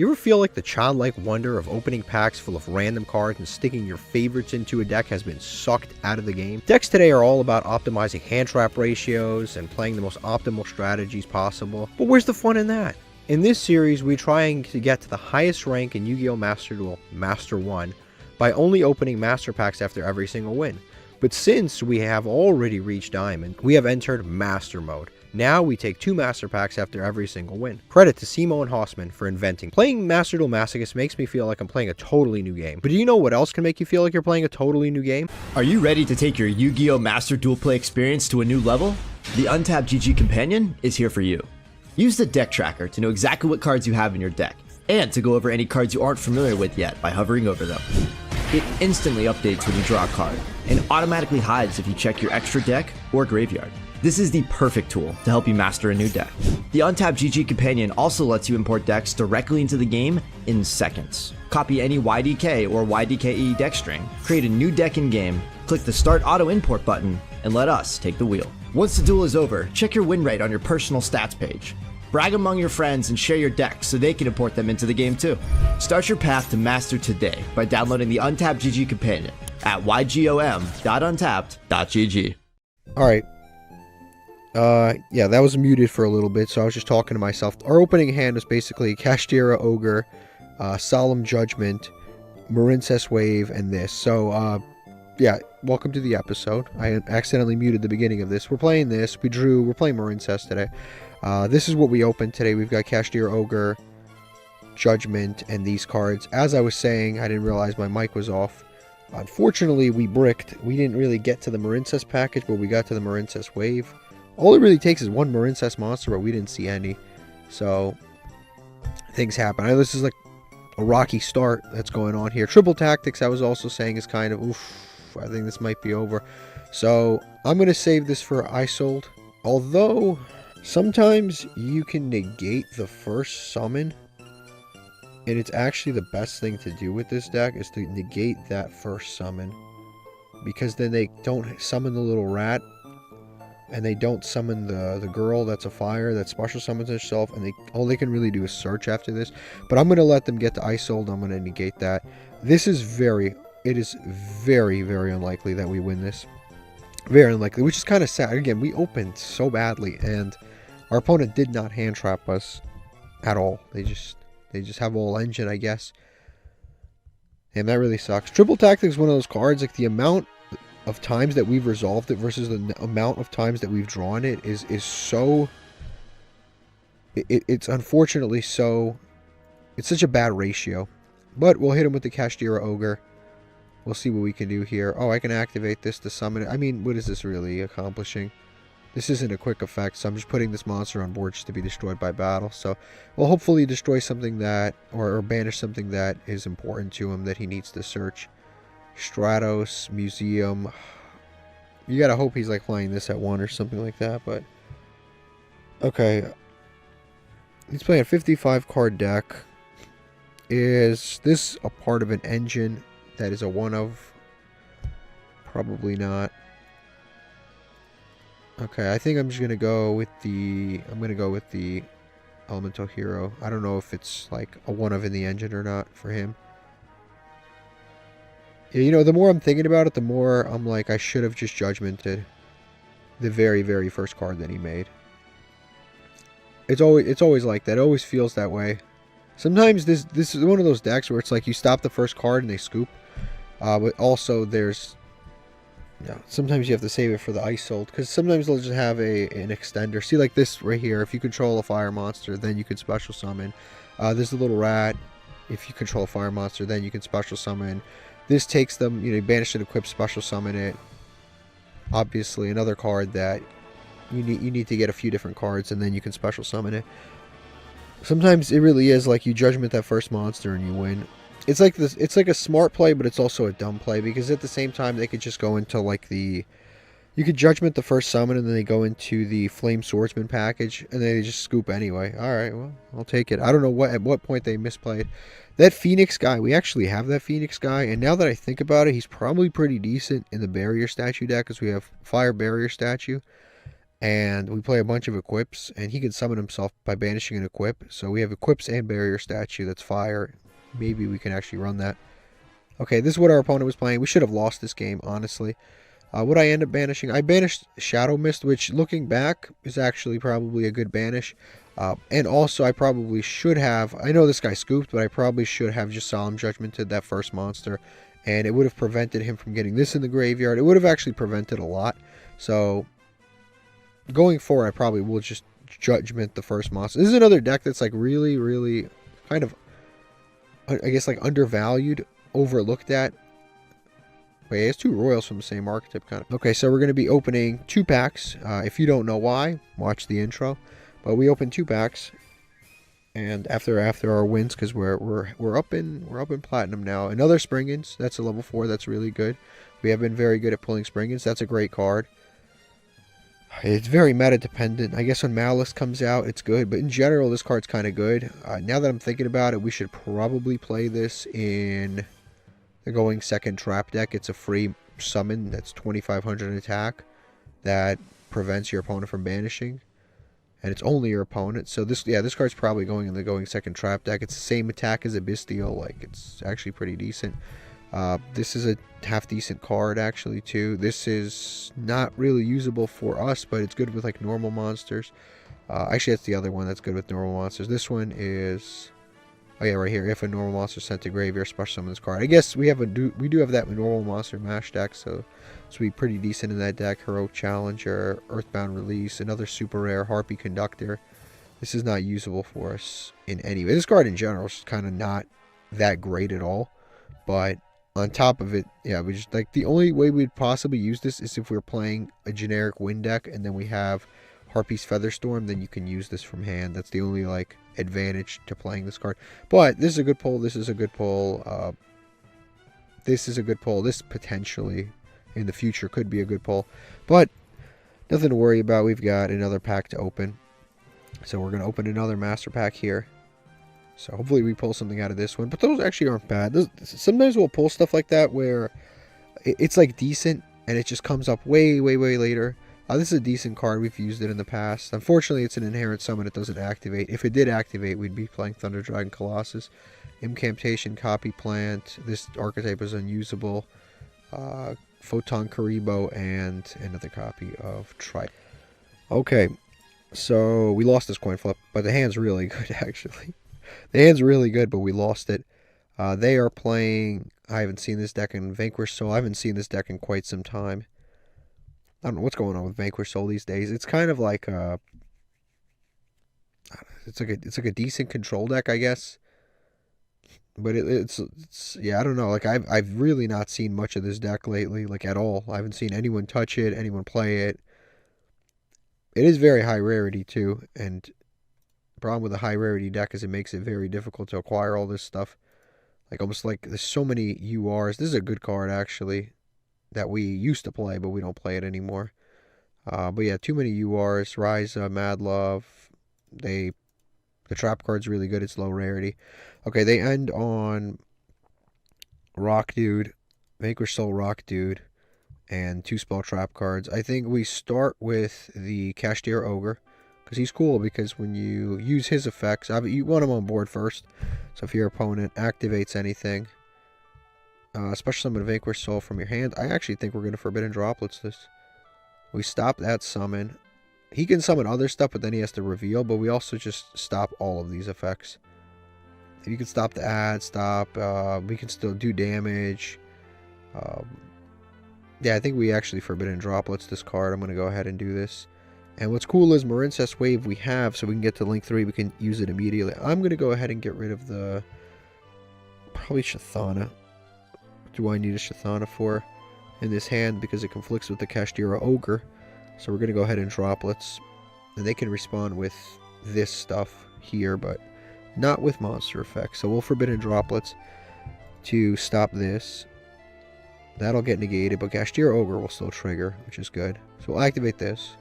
You ever feel like the childlike wonder of opening packs full of random cards and sticking your favorites into a deck has been sucked out of the game? Decks today are all about optimizing hand trap ratios and playing the most optimal strategies possible, but where's the fun in that? In this series, we're trying to get to the highest rank in Yu-Gi-Oh! Master Duel, Master 1, by only opening Master Packs after every single win. But since we have already reached Diamond, we have entered Master Mode. Now we take 2 Master Packs after every single win. Credit to Cimo and Hausman for inventing. Playing Master Duel Masochist makes me feel like I'm playing a totally new game. But do you know what else can make you feel like you're playing a totally new game? Are you ready to take your Yu-Gi-Oh! Master Duel play experience to a new level? The Untapped GG Companion is here for you. Use the deck tracker to know exactly what cards you have in your deck, and to go over any cards you aren't familiar with yet by hovering over them. It instantly updates when you draw a card, and automatically hides if you check your extra deck or graveyard. This is the perfect tool to help you master a new deck. The Untapped GG Companion also lets you import decks directly into the game in seconds. Copy any YDK or YDKE deck string, create a new deck in-game, click the Start Auto Import button, and let us take the wheel. Once the duel is over, check your win rate on your personal stats page. Brag among your friends and share your decks so they can import them into the game too. Start your path to master today by downloading the Untapped GG Companion at ygom.untapped.gg. Alright. Yeah, that was muted for a little bit, so I was just talking to myself. Our opening hand was basically Kashtira Ogre, Solemn Judgment, Marincess Wave, and this. So, yeah, welcome to the episode. I accidentally muted the beginning of this. We're playing this. We're playing Marincess today. This is what we opened today. We've got Kashtira Ogre, Judgment, and these cards. As I was saying, I didn't realize my mic was off. Unfortunately, we bricked. We didn't really get to the Marincess package, but we got to the Marincess Wave. All it really takes is one Marincess monster, but we didn't see any. So, things happen. I know this is like a rocky start that's going on here. Triple Tactics, I was also saying, is kind of, oof, I think this might be over. So, I'm going to save this for Isold. Although, sometimes you can negate the first summon. And it's actually the best thing to do with this deck is to negate that first summon. Because then they don't summon the little rat. And they don't summon the girl that's a fire that special summons herself, and all they can really do is search after this. But I'm going to let them get to Isold. I'm going to negate that. It is very, very unlikely that we win this. Very unlikely, which is kind of sad. Again, we opened so badly, and our opponent did not hand trap us at all. They just have all engine, I guess. And that really sucks. Triple Tactics is one of those cards, like the amount of times that we've resolved it versus the amount of times that we've drawn it is so... It's unfortunately so... It's such a bad ratio. But we'll hit him with the Kashtira Ogre. We'll see what we can do here. Oh, I can activate this to summon it. I mean, what is this really accomplishing? This isn't a quick effect, so I'm just putting this monster on board just to be destroyed by battle. So we'll hopefully destroy something that... Or banish something that is important to him that he needs to search. Stratos, Museum. You gotta hope he's like playing this at 1 or something like that, but... Okay. He's playing a 55 card deck. Is this a part of an engine that is a one of? Probably not. Okay, I think I'm just gonna go with the... I'm gonna go with the Elemental Hero. I don't know if it's like a one of in the engine or not for him. Yeah, you know, the more I'm thinking about it, the more I'm like, I should have just judgmented the very, very first card that he made. It's always like that. It always feels that way. Sometimes this is one of those decks where it's like you stop the first card and they scoop. But also there's... Yeah, sometimes you have to save it for the Isold, because sometimes they'll just have an extender. See, like this right here. If you control a fire monster, then you can special summon. There's a little rat. If you control a fire monster, then you can special summon. This takes them, you know, banish it, equip, special summon it. Obviously, another card that you need to get a few different cards, and then you can special summon it. Sometimes it really is like you judgment that first monster and you win. It's like this. It's like a smart play, but it's also a dumb play, because at the same time they could just go into like the... You could judgment the first summon, and then they go into the Flame Swordsman package, and they just scoop anyway. Alright, well, I'll take it. I don't know at what point they misplayed. That Phoenix guy, we actually have that Phoenix guy, and now that I think about it, he's probably pretty decent in the Barrier Statue deck, because we have Fire Barrier Statue. And we play a bunch of equips, and he can summon himself by banishing an equip. So we have equips and barrier statue that's fire. Maybe we can actually run that. Okay, this is what our opponent was playing. We should have lost this game, honestly. What I end up banishing? I banished Shadow Mist, which, looking back, is actually probably a good banish. And also, I probably should have... I know this guy scooped, but I probably should have just Solemn Judgmented that first monster. And it would have prevented him from getting this in the graveyard. It would have actually prevented a lot. So, going forward, I probably will just Judgment the first monster. This is another deck that's like really, really kind of, I guess, like undervalued, overlooked at. Wait, it's two Royals from the same archetype, kind of. Okay, so we're going to be opening 2 packs. If you don't know why, watch the intro. But we opened 2 packs, and after our wins, because we're up in platinum now. Another Springans. That's a level 4. That's really good. We have been very good at pulling Springans. That's a great card. It's very meta dependent. I guess when Malice comes out, it's good. But in general, this card's kind of good. Now that I'm thinking about it, we should probably play this in the going second trap deck. It's a free summon that's 2500 attack that prevents your opponent from banishing. And it's only your opponent. So this card's probably going in the going second trap deck. It's the same attack as a Bestial. Like, it's actually pretty decent. This is a half decent card actually too. This is not really usable for us, but it's good with like normal monsters. Actually, that's the other one that's good with normal monsters. This one is, oh yeah, right here. If a normal monster is sent to graveyard, special summon this card. I guess we do have that normal monster mash deck, so it's be pretty decent in that deck. Heroic Challenger, Earthbound Release, another super rare Harpy Conductor. This is not usable for us in any way. This card in general is kind of not that great at all, but on top of it, yeah, we just like the only way we'd possibly use this is if we're playing a generic wind deck and then we have Harpy's Featherstorm, then you can use this from hand. That's the only like advantage to playing this card. But this is a good pull. This is a good pull. This is a good pull. This potentially in the future could be a good pull, but nothing to worry about. We've got another pack to open, so we're gonna open another master pack here. So hopefully we pull something out of this one. But those actually aren't bad. Sometimes we'll pull stuff like that where it's like decent and it just comes up way, way, way later. This is a decent card. We've used it in the past. Unfortunately, it's an inherent summon. It doesn't activate. If it did activate, we'd be playing Thunder Dragon Colossus. Incantation, Copy Plant. This archetype is unusable. Photon Karibo and another copy of Trident. Okay, so we lost this coin flip, but the hand's really good actually. The hand's really good, but we lost it. They are playing... I haven't seen this deck in Vanquish Soul. I haven't seen this deck in quite some time. I don't know what's going on with Vanquish Soul these days. It's kind of like a... It's like a decent control deck, I guess. But it's yeah, I don't know. Like I've really not seen much of this deck lately, like at all. I haven't seen anyone touch it, anyone play it. It is very high rarity too, and the problem with a high rarity deck is it makes it very difficult to acquire all this stuff. Like almost like there's so many URs. This is a good card actually that we used to play, but we don't play it anymore. But yeah, too many URs. Ryza, Mad Love. The trap card's really good. It's low rarity. Okay, they end on Rock Dude, Vanquish Soul Rock Dude, and 2 spell trap cards. I think we start with the Kashtira Ogre, because he's cool, because when you use his effects, you want him on board first. So if your opponent activates anything, special summon Vanquish Soul from your hand, I actually think we're going to Forbidden Droplets this. We stop that summon. He can summon other stuff, but then he has to reveal, but we also just stop all of these effects. You can stop the ad, we can still do damage. Yeah, I think we actually Forbidden Droplets this card. I'm going to go ahead and do this. And what's cool is Marinest Wave we have, so we can get to Link 3, we can use it immediately. I'm going to go ahead and get rid of the... probably Shathana. What do I need a Shathana for in this hand? Because it conflicts with the Kashtira Ogre. So we're going to go ahead and Droplets. And they can respond with this stuff here, but not with monster effects. So we'll Forbidden Droplets to stop this. That'll get negated, but Kashtira Ogre will still trigger, which is good. So we'll activate this.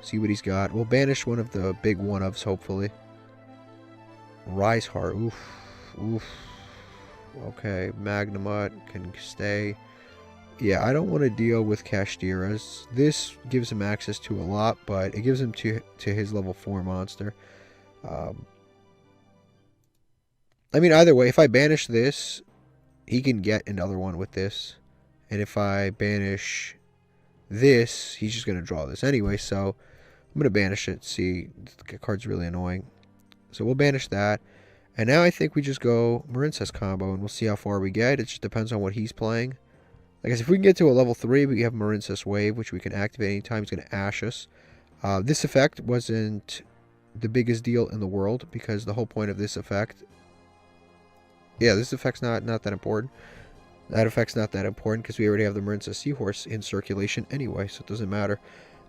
See what he's got. We'll banish one of the big one-ofs, hopefully. Rise Heart. Oof. Oof. Okay. Magnamut can stay. Yeah, I don't want to deal with Kashtira's. This gives him access to a lot, but it gives him to his level 4 monster. I mean, either way, if I banish this, he can get another one with this. And if I banish this, he's just going to draw this anyway. So I'm going to banish it. See, the card's really annoying. So we'll banish that. And now I think we just go Marincess combo, and we'll see how far we get. It just depends on what he's playing. Like I said, if we can get to a level 3, we have Marincess Wave, which we can activate anytime. He's going to Ash us. This effect wasn't the biggest deal in the world, because the whole point of this effect... Yeah, this effect's not that important. That effect's not that important, because we already have the Marincess Seahorse in circulation anyway, so it doesn't matter.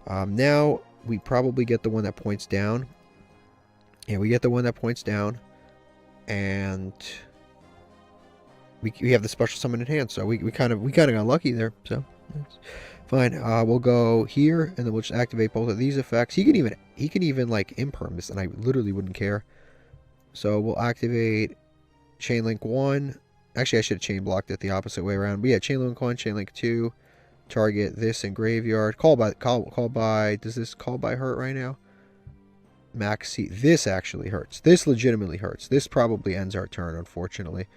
Now, we probably get the one that points down. Yeah, we get the one that points down. And... We have the special summon in hand, so we kind of got lucky there. So that's fine. We'll go here, and then we'll just activate both of these effects. He can even like imperm this, and I literally wouldn't care. So we'll activate Chain Link 1. Actually, I should have chain blocked it the opposite way around. But yeah, Chain Link 1, Chain Link 2. Target this in graveyard. Call by. Does this call by hurt right now? Max C. This actually hurts. This legitimately hurts. This probably ends our turn, unfortunately.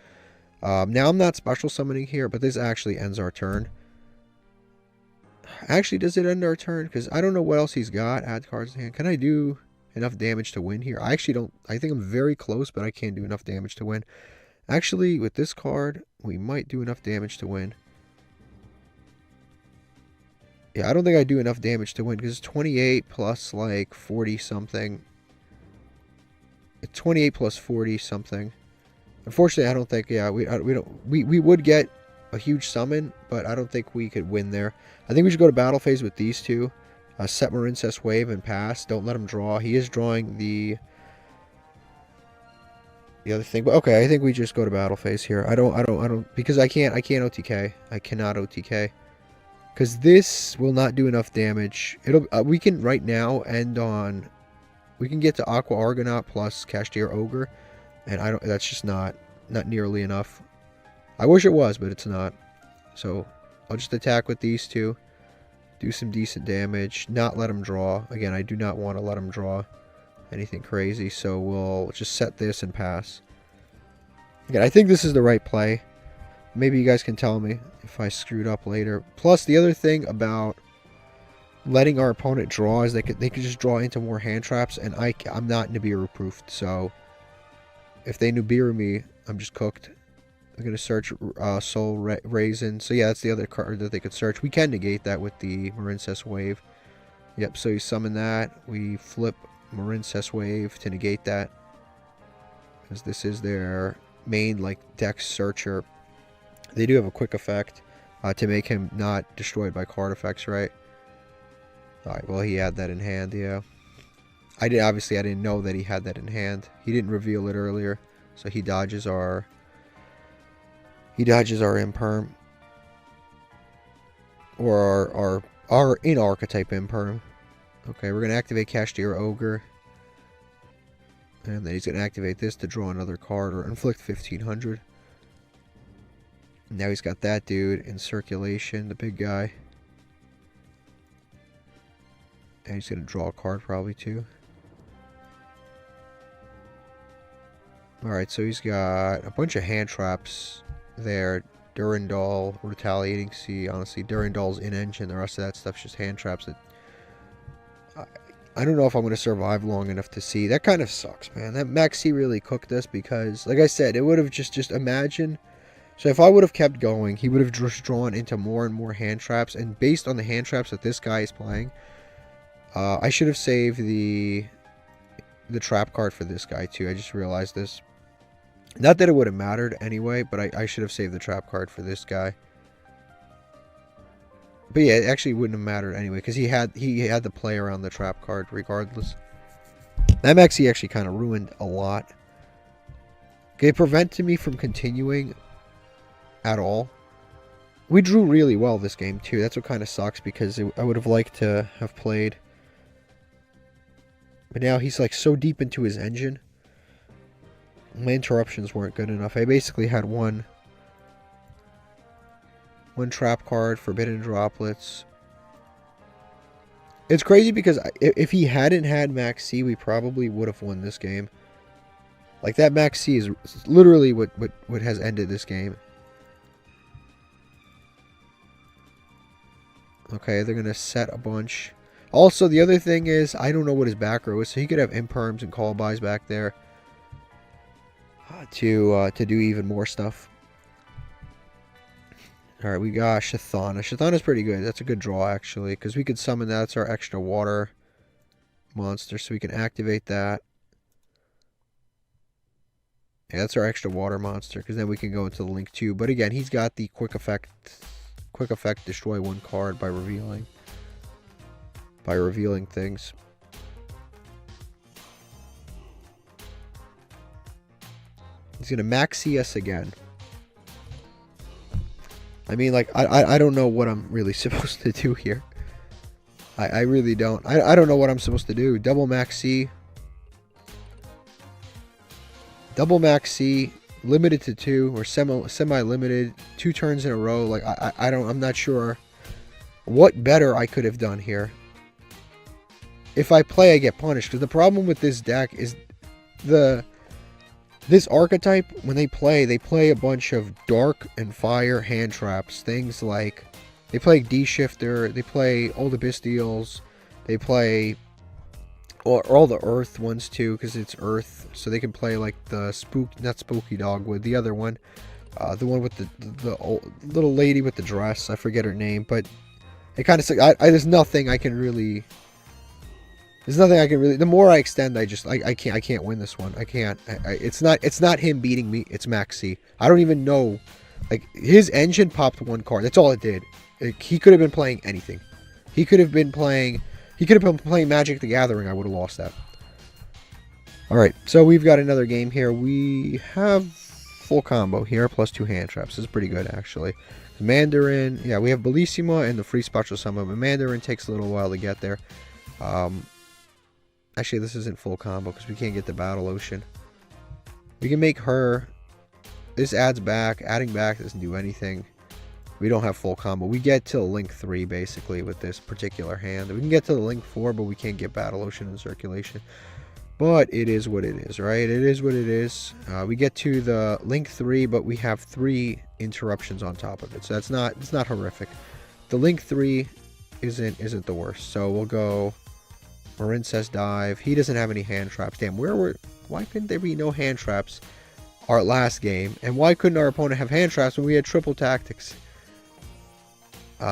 Now, I'm not special summoning here, but this actually ends our turn. Actually, does it end our turn? Because I don't know what else he's got. Add cards to hand. Can I do enough damage to win here? I actually don't. I think I'm very close, but I can't do enough damage to win. Actually, with this card, we might do enough damage to win. Yeah, I don't think I do enough damage to win, because it's 28 plus, like, 40-something. It's 28 plus 40-something. Unfortunately, I don't think, yeah, we would get a huge summon, but I don't think we could win there. I think we should go to battle phase with these two. Set Marincess Wave and pass. Don't let him draw. He is drawing the other thing. But okay, I think we just go to battle phase here. I don't, because I can't OTK. I cannot OTK. Because this will not do enough damage. We can right now end on, we can get to Aqua Argonaut plus Kashtira Ogre. And that's just not nearly enough. I wish it was, but it's not. So I'll just attack with these two. Do some decent damage. Not let him draw. Again, I do not want to let him draw anything crazy. So we'll just set this and pass. Again, I think this is the right play. Maybe you guys can tell me if I screwed up later. Plus, the other thing about letting our opponent draw is they could just draw into more hand traps. And I'm not Nibiru proofed, so... If they Nibiru me, I'm just cooked. I'm going to search Soul Raisin. So yeah, that's the other card that they could search. We can negate that with the Marincess Wave. Yep, so you summon that. We flip Marincess Wave to negate that. Because this is their main, like, Dex Searcher. They do have a quick effect to make him not destroyed by card effects, right? Alright, well, he had that in hand, yeah. Obviously, I didn't know that he had that in hand. He didn't reveal it earlier, so he dodges our imperm, or our in-archetype imperm. Okay, we're gonna activate Kashtira Ogre, and then he's gonna activate this to draw another card or inflict 1500. Now he's got that dude in circulation, the big guy, and he's gonna draw a card probably too. Alright, so he's got a bunch of hand traps there. Durandal, Retaliating Sea. Honestly, Durandal's in-engine. The rest of that stuff's just hand traps. I don't know if I'm going to survive long enough to see. That kind of sucks, man. That Max C really cooked us because, like I said, it would have just imagine. So if I would have kept going, he would have just drawn into more and more hand traps. And based on the hand traps that this guy is playing, I should have saved the trap card for this guy too. I just realized this. Not that it would have mattered anyway, but I should have saved the trap card for this guy. But yeah, it actually wouldn't have mattered anyway, because he had the play around the trap card regardless. That Maxi actually kind of ruined a lot. Okay, it prevented me from continuing at all. We drew really well this game too. That's what kind of sucks, because I would have liked to have played. But now he's like so deep into his engine. My interruptions weren't good enough. I basically had one 1 trap card, Forbidden Droplets. It's crazy because if he hadn't had Max C, we probably would have won this game. Like, that Max C is literally what has ended this game. Okay, they're going to set a bunch. Also, the other thing is, I don't know what his back row is, so he could have imperms and call buys back there to do even more stuff. Alright, we got Shathana. Shathana's pretty good. That's a good draw, actually, because we could summon that. That's our extra water monster, so we can activate that. Yeah, that's our extra water monster, because then we can go into the Link 2. But again, he's got the quick effect destroy 1 card by revealing things. He's gonna Max CS again. I mean, like, I don't know what I'm really supposed to do here. I really don't. I don't know what I'm supposed to do. Double Max C. Double Max C. Limited to 2 or semi-limited. 2 turns in a row. Like, I'm not sure what better I could have done here. If I play, I get punished. Because the problem with this deck is this archetype, when they play a bunch of dark and fire hand traps. Things like, they play D-Shifter, they play all the Bestials, they play all the Earth ones too, because it's Earth. So they can play like the not Spooky Dogwood, the other one. The one with the old, little lady with the dress. I forget her name, but it kind of, there's nothing I can really... The more I extend, I can't win this one. I can't. It's not him beating me. It's Max C. I don't even know. Like, his engine popped 1 card. That's all it did. Like, he could have been playing anything. He could have been playing Magic the Gathering. I would have lost that. All right. So we've got another game here. We have full combo here plus 2 hand traps. This is pretty good, actually. Mandarin. Yeah, we have Bellissima and the free special summon. But Mandarin takes a little while to get there. Actually, this isn't full combo because we can't get the Battle Ocean. We can make her. This adds back. Adding back doesn't do anything. We don't have full combo. We get to Link 3, basically, with this particular hand. We can get to the Link 4, but we can't get Battle Ocean in circulation. But it is what it is, right? It is what it is. We get to the Link 3, but we have 3 interruptions on top of it. So it's not horrific. The Link 3 isn't the worst. So we'll go... Marincess Dive. He doesn't have any hand traps. Damn, why couldn't there be no hand traps our last game? And why couldn't our opponent have hand traps when we had triple tactics?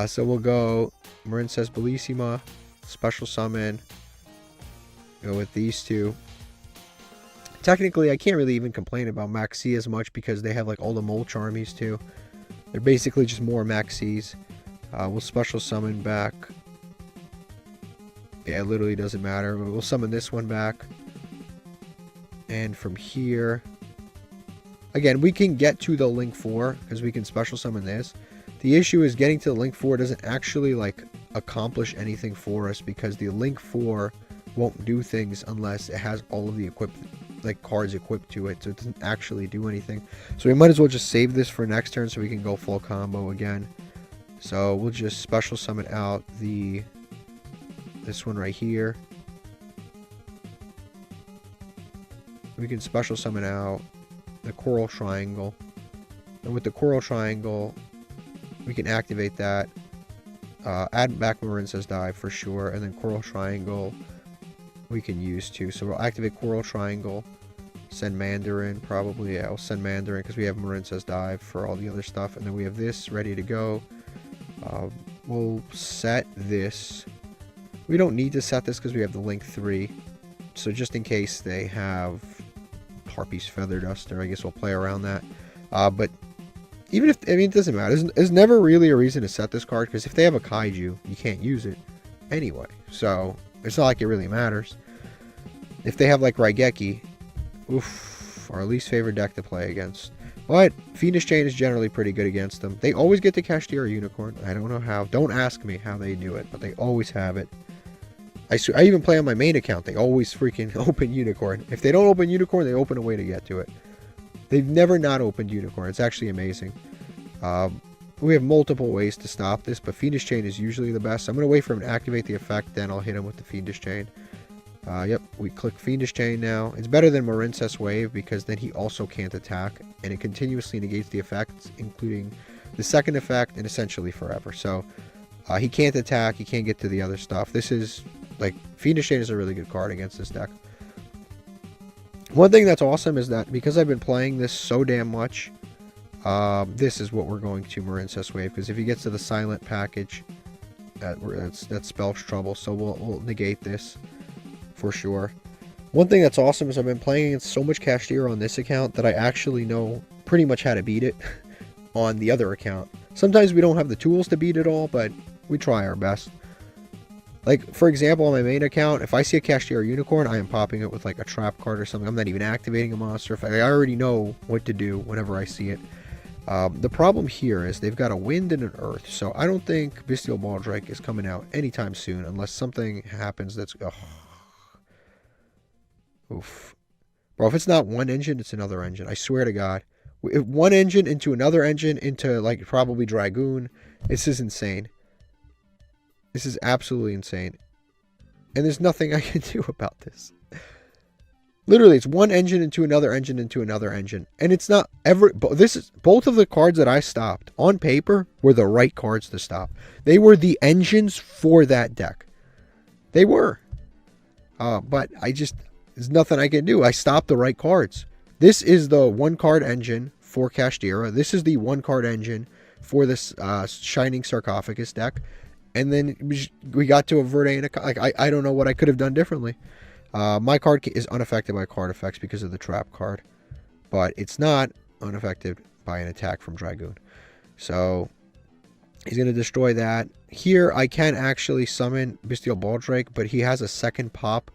So we'll go Marincess Bellissima, special summon. Go with these 2. Technically, I can't really even complain about Max C as much because they have like all the Mole Charmies too. They're basically just more Max Cs. We'll special summon back. Yeah, it literally doesn't matter. We'll summon this one back. And from here... Again, we can get to the Link 4 because we can special summon this. The issue is getting to the Link 4 doesn't actually, like, accomplish anything for us because the Link 4 won't do things unless it has all of the cards equipped to it. So it doesn't actually do anything. So we might as well just save this for next turn so we can go full combo again. So we'll just special summon out this one right here. We can special summon out the Coral Triangle. And with the Coral Triangle, we can activate that. Add back Marincess Dive for sure. And then Coral Triangle we can use too. So we'll activate Coral Triangle. Send Mandarin probably. Yeah, I'll send Mandarin because we have Marincess Dive for all the other stuff. And then we have this ready to go. We'll set this. We don't need to set this because we have the Link 3. So just in case they have Harpy's Feather Duster, I guess we'll play around that. But even if, I mean, it doesn't matter. There's never really a reason to set this card because if they have a Kaiju, you can't use it anyway. So it's not like it really matters. If they have like Raigeki, oof, our least favorite deck to play against. But Fiendish Chain is generally pretty good against them. They always get to Kashtira Unicorn. I don't know how. Don't ask me how they do it, but they always have it. I even play on my main account. They always freaking open Unicorn. If they don't open Unicorn, they open a way to get to it. They've never not opened Unicorn. It's actually amazing. we have multiple ways to stop this, but Fiendish Chain is usually the best. I'm going to wait for him to activate the effect, then I'll hit him with the Fiendish Chain. Yep, we click Fiendish Chain now. It's better than Marinest Wave because then he also can't attack, and it continuously negates the effects, including the second effect, and essentially forever. So he can't attack, he can't get to the other stuff. This is, like, Fiendish Chain is a really good card against this deck. One thing that's awesome is that because I've been playing this so damn much, this is what we're going to Marinest Wave, because if he gets to the silent package, that spells trouble, so we'll negate this for sure. One thing that's awesome is I've been playing against so much Cashier on this account that I actually know pretty much how to beat it on the other account. Sometimes we don't have the tools to beat it all, but we try our best. Like, for example, on my main account, if I see a Cashier Unicorn, I am popping it with, like, a trap card or something. I'm not even activating a monster. I already know what to do whenever I see it. The problem here is they've got a wind and an earth, so I don't think Bestial Baldrake is coming out anytime soon unless something happens that's... Ugh. Oof. Bro, if it's not one engine, it's another engine. I swear to God. One engine into another engine into, like, probably Dragoon. This is insane. This is absolutely insane. And there's nothing I can do about this. Literally, it's one engine into another engine into another engine. And it's not ever... Both of the cards that I stopped, on paper, were the right cards to stop. They were the engines for that deck. They were. But I just... There's nothing I can do. I stopped the right cards. This is the one-card engine for Kashtira. This is the one-card engine for this Shining Sarcophagus deck. And then we got to a Verdane. Like, I don't know what I could have done differently. My card is unaffected by card effects because of the trap card. But it's not unaffected by an attack from Dragoon. So he's going to destroy that. Here I can actually summon Bestial Baldrake, but he has a second pop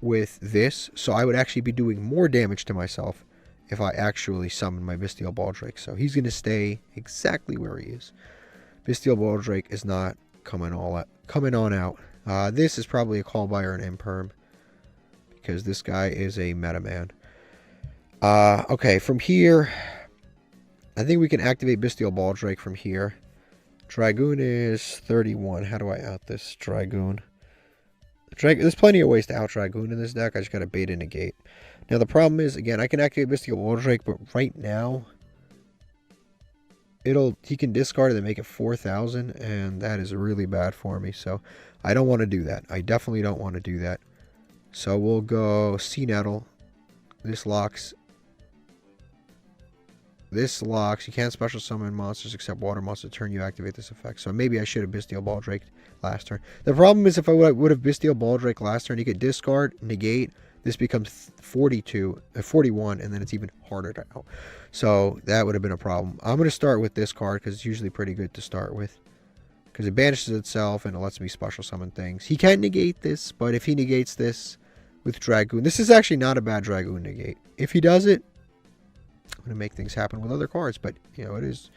with this. So I would actually be doing more damage to myself if I actually summon my Bestial Baldrake. So he's going to stay exactly where he is. Bestial Baldrake is not coming on out. This is probably a call by or an imperm, because this guy is a meta man. Okay, from here, I think we can activate Bestial Baldrake from here. Dragoon is 31. How do I out this Dragoon? There's plenty of ways to out Dragoon in this deck. I just got to bait and negate. Now, the problem is, again, I can activate Bestial Baldrake, but right now, he can discard it and make it 4,000, and that is really bad for me. So I don't want to do that. I definitely don't want to do that. So we'll go Sea Nettle. This locks. You can't special summon monsters except water monsters turn you activate this effect. So maybe I should have Bestial Baldrake last turn. The problem is if I would have Bestial Baldrake last turn, he could discard, negate. This becomes 41, and then it's even harder to out. So that would have been a problem. I'm going to start with this card because it's usually pretty good to start with, because it banishes itself and it lets me special summon things. He can negate this, but if he negates this with Dragoon, this is actually not a bad Dragoon negate. If he does it, I'm going to make things happen with other cards, but, you know, it is...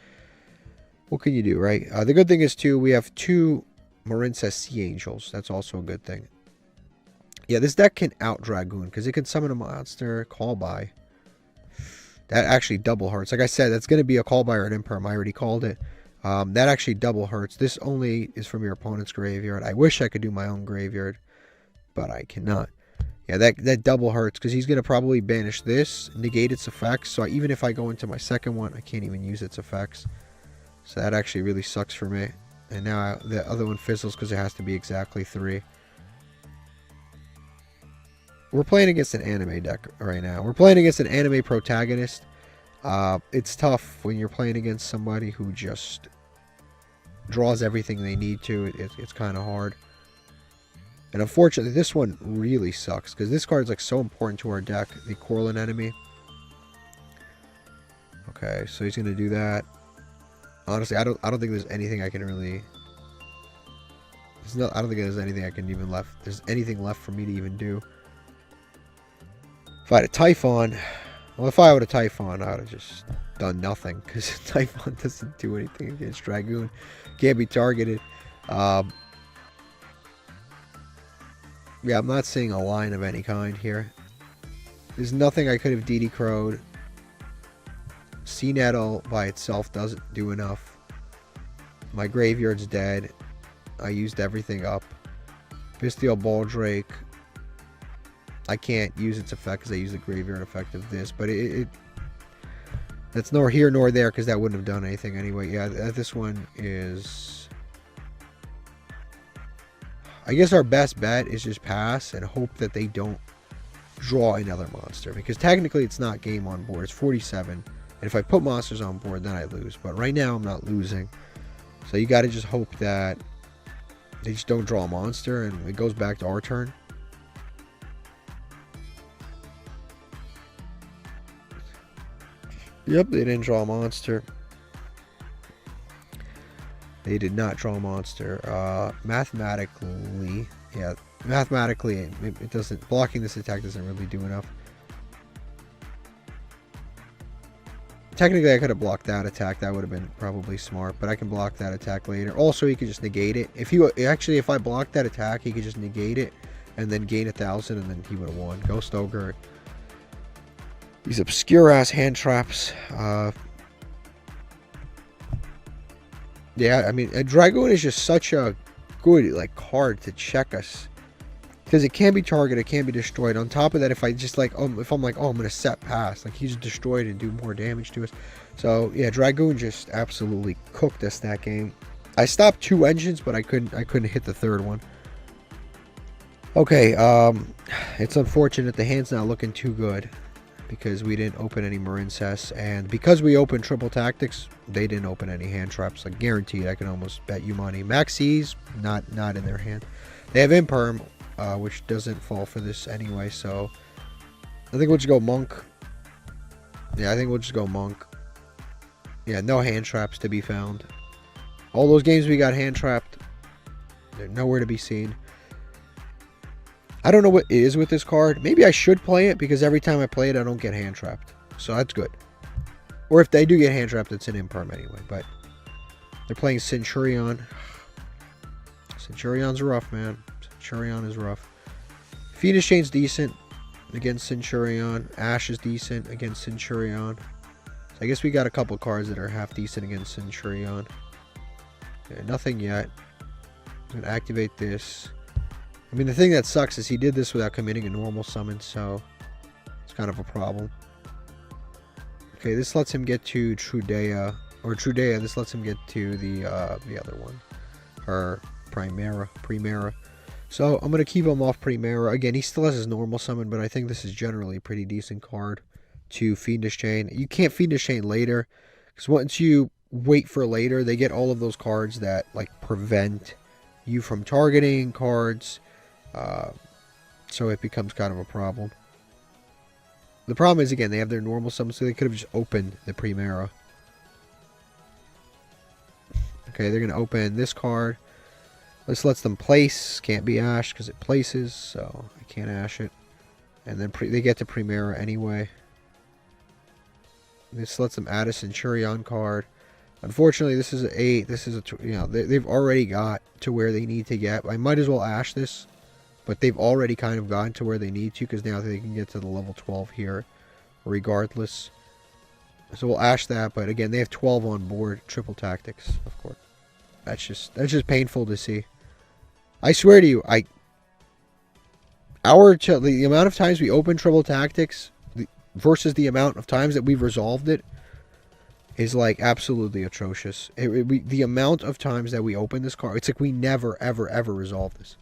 What can you do, right? The good thing is, too, we have 2 Marinest Sea Angels. That's also a good thing. Yeah, this deck can out Dragoon, because it can summon a monster, call by. That actually double hurts. Like I said, that's going to be a call by or an imperm. I already called it. That actually double hurts. This only is from your opponent's graveyard. I wish I could do my own graveyard, but I cannot. Yeah, that double hurts, because he's going to probably banish this, negate its effects. So even if I go into my second one, I can't even use its effects. So that actually really sucks for me. And now the other one fizzles because it has to be exactly 3. We're playing against an anime deck right now. We're playing against an anime protagonist. It's tough when you're playing against somebody who just draws everything they need to. It's kind of hard. And unfortunately, this one really sucks, because this card is like so important to our deck, the Corlin enemy. Okay, so he's going to do that. Honestly, I don't think there's anything I can really... I don't think there's anything I can even left. There's anything left for me to even do. If I had a Typhon... Well, if I had a Typhon, I would have just done nothing, because Typhon doesn't do anything against Dragoon. Can't be targeted. Yeah, I'm not seeing a line of any kind here. There's nothing I could have DD Crow'd. Sea Nettle by itself doesn't do enough. My graveyard's dead. I used everything up. Bestial Baldrake. I can't use its effect because I use the graveyard effect of this, but that's nor here nor there because that wouldn't have done anything anyway. Yeah, this one is... I guess our best bet is just pass and hope that they don't draw another monster, because technically it's not game on board. It's 47, and if I put monsters on board, then I lose. But right now I'm not losing, so you got to just hope that they just don't draw a monster and it goes back to our turn. Yep, they didn't draw a monster. They did not draw a monster. Mathematically, yeah, mathematically, it doesn't. Blocking this attack doesn't really do enough. Technically, I could have blocked that attack. That would have been probably smart, but I can block that attack later. Also, he could just negate it. If I blocked that attack, he could just negate it and then gain 1,000, and then he would have won. Ghost Ogre. These obscure-ass hand traps. Yeah, I mean, a Dragoon is just such a good card to check us, because it can be targeted, it can be destroyed. On top of that, if I just if I'm I'm gonna set pass, he's destroyed and do more damage to us. So yeah, Dragoon just absolutely cooked us that game. I stopped 2 engines, but I couldn't hit the 3rd one. Okay, it's unfortunate the hand's not looking too good, because we didn't open any Marincess, and because we opened Triple Tactics, they didn't open any hand traps. Like, guaranteed, I can almost bet you money. Maxis, not in their hand. They have Imperm, which doesn't fall for this anyway, so I think we'll just go Monk. Yeah, I think we'll just go Monk. Yeah, no hand traps to be found. All those games we got hand trapped, they're nowhere to be seen. I don't know what it is with this card. Maybe I should play it, because every time I play it, I don't get hand trapped. So that's good. Or if they do get hand trapped, it's an Imperm anyway. But they're playing Centurion. Centurion's rough, man. Centurion is rough. Phoenix Chain's decent against Centurion. Ash is decent against Centurion. So I guess we got a couple cards that are half decent against Centurion. Yeah, nothing yet. I'm going to activate this. I mean, the thing that sucks is he did this without committing a normal summon, so it's kind of a problem. Okay, this lets him get to Trudea, or Trudea, this lets him get to the other one, her Primera. So I'm going to keep him off Primera. Again, he still has his normal summon, but I think this is generally a pretty decent card to Fiendish Chain. You can't Fiendish Chain later, because once you wait for later, they get all of those cards that prevent you from targeting cards. So it becomes kind of a problem. The problem is, again, they have their normal summon, so they could have just opened the Primera. Okay, they're going to open this card. This lets them place. Can't be Ash because it places, so I can't Ash it. And then they get to Primera anyway. This lets them add a Centurion card. Unfortunately, this is a 8. This is they've already got to where they need to get. I might as well Ash this. But they've already kind of gotten to where they need to, because now they can get to the level 12 here regardless. So we'll Ash that, but again, they have 12 on board. Triple Tactics, of course. That's just painful to see. I swear to you, the amount of times we open Triple Tactics versus the amount of times that we've resolved it is absolutely atrocious. The amount of times that we open this card, it's we never, ever, ever resolve this.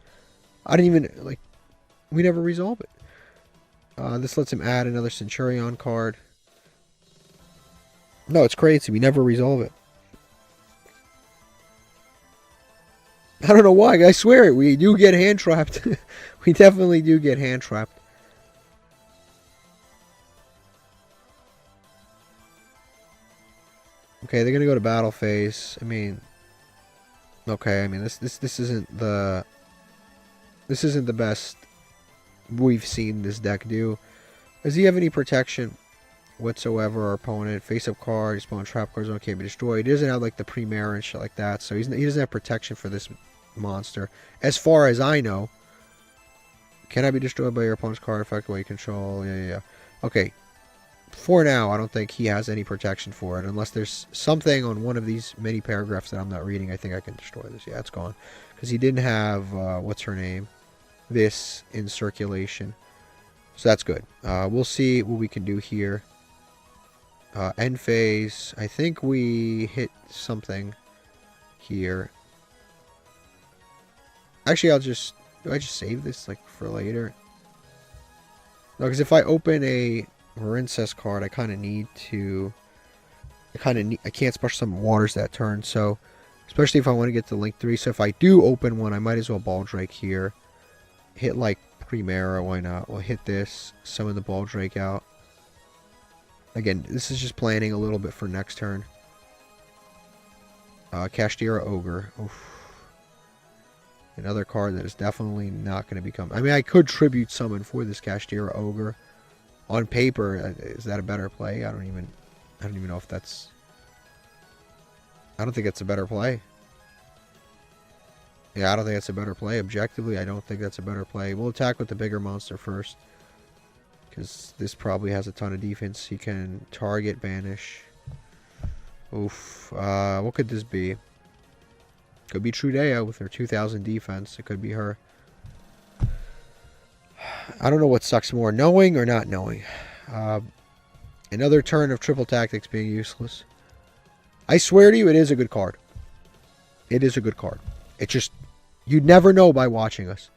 I didn't even, we never resolve it. This lets him add another Centurion card. No, it's crazy. We never resolve it. I don't know why. I swear it. We do get hand trapped. We definitely do get hand trapped. Okay, they're gonna go to battle phase. I mean, okay. I mean, this isn't the best we've seen this deck do. Does he have any protection whatsoever? Our opponent face-up card, his opponent trap cards can't be destroyed. He doesn't have the Primera and shit like that, so he doesn't have protection for this monster, as far as I know. Cannot be destroyed by your opponent's card effect while you control. Yeah. Okay. for now, I don't think he has any protection for it. Unless there's something on one of these many paragraphs that I'm not reading, I think I can destroy this. Yeah, it's gone. Because he didn't have, what's her name? This in circulation. So that's good. We'll see what we can do here. End phase. I think we hit something here. Actually, do I just save this like for later? No, because if I open a Marincess card, I kind of need to. I can't splash some waters that turn. So, especially if I want to get to Link 3. So if I do open one, I might as well Ball Drake here. Hit like Primera, why not? We'll hit this, summon the Ball Drake out. Again, this is just planning a little bit for next turn. Kashtira Ogre. Oof. Another card that is definitely not going to become... I mean, I could Tribute Summon for this Kashtira Ogre. On paper, is that a better play? I don't even know if that's... I don't think it's a better play. Yeah, I don't think that's a better play. Objectively, I don't think that's a better play. We'll attack with the bigger monster first. Because this probably has a ton of defense. He can target, banish. Oof. What could this be? Could be Trudea with her 2,000 defense. It could be her. I don't know what sucks more, knowing or not knowing. Another turn of Triple Tactics being useless. I swear to you, it is a good card. It is a good card. It just... You'd never know by watching us.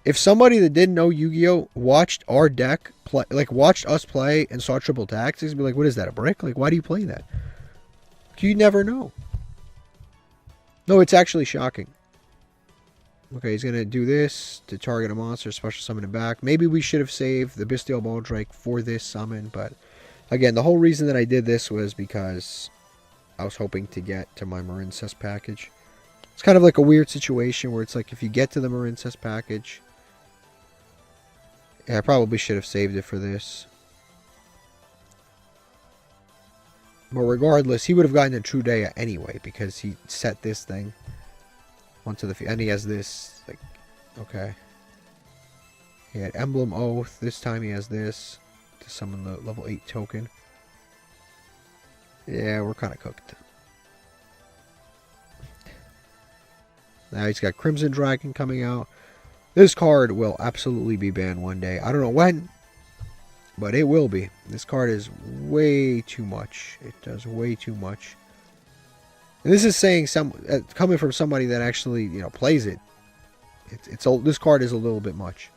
If somebody that didn't know Yu-Gi-Oh! Watched our deck, play, like watched us play and saw Triple Tactics, be like, what is that, a brick? Like, why do you play that? You never know. No, it's actually shocking. Okay, he's going to do this to target a monster, special summon it back. Maybe we should have saved the Bestial Ball Drake for this summon, but again, the whole reason that I did this was because I was hoping to get to my Marincess package. It's kind of like a weird situation where it's like if you get to the Marincess package... Yeah, I probably should have saved it for this. But regardless, he would have gotten a Trudea anyway because he set this thing onto the field. And he has this. Like, okay. He had Emblem Oath. This time he has this to summon the level 8 token. Yeah, we're kind of cooked. Now he's got Crimson Dragon coming out. This card will absolutely be banned one day. I don't know when, but it will be. This card is way too much. It does way too much. And this is saying coming from somebody that actually, you know, plays it. This card is a little bit much.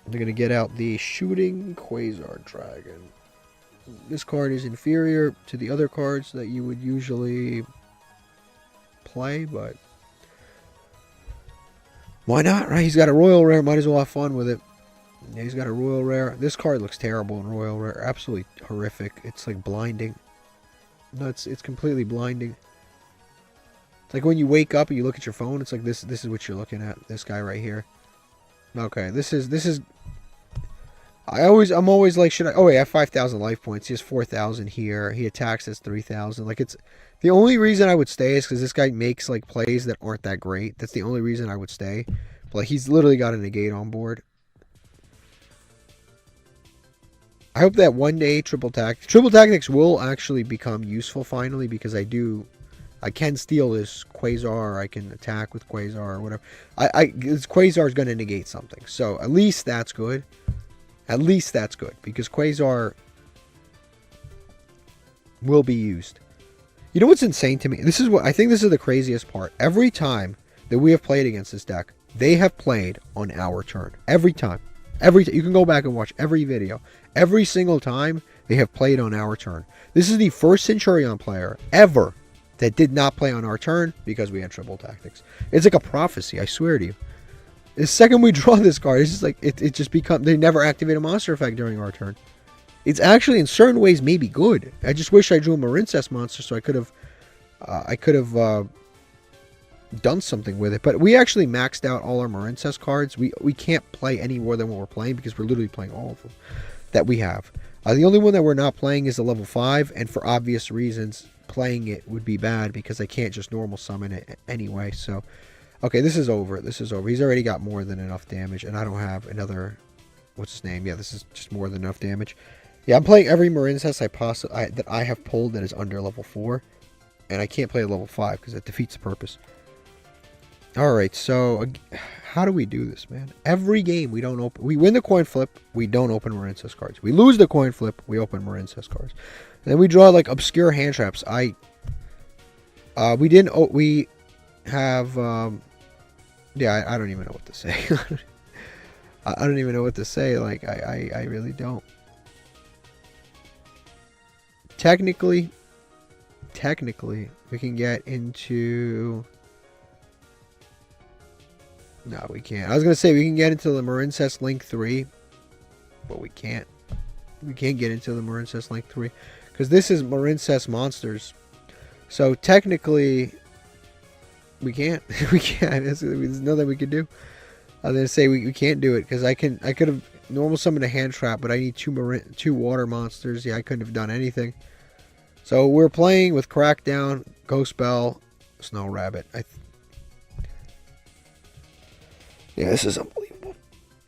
They're going to get out the Shooting Quasar Dragon. This card is inferior to the other cards that you would usually play, but why not, right? He's got a Royal Rare, might as well have fun with it. Yeah, he's got a Royal Rare. This card looks terrible in Royal Rare. Absolutely horrific. It's like blinding. No, it's completely blinding. It's like when you wake up and you look at your phone, it's like this is what you're looking at. This guy right here. Okay, this is I'm always like, should I... Oh, wait, I have 5,000 life points. He has 4,000 here. He attacks as 3,000. Like, it's... The only reason I would stay is because this guy makes, like, plays that aren't that great. That's the only reason I would stay. But, like, he's literally got a negate on board. I hope that one day Triple Tactics will actually become useful finally, because I can steal this Quasar, I can attack with Quasar or whatever. This Quasar is going to negate something. So, at least that's good. At least that's good, because Quasar will be used. You know what's insane to me? I think this is the craziest part. Every time that we have played against this deck, they have played on our turn. Every time. You can go back and watch every video. Every single time, they have played on our turn. This is the first Centurion player ever that did not play on our turn because we had Triple Tactics. It's like a prophecy, I swear to you. The second we draw this card, it's just like, it just becomes... They never activate a monster effect during our turn. It's actually, in certain ways, maybe good. I just wish I drew a Marincess monster so I could have done something with it. But we actually maxed out all our Marincess cards. We can't play any more than what we're playing because we're literally playing all of them that we have. The only one that we're not playing is the level 5, and for obvious reasons, playing it would be bad because I can't just normal summon it anyway. So, okay, this is over. This is over. He's already got more than enough damage, and I don't have another... What's his name? Yeah, this is just more than enough damage. Yeah, I'm playing every Marincess that I have pulled that is under level 4. And I can't play at level 5 because it defeats the purpose. Alright, so how do we do this, man? Every game we don't open... We win the coin flip, we don't open Marincess cards. We lose the coin flip, we open Marincess cards. And then we draw like obscure hand traps. We have... yeah, I don't even know what to say. I don't even know what to say. Like, I really don't. Technically, we can get into... No, we can't. I was going to say we can get into the Marincess Link 3, but we can't. We can't get into the Marincess Link 3, because this is Marincess Monsters. So, technically, we can't. We can't. There's nothing we can do. I was going to say we can't do it, because I could have normal summoned a hand trap, but I need two water monsters. Yeah, I couldn't have done anything. So, we're playing with Crackdown, Ghost Bell, Snow Rabbit. Yeah, this is unbelievable.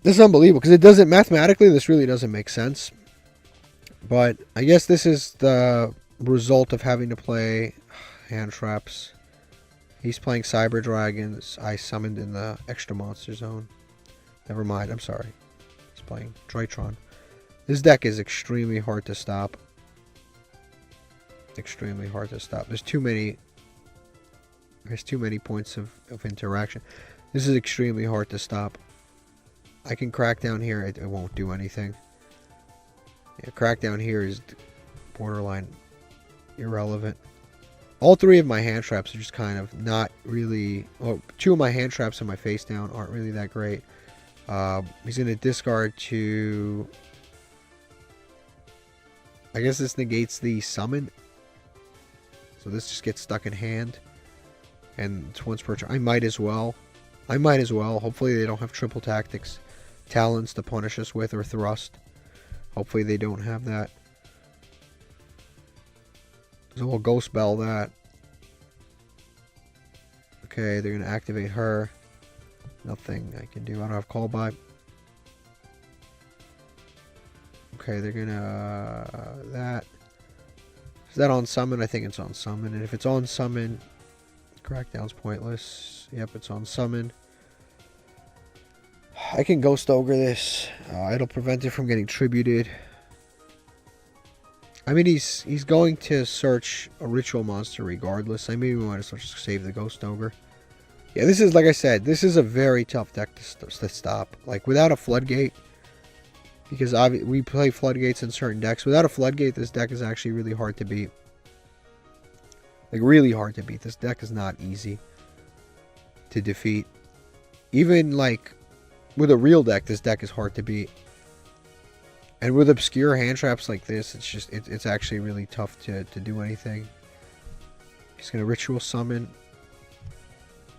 This is unbelievable because it doesn't, mathematically, this really doesn't make sense. But I guess this is the result of having to play hand traps. He's playing Cyber Dragons. I summoned in the extra monster zone. Never mind, I'm sorry. He's playing Drytron. This deck is extremely hard to stop. Extremely hard to stop. There's too many points of interaction. This is extremely hard to stop. I can crack down here. It won't do anything. Yeah, crack down here is borderline irrelevant. All three of my hand traps are just kind of not really... Well, two of my hand traps and my face down aren't really that great. He's going to discard to... I guess this negates the summon. So this just gets stuck in hand. And it's once per turn. I might as well. Hopefully they don't have triple tactics. Talons to punish us with, or thrust. Hopefully they don't have that. So we'll Ghost Bell that. Okay, they're going to activate her. Nothing I can do. I don't have call by. Okay, they're going to... that. Is that on summon? I think it's on summon. And if it's on summon... Crackdown's pointless. Yep, it's on summon. I can Ghost Ogre this. It'll prevent it from getting tributed. I mean, he's going to search a ritual monster regardless. I mean, we might as well just save the Ghost Ogre. Yeah, this is, like I said, this is a very tough deck to stop. Like, without a Floodgate, because we play Floodgates in certain decks. Without a Floodgate, this deck is actually really hard to beat. Like, really hard to beat. This deck is not easy to defeat. Even, like, with a real deck, this deck is hard to beat. And with obscure hand traps like this, it's just, it's actually really tough to do anything. He's going to Ritual Summon.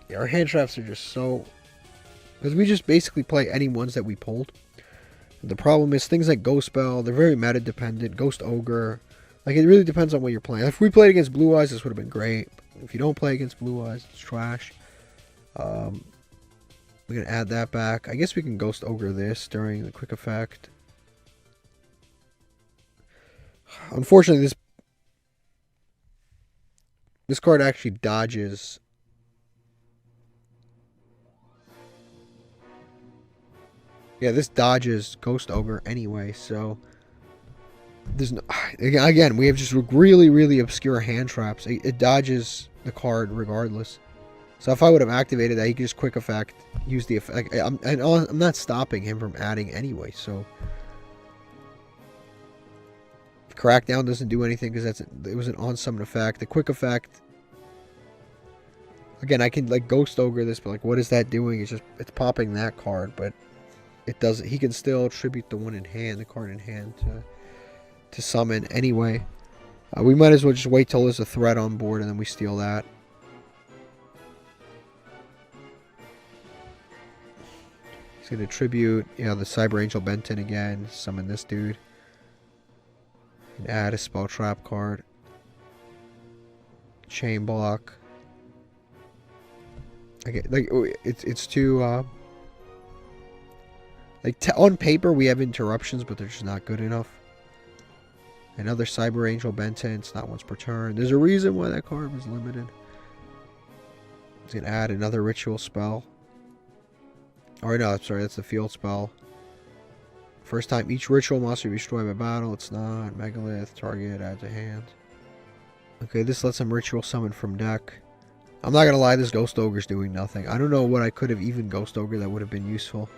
Yeah, our hand traps are just so... Because we just basically play any ones that we pulled. The problem is, things like Ghost Bell, they're very meta-dependent. Ghost Ogre... Like, it really depends on what you're playing. If we played against Blue Eyes, this would have been great. If you don't play against Blue Eyes, it's trash. We're going to add that back. I guess we can Ghost Ogre this during the quick effect. Unfortunately, this card actually dodges... Yeah, this dodges Ghost Ogre anyway, so... There's no, again, we have just really, really obscure hand traps. It dodges the card regardless. So if I would have activated that, he could just quick effect, use the effect. I'm not stopping him from adding anyway. So Crackdown doesn't do anything because it was an on-summon effect. The quick effect. Again, I can like Ghost Ogre this, but like, what is that doing? It's popping that card, but it doesn't. He can still tribute the one in hand, the card in hand to summon anyway. We might as well just wait till there's a threat on board and then we steal that. He's going to tribute, the Cyber Angel Benton again. Summon this dude. And add a Spell Trap card. Chain Block. Okay, like it's too like on paper we have interruptions, but they're just not good enough. Another Cyber Angel Benton. It's not once per turn. There's a reason why that card was limited. It's going to add another ritual spell. Or no, I'm sorry, that's the field spell. First time each ritual monster be destroyed by battle. It's not. Megalith. Target. Adds a hand. Okay, this lets him ritual summon from deck. I'm not going to lie, this Ghost Ogre's doing nothing. I don't know what I could have even Ghost Ogre that would have been useful.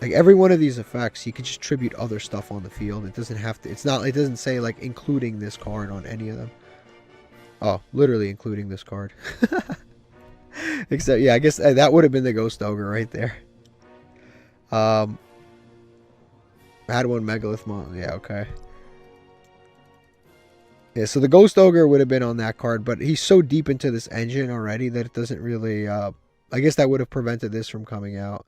Like, every one of these effects, he could just tribute other stuff on the field. It doesn't have to, it's not, it doesn't say, like, including this card on any of them. Oh, literally including this card. Except, yeah, I guess that would have been the Ghost Ogre right there. I had one Megalith Mon. Yeah, okay. Yeah, so the Ghost Ogre would have been on that card, but he's so deep into this engine already that it doesn't really... I guess that would have prevented this from coming out.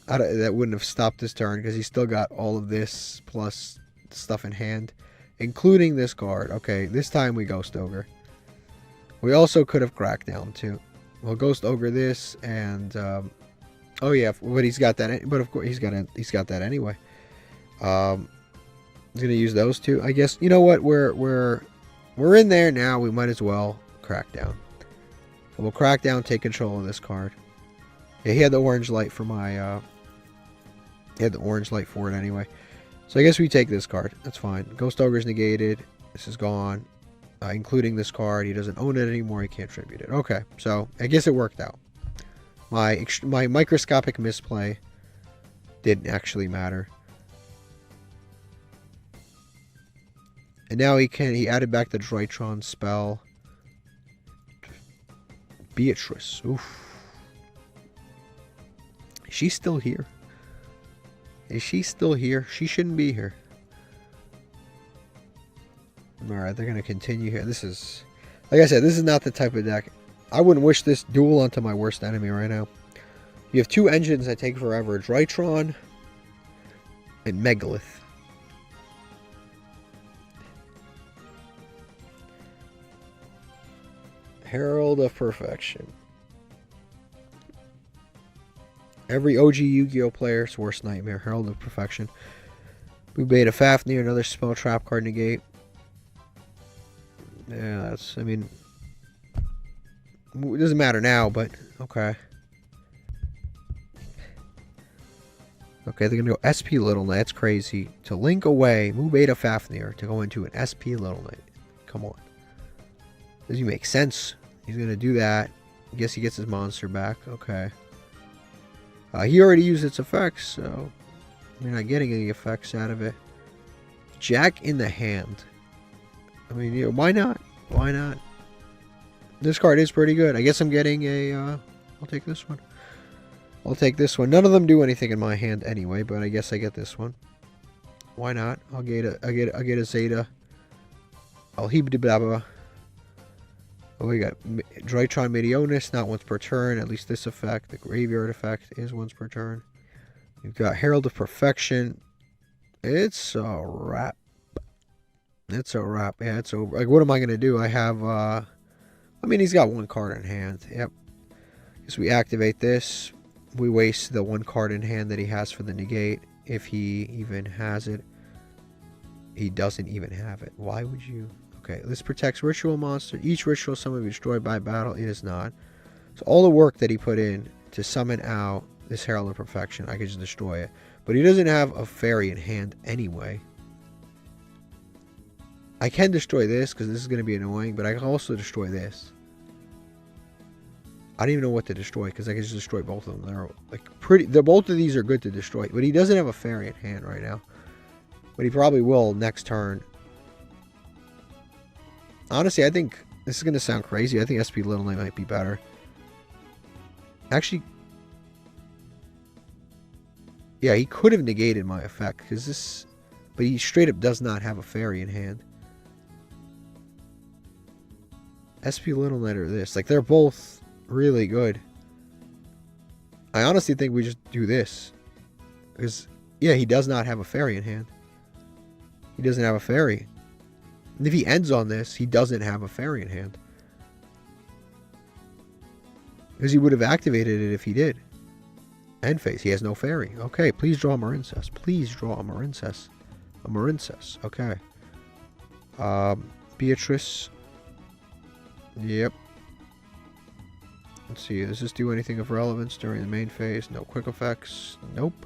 That wouldn't have stopped his turn, because he's still got all of this plus stuff in hand, including this card. Okay, this time we Ghost Ogre. We also could have Crackdown, too. We'll Ghost Ogre this, and... oh, yeah, but he's got that... But, of course, he's got that anyway. He's gonna use those two, I guess. You know what? We're in there now. We might as well Crackdown. So we'll Crackdown, take control of this card. Yeah, he had the orange light for my. He had the orange light for it anyway. So I guess we take this card. That's fine. Ghost Ogre's negated. This is gone, including this card. He doesn't own it anymore. He can't tribute it. Okay, so I guess it worked out. My microscopic misplay didn't actually matter. And now he added back the Droitron spell. Beatrice. Oof. Is she still here? Is she still here? She shouldn't be here. Alright, they're going to continue here. This is... Like I said, this is not the type of deck. I wouldn't wish this duel onto my worst enemy right now. You have two engines that take forever. Droitron and Megalith. Herald of Perfection. Every OG Yu-Gi-Oh player's worst nightmare. Herald of Perfection. We made a Fafnir, another spell trap card negate. Yeah, that's, I mean, it doesn't matter now, but okay. Okay, they're gonna go SP Little Knight. That's crazy. To link away, move Beta Fafnir to go into an SP Little Knight. Come on. Does he make sense? He's gonna do that. I guess he gets his monster back. Okay. He already used its effects, so you're not getting any effects out of it. Jack in the hand. I mean, you know, why not? Why not? This card is pretty good. I guess I'm getting a. I'll take this one. I'll take this one. None of them do anything in my hand anyway, but I guess I get this one. Why not? I'll get a Zeta. I'll heap de blabba. Oh, we got Droitron Medionis, not once per turn. At least this effect, the graveyard effect, is once per turn. We've got Herald of Perfection. It's a wrap. It's a wrap. Yeah, it's over. Like, what am I going to do? I have, I mean, he's got one card in hand. Yep. Guess we activate this. We waste the one card in hand that he has for the negate. If he even has it. He doesn't even have it. Why would you... Okay, this protects ritual monster. Each ritual summon will be destroyed by battle. It is not. So all the work that he put in to summon out this Herald of Perfection, I could just destroy it. But he doesn't have a fairy in hand anyway. I can destroy this because this is going to be annoying, but I can also destroy this. I don't even know what to destroy because I can just destroy both of them. They're like pretty. Both of these are good to destroy, but he doesn't have a fairy in hand right now. But he probably will next turn. Honestly, I think this is going to sound crazy. I think SP Little Knight might be better. Actually, yeah, he could have negated my effect because this, but he straight up does not have a fairy in hand. SP Little Knight or this, like they're both really good. I honestly think we just do this because yeah, he does not have a fairy in hand. He doesn't have a fairy. And if he ends on this, he doesn't have a fairy in hand. Because he would have activated it if he did. End phase. He has no fairy. Okay, please draw a Marincess. Please draw a Marincess. A Marincess. Okay. Beatrice. Yep. Let's see. Does this do anything of relevance during the main phase? No quick effects. Nope.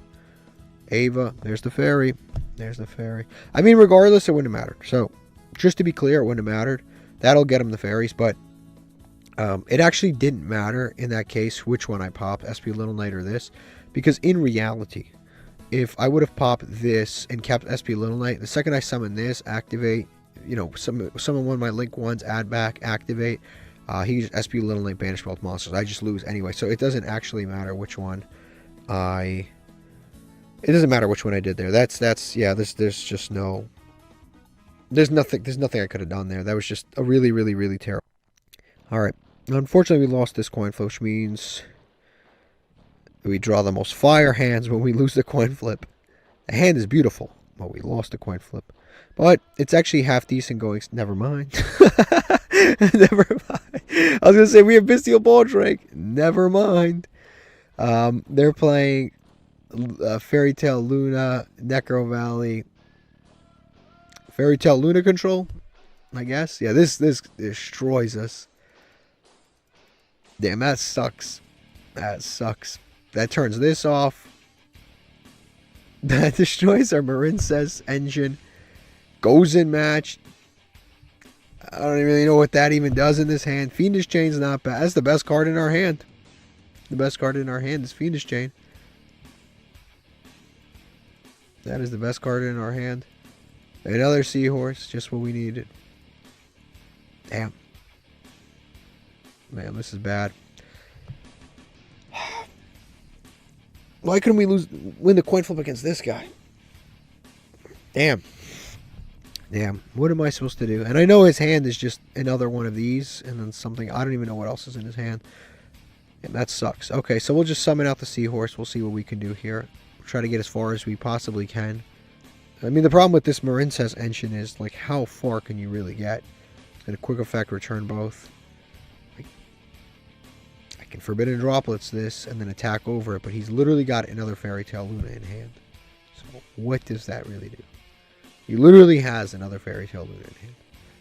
Ava. There's the fairy. There's the fairy. I mean, regardless, it wouldn't have mattered. So, just to be clear, it wouldn't have mattered. That'll get him the fairies, but it actually didn't matter in that case which one I popped, SP Little Knight or this, because in reality, if I would have popped this and kept SP Little Knight, the second I summon this, activate, you know, summon one of my Link ones, add back, activate, he just SP Little Knight, banish both monsters. I just lose anyway, so it doesn't actually matter which one it doesn't matter which one I did there. That's yeah, there's just no, there's nothing I could have done there. That was just a really terrible. Alright, unfortunately we lost this coin flip, which means we draw the most fire hands when we lose the coin flip. The hand is beautiful, but we lost the coin flip. But it's actually half decent going, never mind. Never mind. I was going to say we have Bestial Ball Drake. Never mind. They're playing Fairy Tale Luna, Necro Valley. Fairy Tale Luna control, I guess. Yeah, this destroys us. Damn, that sucks. That sucks. That turns this off. That destroys our Marincess engine. Goes in match. I don't really know what that even does in this hand. Fiendish Chain's not bad. That's the best card in our hand. The best card in our hand is Fiendish Chain. That is the best card in our hand. Another Seahorse, just what we needed. Damn. Man, this is bad. Why couldn't we win the coin flip against this guy? Damn. Damn. What am I supposed to do? And I know his hand is just another one of these, and then something. I don't even know what else is in his hand. And that sucks. Okay, so we'll just summon out the Seahorse. We'll see what we can do here. We'll try to get as far as we possibly can. I mean, the problem with this Marincess engine is, like, how far can you really get? And a quick effect, return both. I can Forbidden Droplets this and then attack over it, but he's literally got another Fairy Tale Luna in hand. So what does that really do? He literally has another Fairy Tale Luna in hand.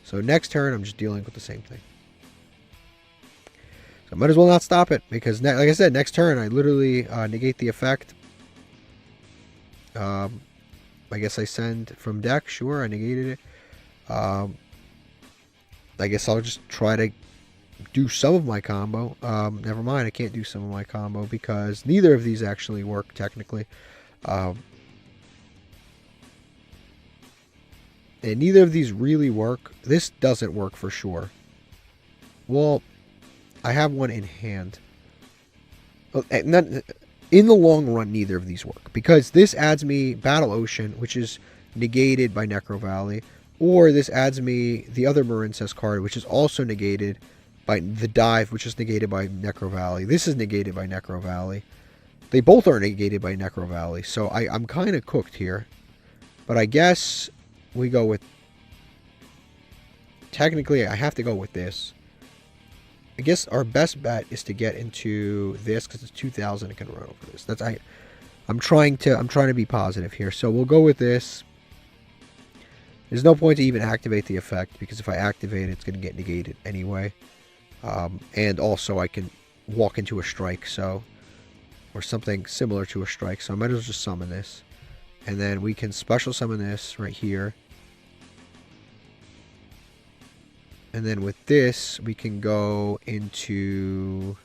So next turn, I'm just dealing with the same thing. So I might as well not stop it, because, like I said, next turn, I literally negate the effect. I guess I send from deck. Sure, I negated it. I guess I'll just try to do some of my combo. Never mind, I can't do some of my combo because neither of these actually work technically. And neither of these really work. This doesn't work for sure. Well, I have one in hand. In the long run, neither of these work, because this adds me Battle Ocean, which is negated by Necro Valley, or this adds me the other Marincess card, which is also negated by the Dive, which is negated by Necro Valley. This is negated by Necro Valley. They both are negated by Necro Valley, so I'm kind of cooked here. But I guess we go with... Technically, I have to go with this. I guess our best bet is to get into this because it's 2,000. I can run over this. I'm trying to be positive here. So we'll go with this. There's no point to even activate the effect because if I activate it, it's going to get negated anyway. And also I can walk into a strike, so, or something similar to a strike. So I might as well just summon this, and then we can special summon this right here. And then with this, we can go into...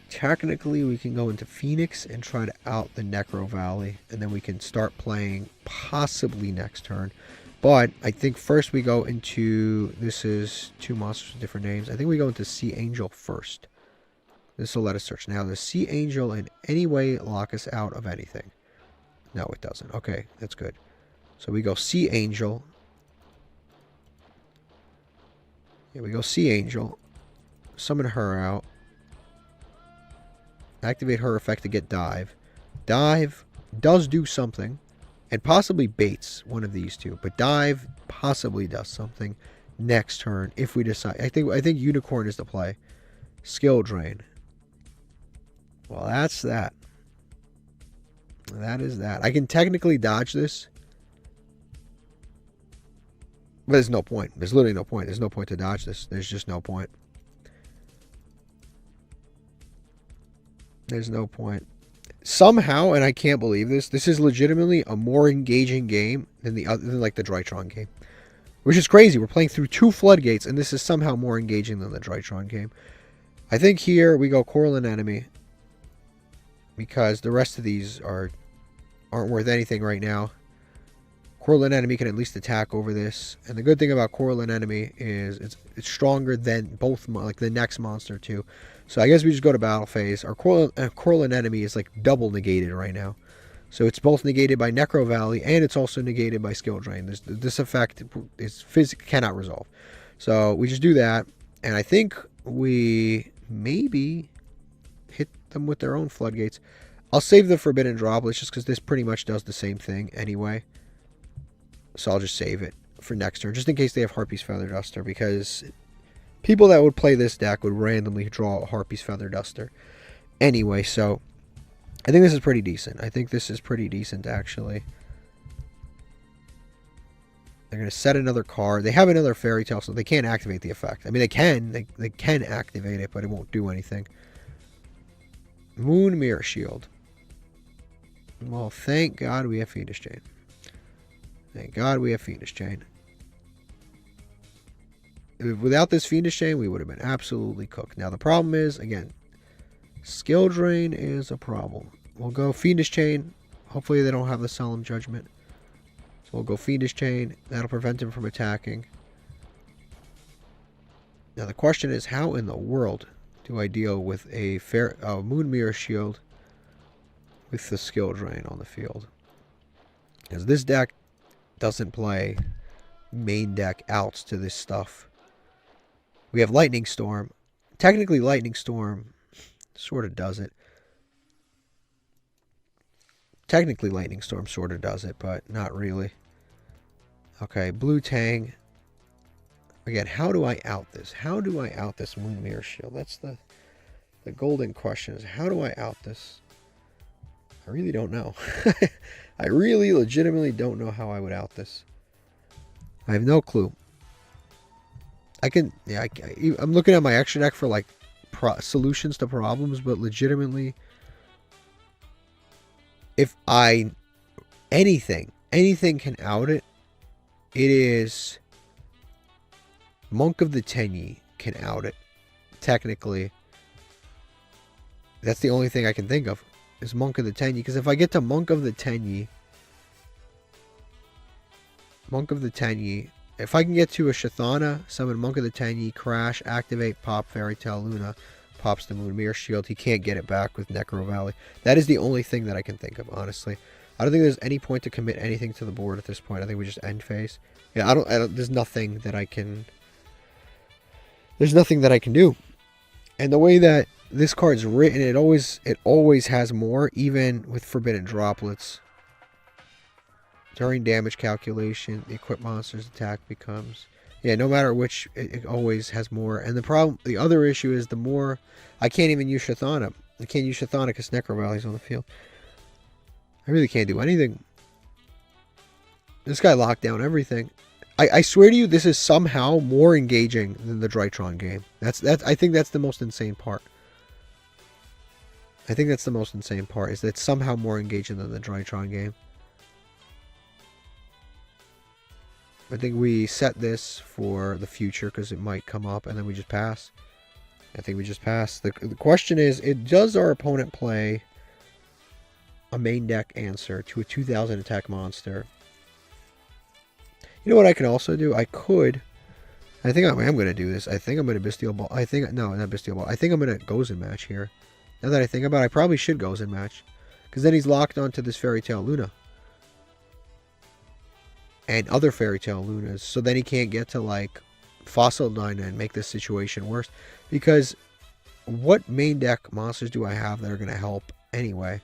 Technically, we can go into Phoenix and try to out the Necro Valley. And then we can start playing possibly next turn. But I think first we go into... This is two monsters with different names. I think we go into Sea Angel first. This will let us search. Now, does Sea Angel in any way lock us out of anything? No, it doesn't. Okay, that's good. So we go Sea Angel... Here we go, Sea Angel. Summon her out. Activate her effect to get Dive. Dive does do something. And possibly baits one of these two. But Dive possibly does something next turn if we decide. I think Unicorn is the play. Skill Drain. Well, that's that. That is that. I can technically dodge this. But there's no point. There's literally no point. There's no point to dodge this. There's just no point. There's no point. Somehow, and I can't believe this is legitimately a more engaging game than the other, than like the Drytron game. Which is crazy. We're playing through 2 floodgates, and this is somehow more engaging than the Drytron game. I think here we go Corlin Enemy. Because the rest of these aren't worth anything right now. Corlin Enemy can at least attack over this. And the good thing about Corlin Enemy is it's stronger than both, like the next monster too. So I guess we just go to battle phase. Our Corlin Enemy is like double negated right now. So it's both negated by Necro Valley and it's also negated by Skill Drain. This effect is cannot resolve. So we just do that. And I think we maybe hit them with their own floodgates. I'll save the Forbidden Droplets just because this pretty much does the same thing anyway. So I'll just save it for next turn, just in case they have Harpy's Feather Duster, because people that would play this deck would randomly draw a Harpy's Feather Duster anyway. So I think this is pretty decent. I think this is pretty decent, actually. They're going to set another card. They have another Fairy Tale, so they can't activate the effect. I mean, they can activate it, but it won't do anything. Moon Mirror Shield. Well, thank God we have Fiendish Chain. Thank God we have Fiendish Chain. Without this Fiendish Chain, we would have been absolutely cooked. Now, the problem is, again, Skill Drain is a problem. We'll go Fiendish Chain. Hopefully they don't have the Solemn Judgment. So we'll go Fiendish Chain. That'll prevent him from attacking. Now, the question is, how in the world do I deal with a Moon Mirror Shield with the Skill Drain on the field? Because this deck doesn't play main deck outs to this stuff. We have Lightning Storm. Technically, Lightning Storm sort of does it. Technically, Lightning Storm sort of does it, but not really. Okay, Blue Tang. Again, how do I out this? How do I out this Moon Mirror Shield? That's the golden question, is how do I out this? I really don't know. I really legitimately don't know how I would out this. I have no clue. I'm looking at my extra deck for like solutions to problems, but legitimately, if anything can out it, it is Monk of the Tenyi can out it. Technically, that's the only thing I can think of is Monk of the Tenyi. Because if I get to Monk of the Tenyi, if I can get to a Shathana, summon Monk of the Tenyi, crash, activate, pop Fairy Tale Luna, pops the Moon Mirror Shield, he can't get it back with Necro Valley. That is the only thing that I can think of, honestly. I don't think there's any point to commit anything to the board at this point. I think we just end phase. Yeah, there's nothing that I can... There's nothing that I can do. And the way that this card's written, it always has more, even with Forbidden Droplets. During damage calculation, the equipped monster's attack becomes... Yeah, no matter which, it always has more. And the other issue is the more... I can't even use Shathana. I can't use Shathana because Necro Valley's on the field. I really can't do anything. This guy locked down everything. I swear to you, this is somehow more engaging than the Drytron game. I think that's the most insane part. I think that's the most insane part, is that it's somehow more engaging than the Drytron game. I think we set this for the future because it might come up, and then we just pass. I think we just pass. The question is, does our opponent play a main deck answer to a 2000 attack monster? You know what I can also do? I think I am going to do this. I think I'm going to Bestial Ball. No, not Bestial Ball. I think I'm going to Gozen Match here. Now that I think about it, I probably should Gozen Match. Because then he's locked onto this Fairy Tale Luna. And other Fairy Tale Lunas. So then he can't get to, like, Fossil Dyna and make this situation worse. Because what main deck monsters do I have that are going to help anyway?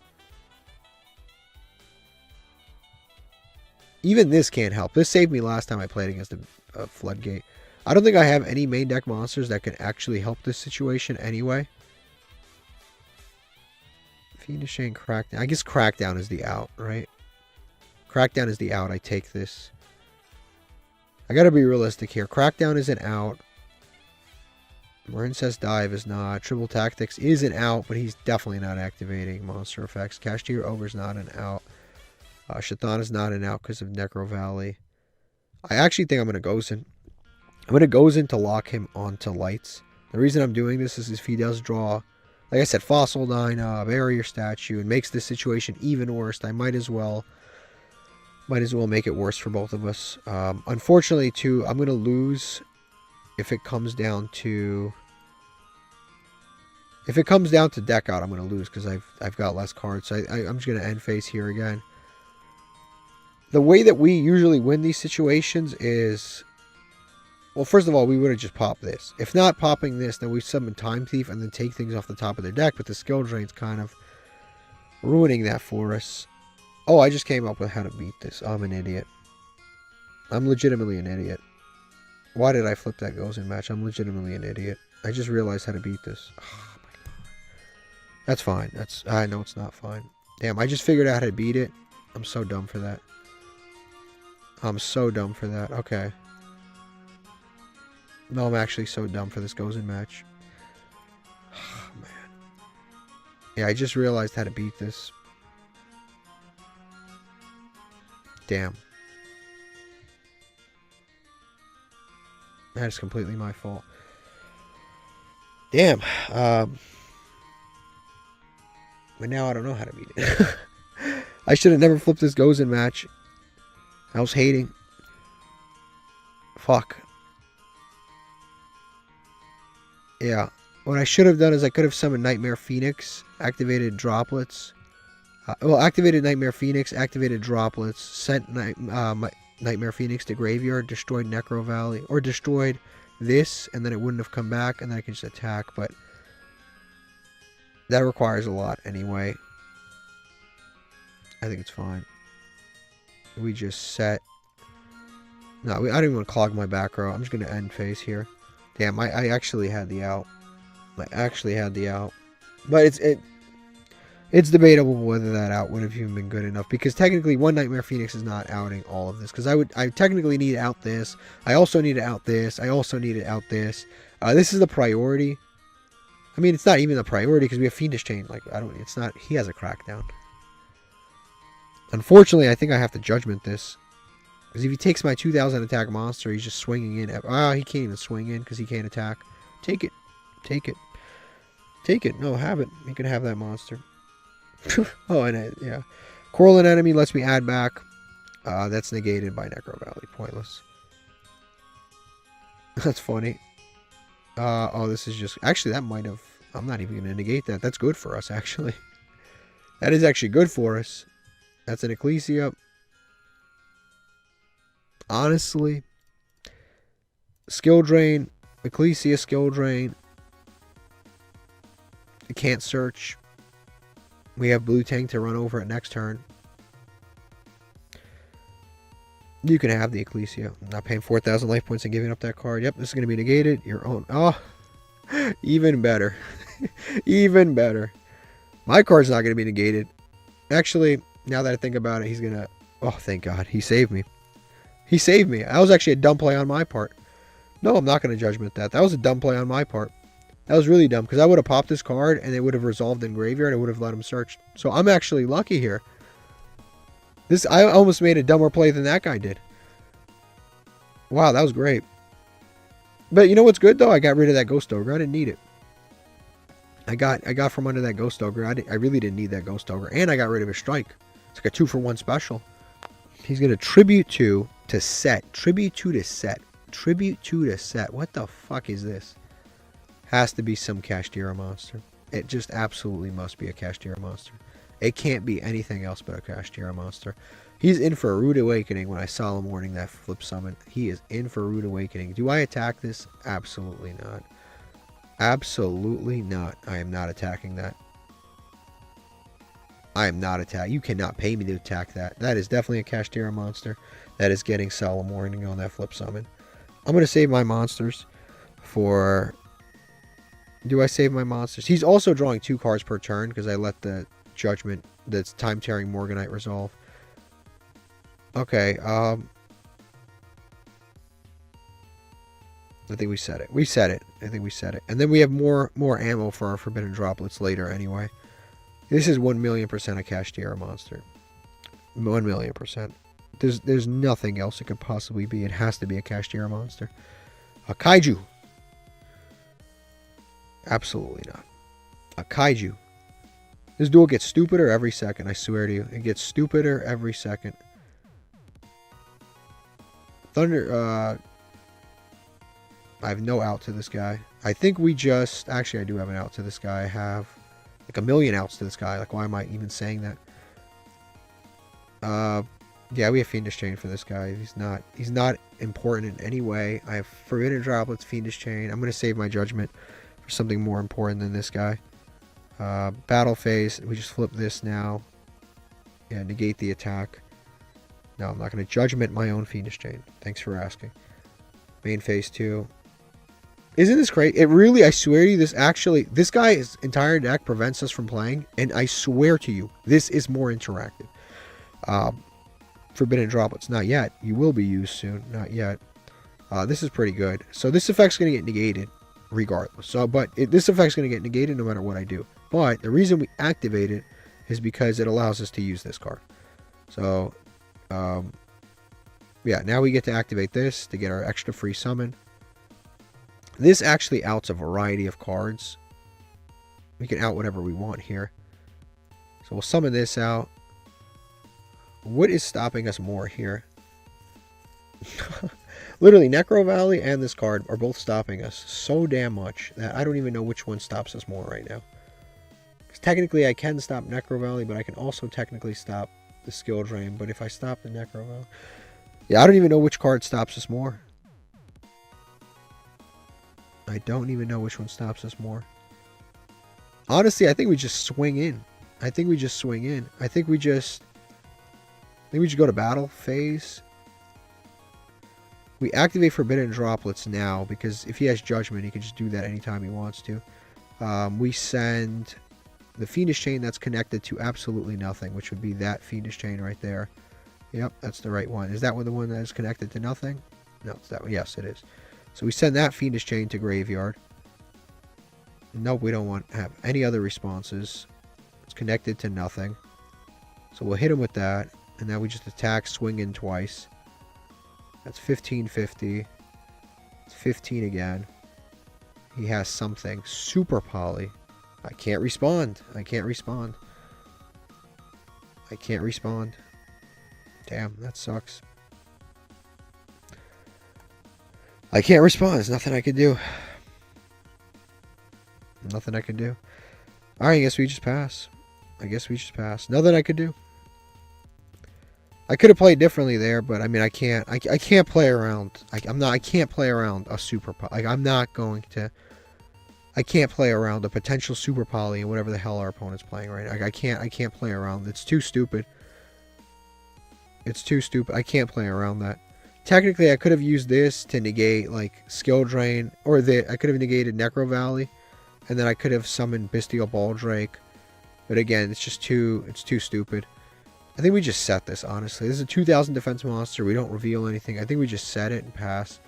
Even this can't help. This saved me last time I played against a Floodgate. I don't think I have any main deck monsters that can actually help this situation anyway. Fiendish and Crackdown. I guess Crackdown is the out, right? Crackdown is the out. I take this. I gotta be realistic here. Crackdown is an out. Marincess Dive is not. Triple Tactics is an out, but he's definitely not activating monster effects. Cashier Ogre's not an out. Shaitan is not an out because of Necro Valley. I actually think I'm going to Gozen. I'm going to Gozen to lock him onto lights. The reason I'm doing this is if he does draw, like I said, Fossil Dyna, Barrier Statue, and makes this situation even worse, I might as well make it worse for both of us. Unfortunately, too, I'm going to lose if it comes down to... If it comes down to deck out, I'm going to lose because I've got less cards. So I'm just going to end phase here again. The way that we usually win these situations is... Well, first of all, we would have just popped this. If not popping this, then we summon Time Thief and then take things off the top of their deck. But the skill drain's kind of ruining that for us. Oh, I just came up with how to beat this. I'm an idiot. I'm legitimately an idiot. Why did I flip that Gozen match? I'm legitimately an idiot. I just realized how to beat this. Oh, my God. That's fine. I know it's not fine. Damn, I just figured out how to beat it. I'm so dumb for that. I'm so dumb for that. Okay. No, I'm actually so dumb for this Gozen match. Oh, man. Yeah, I just realized how to beat this. Damn. That is completely my fault. Damn. But now I don't know how to beat it. I should have never flipped this Gozen match. I was hating. Fuck. Yeah. What I should have done is I could have summoned Nightmare Phoenix, activated Droplets. Activated Nightmare Phoenix, activated Droplets, sent Nightmare Phoenix to Graveyard, destroyed Necro Valley, or destroyed this, and then it wouldn't have come back, and then I could just attack, but that requires a lot anyway. I think it's fine. We just set... No, I don't even want to clog my back row. I'm just going to end phase here. Damn, I actually had the out. I actually had the out. But it's debatable whether that out would have even been good enough. Because technically, one Nightmare Phoenix is not outing all of this. Because I technically need to out this. I also need to out this. I also need to out this. This is the priority. I mean, it's not even the priority because we have Fiendish Chain. Like, it's not... He has a Crackdown. Unfortunately, I think I have to Judgment this. Because if he takes my 2000 attack monster, he's just swinging in. He can't even swing in because he can't attack. Take it. Take it. Take it. No, have it. You can have that monster. Oh, and yeah. Corlin enemy lets me add back. That's negated by Necro Valley. Pointless. That's funny. Oh, this is just... Actually, that might have... I'm not even going to negate that. That's good for us, actually. That is actually good for us. That's an Ecclesia. Honestly, skill drain, Ecclesia skill drain. You can't search. We have blue tank to run over at next turn. You can have the Ecclesia. I'm not paying 4,000 life points and giving up that card. Yep, this is going to be negated. Your own. Oh, even better. Even better. My card's not going to be negated. Actually, now that I think about it, he's going to... Oh, thank God. He saved me. He saved me. That was actually a dumb play on my part. No, I'm not going to Judgment that. That was a dumb play on my part. That was really dumb because I would have popped this card and it would have resolved in Graveyard. I would have let him search. So I'm actually lucky here. I almost made a dumber play than that guy did. Wow, that was great. But you know what's good though? I got rid of that Ghost Ogre. I didn't need it. I got from under that Ghost Ogre. I really didn't need that Ghost Ogre. And I got rid of his strike. It's like a 2-for-1 special. He's going to Tribute 2 to set. Tribute 2 to set. Tribute 2 to set. What the fuck is this? Has to be some Kashtira monster. It just absolutely must be a Kashtira monster. It can't be anything else but a Kashtira monster. He's in for a Rude Awakening when I Solemn Warning that flip summon. He is in for a Rude Awakening. Do I attack this? Absolutely not. Absolutely not. I am not attacking that. I am not attacking. You cannot pay me to attack that. That is definitely a Kashtira monster. That is getting Solemn Warning on that flip summon. I'm going to save my monsters for... Do I save my monsters? He's also drawing 2 cards per turn because I let the Judgment. That's time-tearing Morganite Resolve. Okay, I think we said it. We said it. I think we said it. And then we have more ammo for our Forbidden Droplets later anyway. This is 1,000,000% a Kashtira monster. 1,000,000%. There's nothing else it could possibly be. It has to be a Kashtira monster. A Kaiju. Absolutely not. A Kaiju. This duel gets stupider every second, I swear to you. It gets stupider every second. Thunder, I have no out to this guy. I think we just... Actually, I do have an out to this guy. I have like 1,000,000 outs to this guy. Like, why am I even saying that? Yeah, we have Fiendish Chain for this guy. He's not important in any way. I have Forbidden Droplets, Fiendish Chain. I'm going to save my judgment for something more important than this guy. Battle phase. We just flip this now. Yeah, negate the attack. No, I'm not going to judgment my own Fiendish Chain. Thanks for asking. Main phase 2. Isn't this great? It really, I swear to you, this guy's entire deck prevents us from playing, and I swear to you, this is more interactive. Forbidden Droplets, not yet. You will be used soon, not yet. This is pretty good. So this effect's going to get negated regardless. This effect's going to get negated no matter what I do. But the reason we activate it is because it allows us to use this card. So, yeah, now we get to activate this to get our extra free summon. This actually outs a variety of cards. We can out whatever we want here. So we'll summon this out. What is stopping us more here? Literally, Necro Valley and this card are both stopping us so damn much that I don't even know which one stops us more right now. Because technically I can stop Necro Valley, but I can also technically stop the Skill Drain. But if I stop the Necro Valley... Yeah, I don't even know which card stops us more. I don't even know which one stops us more. Honestly, I think we just swing in. I think we just go to battle phase. We activate Forbidden Droplets now because if he has Judgment, he can just do that anytime he wants to. We send the Fiendish Chain that's connected to absolutely nothing, which would be that Fiendish Chain right there. Yep, that's the right one. Is that one the one that is connected to nothing? No, it's that one. Yes, it is. So we send that Fiendish Chain to Graveyard. Nope, we don't want to have any other responses. It's connected to nothing. So we'll hit him with that. And now we just attack, swing in twice. That's 1550. It's 15 again. He has something. Super Poly. I can't respond. I can't respond. I can't respond. Damn, that sucks. I can't respond. There's nothing I can do. Nothing I can do. Alright, I guess we just pass. Nothing I could do. I could have played differently there, but I mean, I can't play around. I can't play around a super poly. Like, I'm not going to. I can't play around a potential super poly and whatever the hell our opponent's playing right now. Like, I can't play around. It's too stupid. It's too stupid. I can't play around that. Technically, I could have used this to negate like Skill Drain, or I could have negated Necro Valley, and then I could have summoned Bestial Baldrake. But again, it's just it's too stupid. I think we just set this, honestly. This is a 2,000 defense monster. We don't reveal anything. I think we just set it and pass.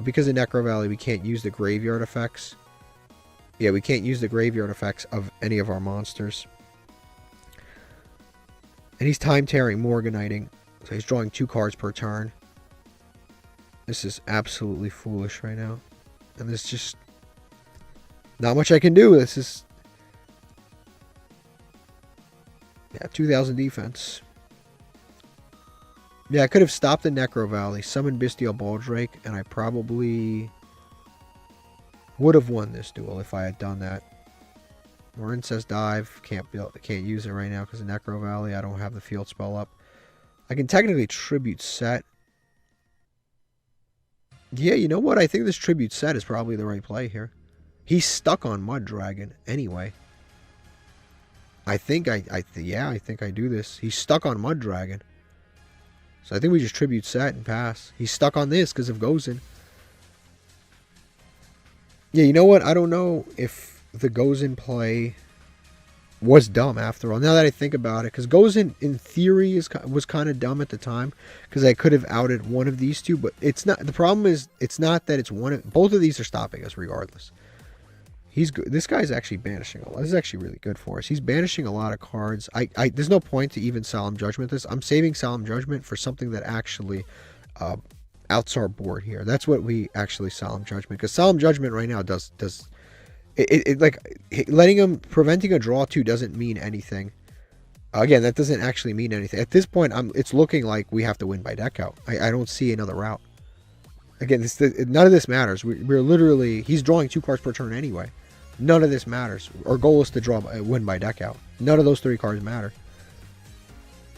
Because of Necro Valley, we can't use the graveyard effects. Yeah, we can't use the graveyard effects of any of our monsters. And he's time-tearing, Morganiting. So he's drawing 2 cards per turn. This is absolutely foolish right now. And there's just not much I can do. This is... Yeah, 2,000 defense. Yeah, I could have stopped the Necro Valley, summoned Bestial Baldrake, and I probably would have won this duel if I had done that. Marin says dive. Can't use it right now because of Necro Valley. I don't have the field spell up. I can technically tribute set. Yeah, you know what? I think this tribute set is probably the right play here. He's stuck on Mud Dragon anyway. I think I do this. He's stuck on Mud Dragon. So I think we just tribute set and pass. He's stuck on this because of Gozen. Yeah, you know what? I don't know if the Gozen play was dumb after all. Now that I think about it, because Gozen in theory was kind of dumb at the time, because I could have outed one of these two, but it's not. The problem is it's not that it's one of both of these are stopping us regardless. He's good. This guy's actually banishing a lot. This is actually really good for us. He's banishing a lot of cards. There's no point to even Solemn Judgment this. I'm saving Solemn Judgment for something that actually outs our board here. That's what we actually Solemn Judgment, because Solemn Judgment right now does it like preventing a draw 2 doesn't mean anything. Again, that doesn't actually mean anything. At this point, it's looking like we have to win by deck out. I don't see another route. Again, none of this matters. We're literally, he's drawing 2 cards per turn anyway. None of this matters. Our goal is to win by deck out. None of those 3 cards matter.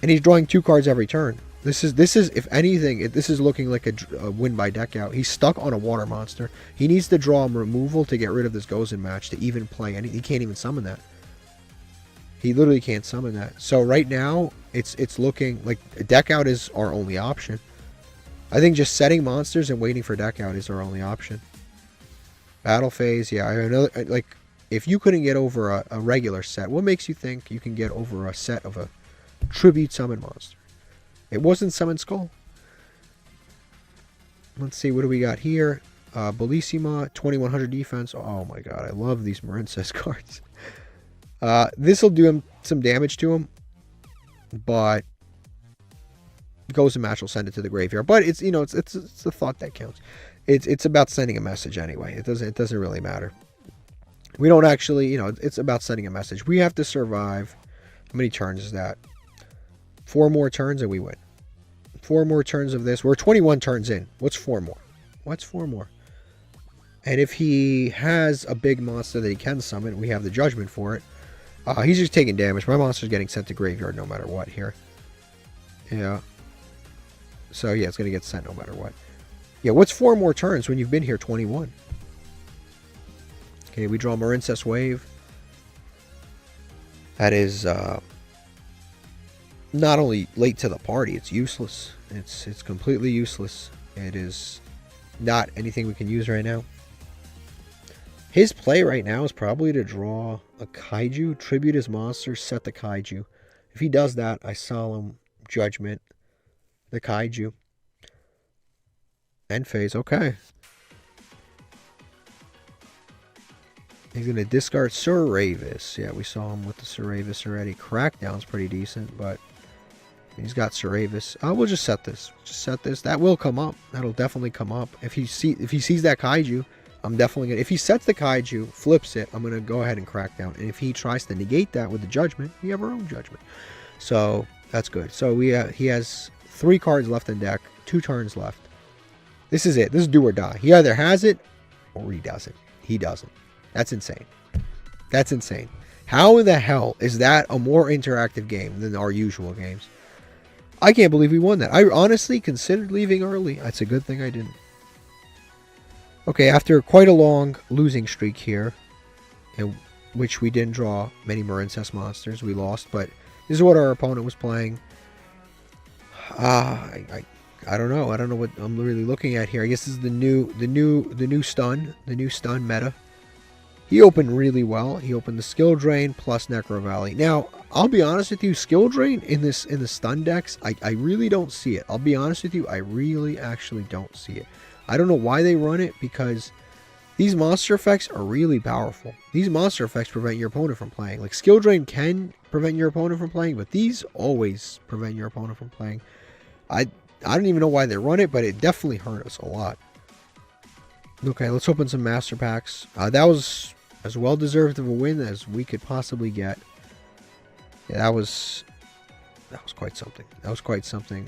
And he's drawing 2 cards every turn. This is if anything, this is looking like a win by deck out. He's stuck on a water monster. He needs to draw removal to get rid of this Gozen match to even play any. He can't even summon that. He literally can't summon that. So right now, it's looking like deck out is our only option. I think just setting monsters and waiting for deck out is our only option. Battle phase, yeah. Another, like, if you couldn't get over a regular set, what makes you think you can get over a set of a tribute summon monster? It wasn't Summon Skull. Let's see, what do we got here? Bellissima, 2100 defense. Oh my god, I love these Marincess cards. This will do him some damage to him, but goes and match will send it to the graveyard. But it's, you know, it's the thought that counts. It's about sending a message anyway. It doesn't really matter. We don't actually, you know, it's about sending a message. We have to survive. How many turns is that? 4 more turns and we win. 4 more turns of this. We're 21 turns in. What's 4 more? What's 4 more? And if he has a big monster that he can summon, we have the judgment for it. He's just taking damage. My monster's getting sent to graveyard no matter what here. Yeah. So yeah, it's going to get sent no matter what. Yeah, what's 4 more turns when you've been here 21? Okay, we draw Marincess Wave. That is not only late to the party, it's useless. It's completely useless. It is not anything we can use right now. His play right now is probably to draw a Kaiju, tribute his monster, set the Kaiju. If he does that, I Solemn Judgment the Kaiju. End phase, okay. He's going to discard Suravis. Yeah, we saw him with the Suravis already. Crackdown's pretty decent, but he's got Suravis. We'll just set this. Just set this. That will come up. That'll definitely come up. If he sees that Kaiju, I'm definitely going to... If he sets the Kaiju, flips it, I'm going to go ahead and Crackdown. And if he tries to negate that with the Judgment, we have our own Judgment. So, that's good. So, he has 3 cards left in deck. 2 turns left. This is it. This is do or die. He either has it, or he doesn't. He doesn't. That's insane. That's insane. How in the hell is that a more interactive game than our usual games? I can't believe we won that. I honestly considered leaving early. That's a good thing I didn't. Okay, after quite a long losing streak here, in which we didn't draw many Marincess monsters, we lost, but this is what our opponent was playing. I don't know. I don't know what I'm really looking at here. I guess this is the new stun meta. He opened really well. He opened the Skill Drain plus Necro Valley. Now, I'll be honest with you, Skill Drain in the stun decks, I really don't see it. I'll be honest with you, I really actually don't see it. I don't know why they run it, because these monster effects are really powerful. These monster effects prevent your opponent from playing. Like, Skill Drain can prevent your opponent from playing, but these always prevent your opponent from playing. I don't even know why they run it, but it definitely hurt us a lot. Okay, let's open some master packs. That was as well deserved of a win as we could possibly get. Yeah, that was quite something. That was quite something.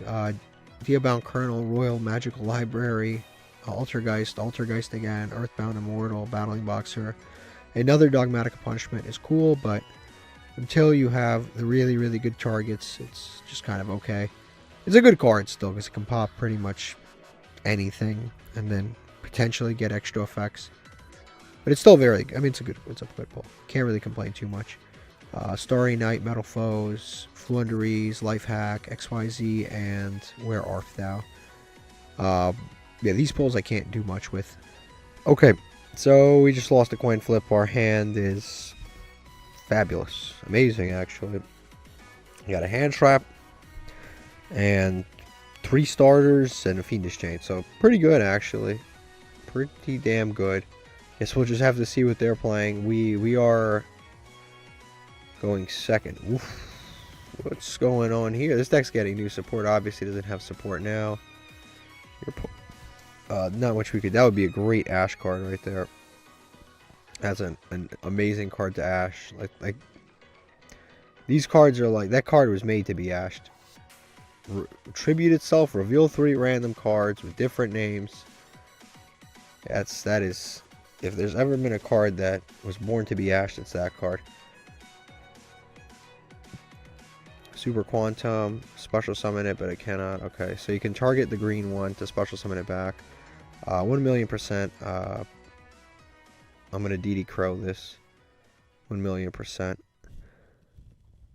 Diabound Colonel, Royal Magical Library, Altergeist again, Earthbound Immortal, Battling Boxer. Another Dogmatic Punishment is cool, but until you have the really, really good targets, it's just kind of okay. It's a good card still, because it can pop pretty much anything, and then potentially get extra effects. But it's still very, I mean, it's a good pull. Can't really complain too much. Starry Night, Metal Foes, Flunderies, Life Hack, XYZ, and Where Art Thou? Yeah, these pulls I can't do much with. Okay, so we just lost a coin flip. Our hand is fabulous. Amazing, actually. You got a hand trap and 3 starters and a Fiendish Chain. So pretty good, actually. Pretty damn good. Guess we'll just have to see what they're playing. We are going second. Oof. What's going on here? This deck's getting new support. Obviously doesn't have support now. Not much we could. That would be a great Ash card right there. That's an amazing card to Ash. Like these cards are like, that card was made to be ashed. Tribute itself. Reveal 3 random cards with different names. That is. If there's ever been a card that was born to be ashed, it's that card. Super Quantum, special summon it, but it cannot. Okay, so you can target the green one to special summon it back. 1,000,000%. I'm gonna DD Crow this. 1,000,000%.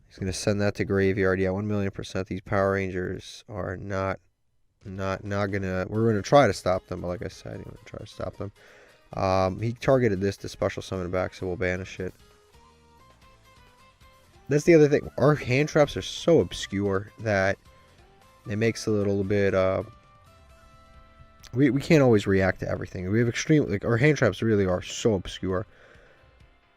He's gonna send that to graveyard. Yeah, 1,000,000%. These Power Rangers are not gonna. We're gonna try to stop them, but like I said, we're gonna try to stop them. He targeted this to special summon it back, so we'll banish it. That's the other thing. Our hand traps are so obscure that it makes a little bit. We can't always react to everything. We have our hand traps really are so obscure.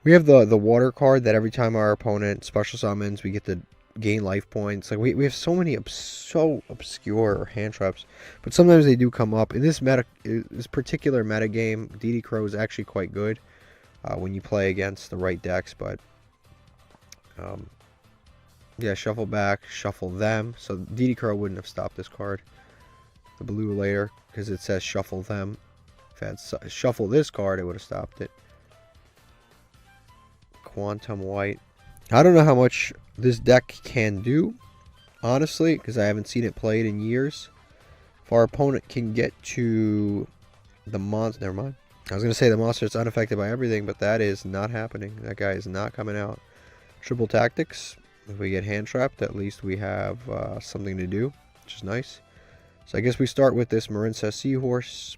We have the water card that every time our opponent special summons, we get to gain life points. Like we have so many so obscure hand traps, but sometimes they do come up. In this particular meta game, DD Crow is actually quite good when you play against the right decks, but. Yeah, shuffle back, shuffle them. So DD Crow wouldn't have stopped this card. The blue later, because it says shuffle them. If I had shuffle this card, it would have stopped it. Quantum White. I don't know how much this deck can do, honestly, because I haven't seen it played in years. If our opponent can get to the monster, never mind. I was going to say the monster is unaffected by everything, but that is not happening. That guy is not coming out. Triple Tactics. If we get hand trapped, at least we have something to do, which is nice. So I guess we start with this Marinest Seahorse.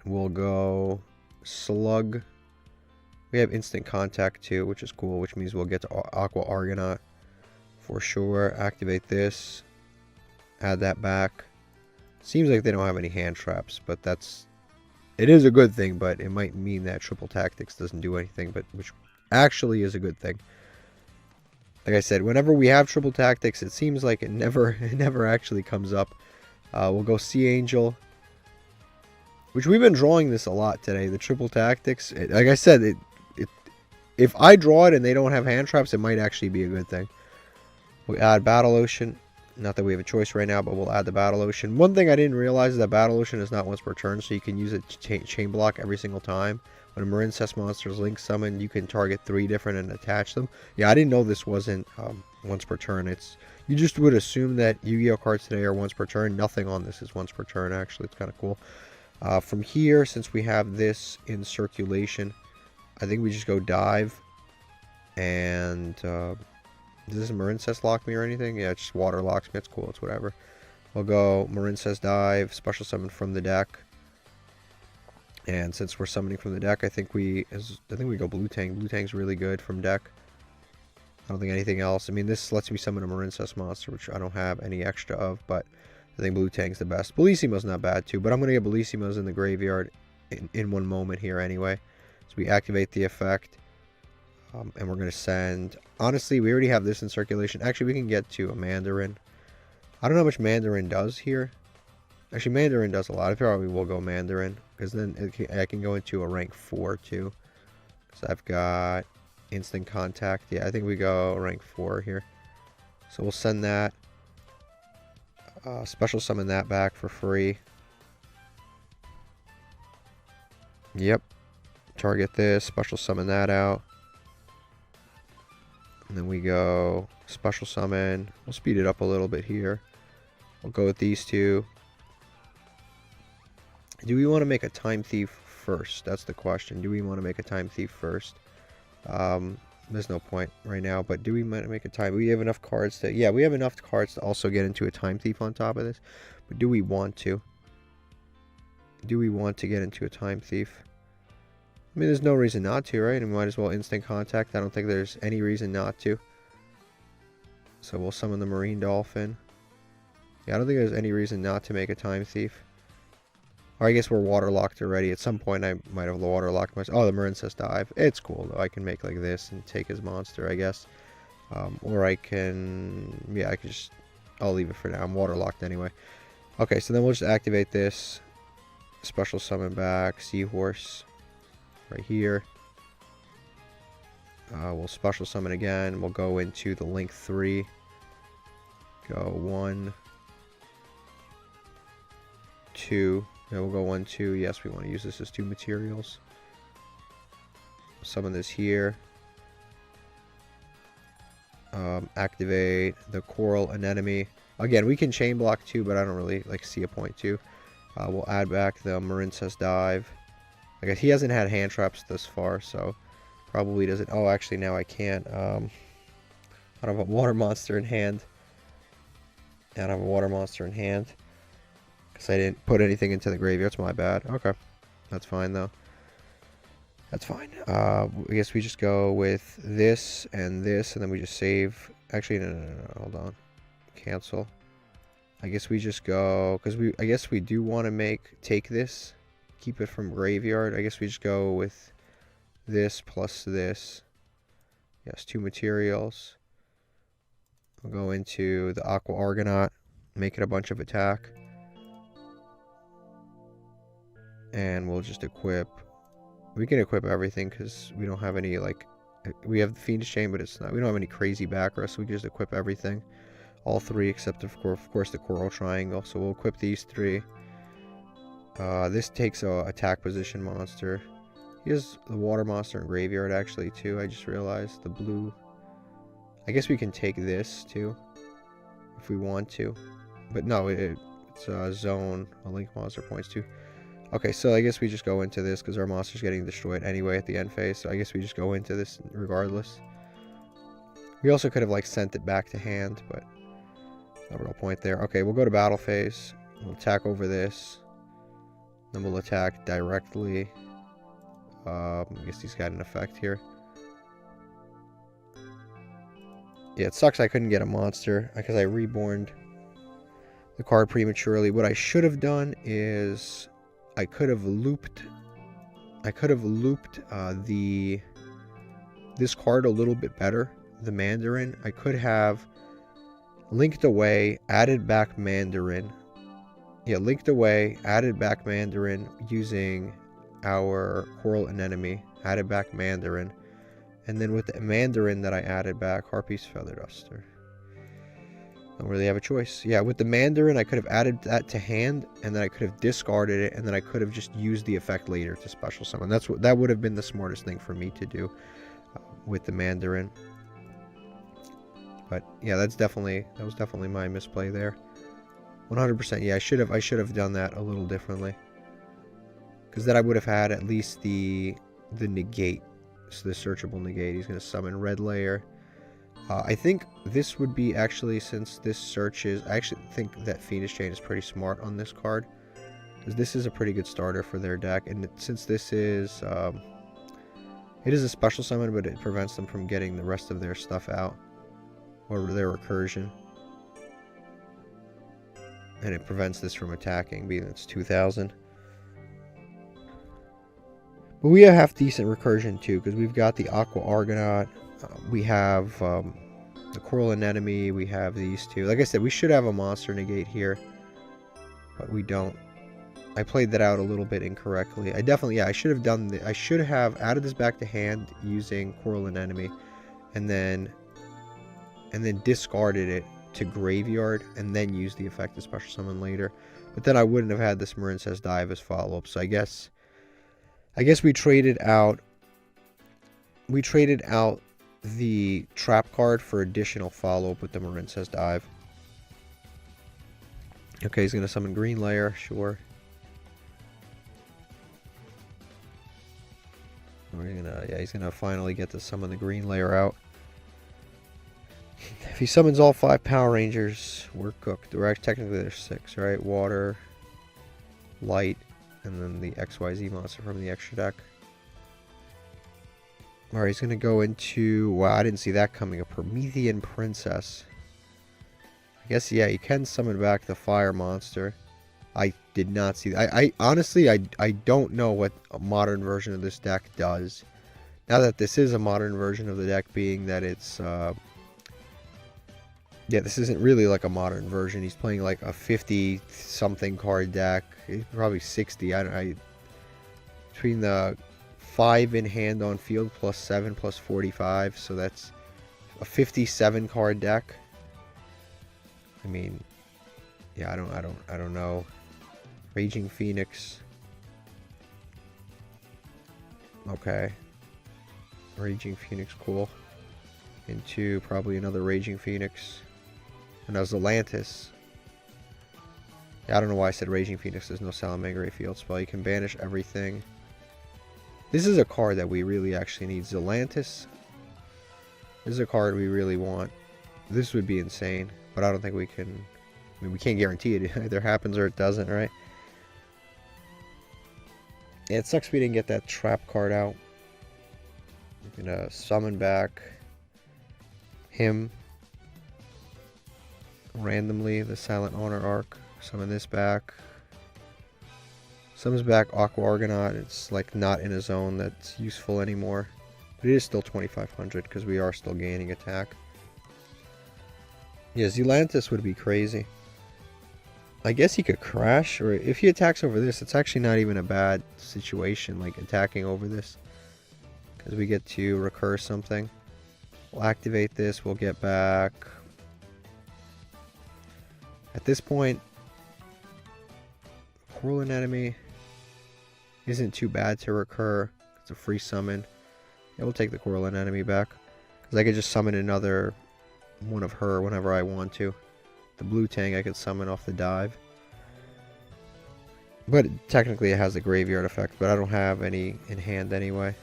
We'll go Slug. We have Instant Contact too, which is cool, which means we'll get to Aqua Argonaut for sure. Activate this. Add that back. Seems like they don't have any hand traps, but it is a good thing, but it might mean that Triple Tactics doesn't do anything, but which actually is a good thing. Like I said, whenever we have Triple Tactics, it seems like it never actually comes up. We'll go Sea Angel, which we've been drawing this a lot today. The Triple Tactics, like I said, if I draw it and they don't have hand traps, it might actually be a good thing. We add Battle Ocean. Not that we have a choice right now, but we'll add the Battle Ocean. One thing I didn't realize is that Battle Ocean is not once per turn, so you can use it to chain block every single time. When a Marinest monster is link summoned, you can target 3 different and attach them. Yeah, I didn't know this wasn't once per turn. You just would assume that Yu-Gi-Oh cards today are once per turn. Nothing on this is once per turn, actually. It's kind of cool. From here, since we have this in circulation, I think we just go Dive. And does this Marinest lock me or anything? Yeah, it just water locks me. It's cool. It's whatever. We'll go Marinest Dive, special summon from the deck. And since we're summoning from the deck, I think we go Blue Tang. Blue Tang's really good from deck. I don't think anything else. I mean, this lets me summon a Marinest monster, which I don't have any extra of, but I think Blue Tang's the best. Bellissimo's not bad too, but I'm going to get Bellissimo's in the graveyard in one moment here anyway. So we activate the effect, and we're going to send... Honestly, we already have this in circulation. Actually, we can get to a Mandarin. I don't know how much Mandarin does here. Actually, Mandarin does a lot. I probably will go Mandarin, because then I can go into a rank 4 too. So I've got Instant Contact. Yeah, I think we go rank 4 here. So we'll send that. Special summon that back for free. Yep. Target this. Special summon that out. And then we go special summon. We'll speed it up a little bit here. We'll go with these two. Do we want to make a Time Thief first? That's the question. Do we want to make a Time Thief first? There's no point right now, but do we want to make a time? We have enough cards to... Yeah, we have enough cards to also get into a Time Thief on top of this. But do we want to? Do we want to get into a Time Thief? I mean, there's no reason not to, right? And we might as well instant contact. I don't think there's any reason not to. So we'll summon the Marine Dolphin. Yeah, I don't think there's any reason not to make a Time Thief. Or I guess we're waterlocked already. At some point I might have waterlocked myself. Oh, the Marinesest Dive. It's cool though. I can make like this and take his monster, I guess. Or I can... Yeah, I can just... I'll leave it for now. I'm waterlocked anyway. Okay, so then we'll just activate this. Special summon back. Seahorse. Right here. We'll special summon again. We'll go into the Link 3. Go 1, 2. Then we'll go 1, 2. Yes, we want to use this as 2 materials. Summon this here. Activate the Coral Anemone. Again, we can chain block too, but I don't really like see a point to. We'll add back the Marinesest Dive. I guess he hasn't had hand traps this far, so probably doesn't. Oh, actually now I can't. I don't have a water monster in hand. I don't have a water monster in hand because I didn't put anything into the graveyard. It's my bad. Okay, that's fine though. That's fine. I guess we just go with this, and then we just save. Actually, no. Hold on. Cancel. I guess we just go, because I guess we do want to take this, keep it from graveyard. I guess we just go with this plus this. Yes, 2 materials. We'll go into the Aqua Argonaut, make it a bunch of attack. And we'll just equip. We can equip everything because we don't have any, like, we have the Fiendish Chain, but it's not, we don't have any crazy back row, so we can just equip everything. All 3 except, of course, the Coral Triangle. So we'll equip these 3. This takes a attack position monster. He has the water monster in graveyard, actually, too. I just realized. The blue. I guess we can take this, too. If we want to. But no, it's a zone. A link monster points to. Okay, so I guess we just go into this because our monster's getting destroyed anyway at the end phase. So I guess we just go into this regardless. We also could have, like, sent it back to hand, but no real point there. Okay, we'll go to battle phase. We'll attack over this. Then we'll attack directly. I guess he's got an effect here. Yeah, it sucks I couldn't get a monster because I reborned the card prematurely. What I should have done is I could have looped this card a little bit better. The Mandarin. I could have linked away, added back Mandarin. Yeah, linked away, added back Mandarin using our Coral Anemone, added back Mandarin. And then with the Mandarin that I added back, Harpy's Feather Duster. Don't really have a choice. Yeah, with the Mandarin, I could have added that to hand, and then I could have discarded it, and then I could have just used the effect later to special summon. That would have been the smartest thing for me to do with the Mandarin. But yeah, that was definitely my misplay there. 100%. Yeah, I should have done that a little differently. Because then I would have had at least the negate. So the searchable negate. He's going to summon Red Layer. I think this would be actually, since this searches, I actually think that Fiendish Chain is pretty smart on this card. Because this is a pretty good starter for their deck. And since this is, it is a special summon, but it prevents them from getting the rest of their stuff out. Or their recursion. And it prevents this from attacking, being it's 2000. But we have half decent recursion too, because we've got the Aqua Argonaut. We have the Coral Anemone. We have these two. Like I said, we should have a monster negate here. But we don't. I played that out a little bit incorrectly. I should have done I should have added this back to hand using Coral Anemone. And then discarded it to graveyard and then used the effect of special summon later. But then I wouldn't have had this Marinesest Dive as follow-up. So I guess we traded out the trap card for additional follow-up with the Marinesest Dive. Okay, he's gonna summon Green Layer, sure. He's gonna finally get to summon the Green Layer out. If he summons all 5 Power Rangers, we're cooked. Technically there's 6, right? Water, Light, and then the XYZ monster from the extra deck. Alright, he's going to go into... Wow, I didn't see that coming. A Promethean Princess. I guess, yeah, you can summon back the fire monster. I did not see that. I honestly, I don't know what a modern version of this deck does. Now that this is a modern version of the deck, being that it's... yeah, this isn't really like a modern version. He's playing like a 50-something card deck. Probably 60. Between the 5 in hand on field plus 7 plus 45, so that's a 57 card deck. I mean, yeah, I don't know. Raging Phoenix. Okay. Raging Phoenix, cool. Into probably another Raging Phoenix. And that was Atlantis. Yeah, I don't know why I said Raging Phoenix. There's no Salamangreat field spell. You can banish everything. This is a card that we really actually need. Atlantis. This is a card we really want. This would be insane. But I don't think we can... I mean, we can't guarantee it. It either happens or it doesn't, right? Yeah, it sucks we didn't get that trap card out. I'm gonna summon back him randomly, the Silent Honor Arc. Summon this back. Summons back Aqua Argonaut. It's like not in a zone that's useful anymore. But it is still 2500 because we are still gaining attack. Yeah, Zelantis would be crazy. I guess he could crash, or if he attacks over this, it's actually not even a bad situation, like attacking over this. Because we get to recur something. We'll activate this, we'll get back... At this point, Coral Anemone isn't too bad to recur. It's a free summon. Yeah, we'll take the Coral Anemone back. Because I could just summon another one of her whenever I want to. The blue Tang I could summon off the dive. But technically it has a graveyard effect, but I don't have any in hand anyway.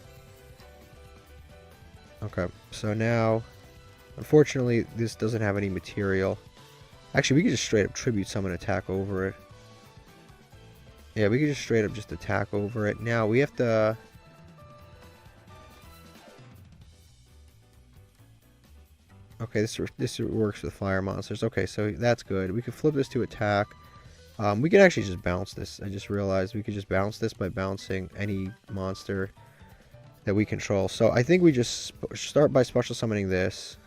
Okay, so now, unfortunately, this doesn't have any material. Actually, we could just straight up tribute summon attack over it. Yeah, we could just straight up just attack over it. Now, we have to... Okay, this works with fire monsters. Okay, so that's good. We could flip this to attack. We could actually just bounce this. I just realized we could just bounce this by bouncing any monster that we control. So I think we just start by special summoning this.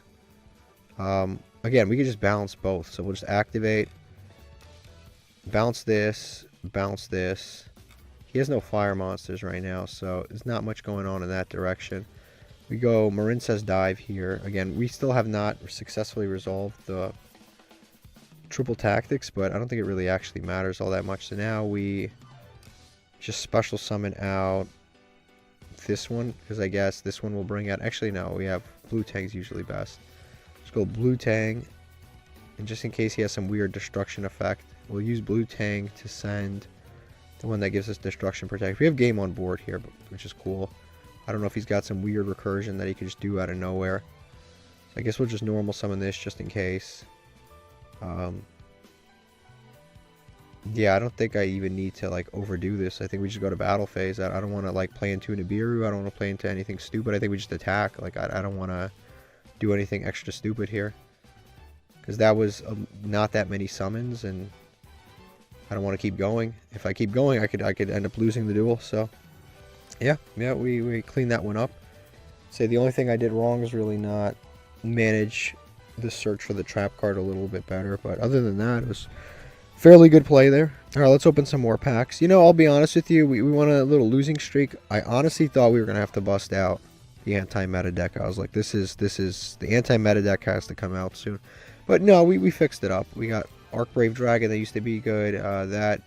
Again, we could just bounce both. So we'll just activate, bounce this, bounce this. He has no fire monsters right now, so there's not much going on in that direction. We go Marinest dive here. Again, we still have not successfully resolved the triple tactics, but I don't think it really actually matters all that much. So now we just special summon out this one, because I guess this one will bring out... Actually, no, we have Blue Tang's usually best. Let's go Blue Tang, and just in case he has some weird destruction effect, we'll use Blue Tang to send the one that gives us destruction protect. We have game on board here, which is cool. I don't know if he's got some weird recursion that he could just do out of nowhere. So I guess we'll just normal summon this just in case. Yeah, I don't think I even need to like overdo this. I think we just go to battle phase. I don't want to like play into Nibiru. I don't want to play into anything stupid. I think we just attack. Like I don't want to do anything extra stupid here, because that was not that many summons, and I don't want to keep going. If I keep going, I could end up losing the duel. So yeah, we cleaned that one up. Say the only thing I did wrong is really not manage the search for the trap card a little bit better, but other than that, it was fairly good play there. All right, let's open some more packs. You know, I'll be honest with you, we won a little losing streak. I honestly thought we were gonna have to bust out the anti-meta deck. I was like, this is the anti-meta deck has to come out soon, but no, we fixed it up. We got Arcbrave Dragon that used to be good. That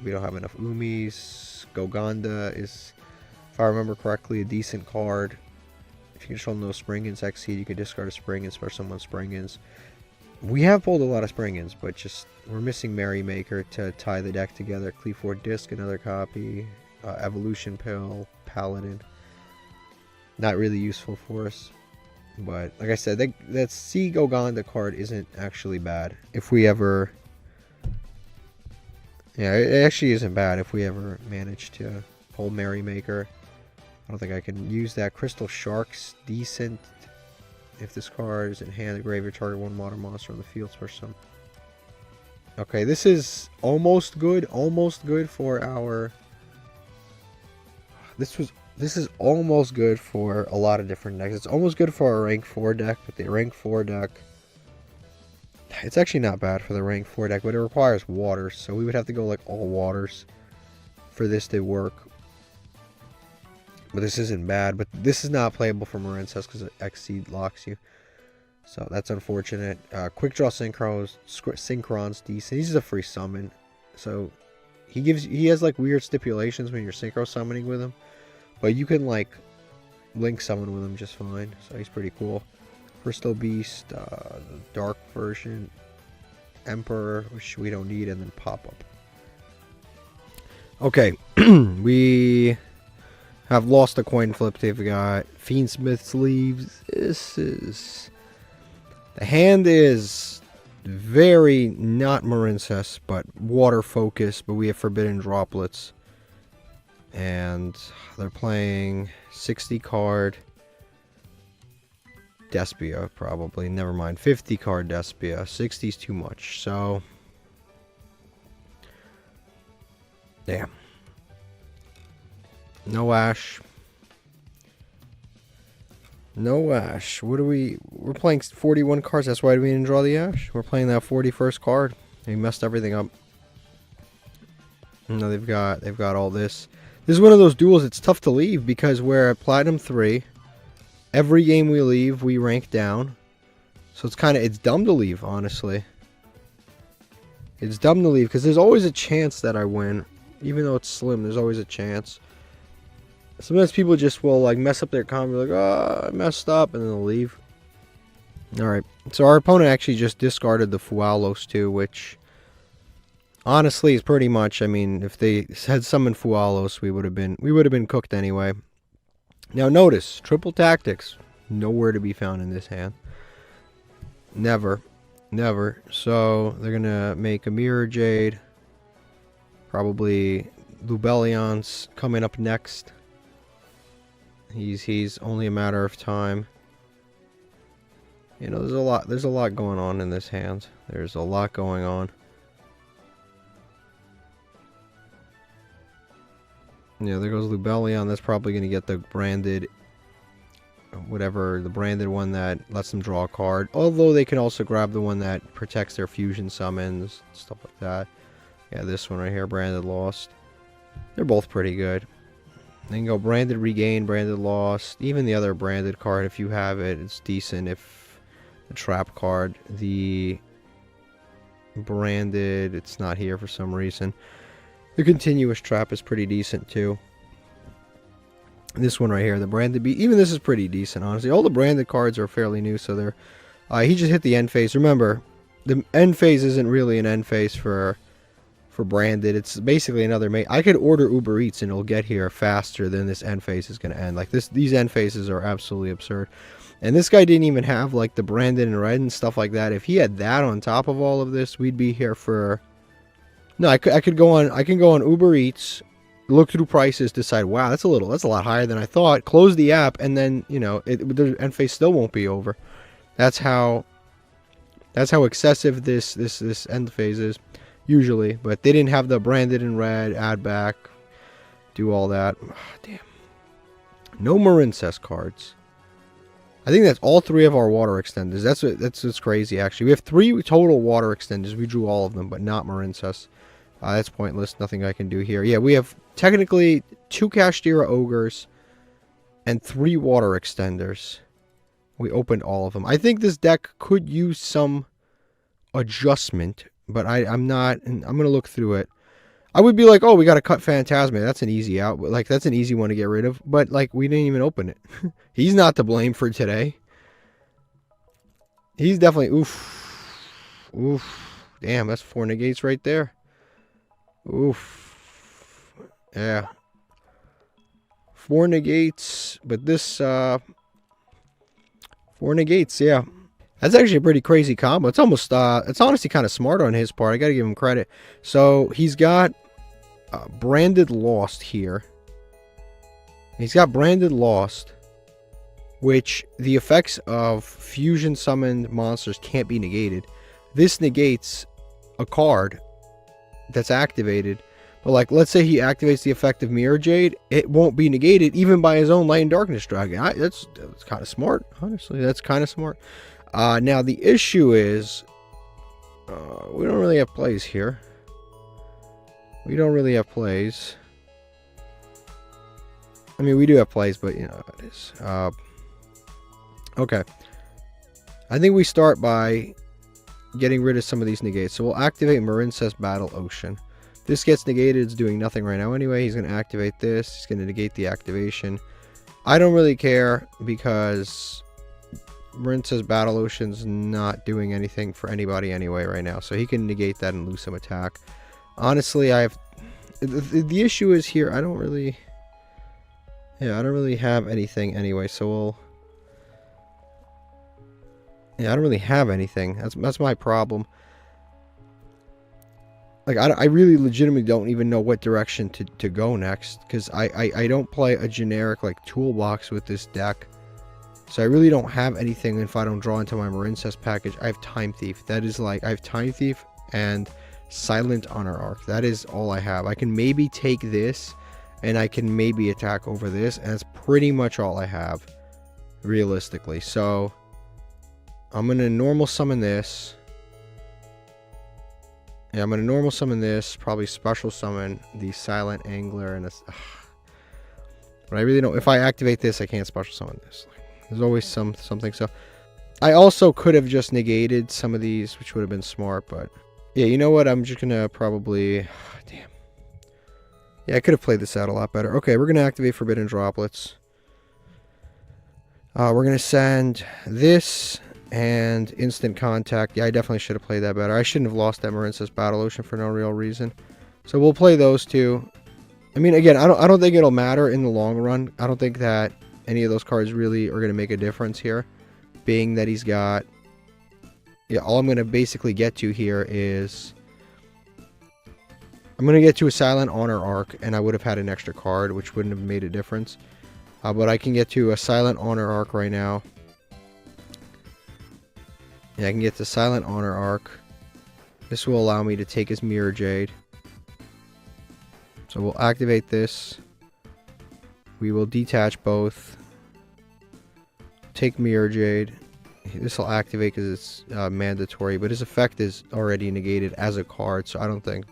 we don't have enough Umis. Goganda is, if I remember correctly, a decent card. If you control no Springins Exceed, you can discard a Springins, special summon Springins. We have pulled a lot of Springins, but just we're missing Merrymaker to tie the deck together. Cleave Disc, another copy. Evolution Pill, Paladin. Not really useful for us. But like I said, that C Goganda card isn't actually bad. If we ever... Yeah, it actually isn't bad if we ever manage to pull Merrymaker. I don't think I can use that. Crystal Shark's decent. If this card is in hand, the graveyard target one modern monster on the field for some. Okay, this is almost good. Almost good for our... This is almost good for a lot of different decks. It's almost good for our rank 4 deck, but the rank 4 deck... It's actually not bad for the rank 4 deck, but it requires waters, so we would have to go like all waters for this to work. But this isn't bad, but this is not playable for Marincess because Exceed locks you. So that's unfortunate. Quick Draw Synchron's decent. He's just a free summon. So he has like weird stipulations when you're synchro summoning with him. But you can like link summon with him just fine. So he's pretty cool. Crystal Beast, the Dark version, Emperor, which we don't need, and then Pop Up. Okay, we have lost a coin flip. They've got Fiendsmith's Leaves. The hand is very not Marincess, but water focused, but we have Forbidden Droplets. And they're playing 60 card Despia, probably. Never mind. 50 card Despia. 60's too much. So, damn. No Ash. No Ash. What are we... We're playing 41 cards. That's why we didn't draw the Ash. We're playing that 41st card. They messed everything up. No, they've got all this. This is one of those duels. It's tough to leave because we're at Platinum 3. Every game we leave, we rank down. So it's dumb to leave, honestly. It's dumb to leave because there's always a chance that I win. Even though it's slim, there's always a chance. Sometimes people just will like mess up their combo, like, oh, I messed up, and then they'll leave. Alright, so our opponent actually just discarded the Fualos too, which honestly is pretty much, I mean, if they had summoned Fualos, we would have been cooked anyway. Now notice, triple tactics, nowhere to be found in this hand. Never. Never. So they're gonna make a Mirror Jade. Probably Lubellion's coming up next. He's only a matter of time. You know, there's a lot going on in this hand. There's a lot going on. Yeah, there goes Lubellion. That's probably going to get the branded, whatever, the branded one that lets them draw a card. Although they can also grab the one that protects their fusion summons, stuff like that. Yeah, this one right here, branded Lost. They're both pretty good. They can go branded Regain, branded Lost. Even the other branded card, if you have it, it's decent. If the trap card, the branded, it's not here for some reason. The continuous trap is pretty decent too. This one right here, the branded beat, even this is pretty decent, honestly. All the branded cards are fairly new, so they're... he just hit the end phase. Remember, the end phase isn't really an end phase for branded. It's basically another mate. I could order Uber Eats and it'll get here faster than this end phase is going to end. Like these end phases are absolutely absurd. And this guy didn't even have like the branded and red and stuff like that. If he had that on top of all of this, we'd be here for... No, I can go on Uber Eats, look through prices, decide, wow, that's a lot higher than I thought. Close the app, and then the end phase still won't be over. That's how excessive this end phase is usually. But they didn't have the branded in red, add back, do all that. Oh, damn. No Marincess cards. I think that's all 3 of our water extenders. That's what's crazy, actually. We have 3 total water extenders. We drew all of them, but not Marincess. That's pointless. Nothing I can do here. Yeah, we have technically 2 Kashtira Ogres and 3 water extenders. We opened all of them. I think this deck could use some adjustment, but I'm not. I'm going to look through it. I would be like, oh, we got to cut Phantasma. That's an easy out. Like, that's an easy one to get rid of. But, like, we didn't even open it. He's not to blame for today. He's definitely... Oof. Oof. Damn, that's 4 negates right there. Oof. Yeah. 4 negates. But this... 4 negates, yeah. That's actually a pretty crazy combo. It's almost... it's honestly kind of smart on his part. I gotta give him credit. So, he's got... branded Lost here. He's got Branded Lost, which the effects of fusion summoned monsters can't be negated. This negates a card that's activated. But like, let's say he activates the effect of Mirror Jade, it won't be negated even by his own Light and Darkness Dragon. That's kind of smart, honestly. That's kind of smart. Now the issue is, we don't really have plays here. We don't really have plays. I mean, we do have plays, but you know how it is. Okay. I think we start by getting rid of some of these negates. So we'll activate Marincess Battle Ocean. This gets negated. It's doing nothing right now anyway. He's going to activate this. He's going to negate the activation. I don't really care because Marincess Battle Ocean's not doing anything for anybody anyway right now. So he can negate that and lose some attack. Honestly, I have... The issue is here, I don't really... Yeah, I don't really have anything anyway, so we'll... Yeah, I don't really have anything. That's my problem. Like, I really legitimately don't even know what direction to go next. Because I don't play a generic, like, toolbox with this deck. So I really don't have anything if I don't draw into my Marincess package. I have Time Thief. That is, like, I have Time Thief and Silent Honor Arc. That is all I have. I can maybe take this... And I can maybe attack over this. And that's pretty much all I have. Realistically. So. I'm going to normal summon this. Yeah, I'm going to normal summon this. Probably special summon the Silent Angler. And this. But I really don't. If I activate this, I can't special summon this. There's always something. So. I also could have just negated some of these. Which would have been smart. But. Yeah, you know what? I'm just going to probably. Damn. Yeah, I could have played this out a lot better. Okay, we're going to activate Forbidden Droplets. We're going to send this and Instant Contact. Yeah, I definitely should have played that better. I shouldn't have lost that Marincess Battle Ocean for no real reason. So we'll play those two. I mean, again, I don't think it'll matter in the long run. I don't think that any of those cards really are going to make a difference here. Being that he's got... Yeah, all I'm going to basically get to here is... I'm going to get to a Silent Honor Arc, and I would have had an extra card, which wouldn't have made a difference. But I can get to a Silent Honor Arc right now. Yeah, I can get to Silent Honor Arc. This will allow me to take his Mirror Jade. So we'll activate this. We will detach both. Take Mirror Jade. This will activate because it's mandatory, but his effect is already negated as a card, so I don't think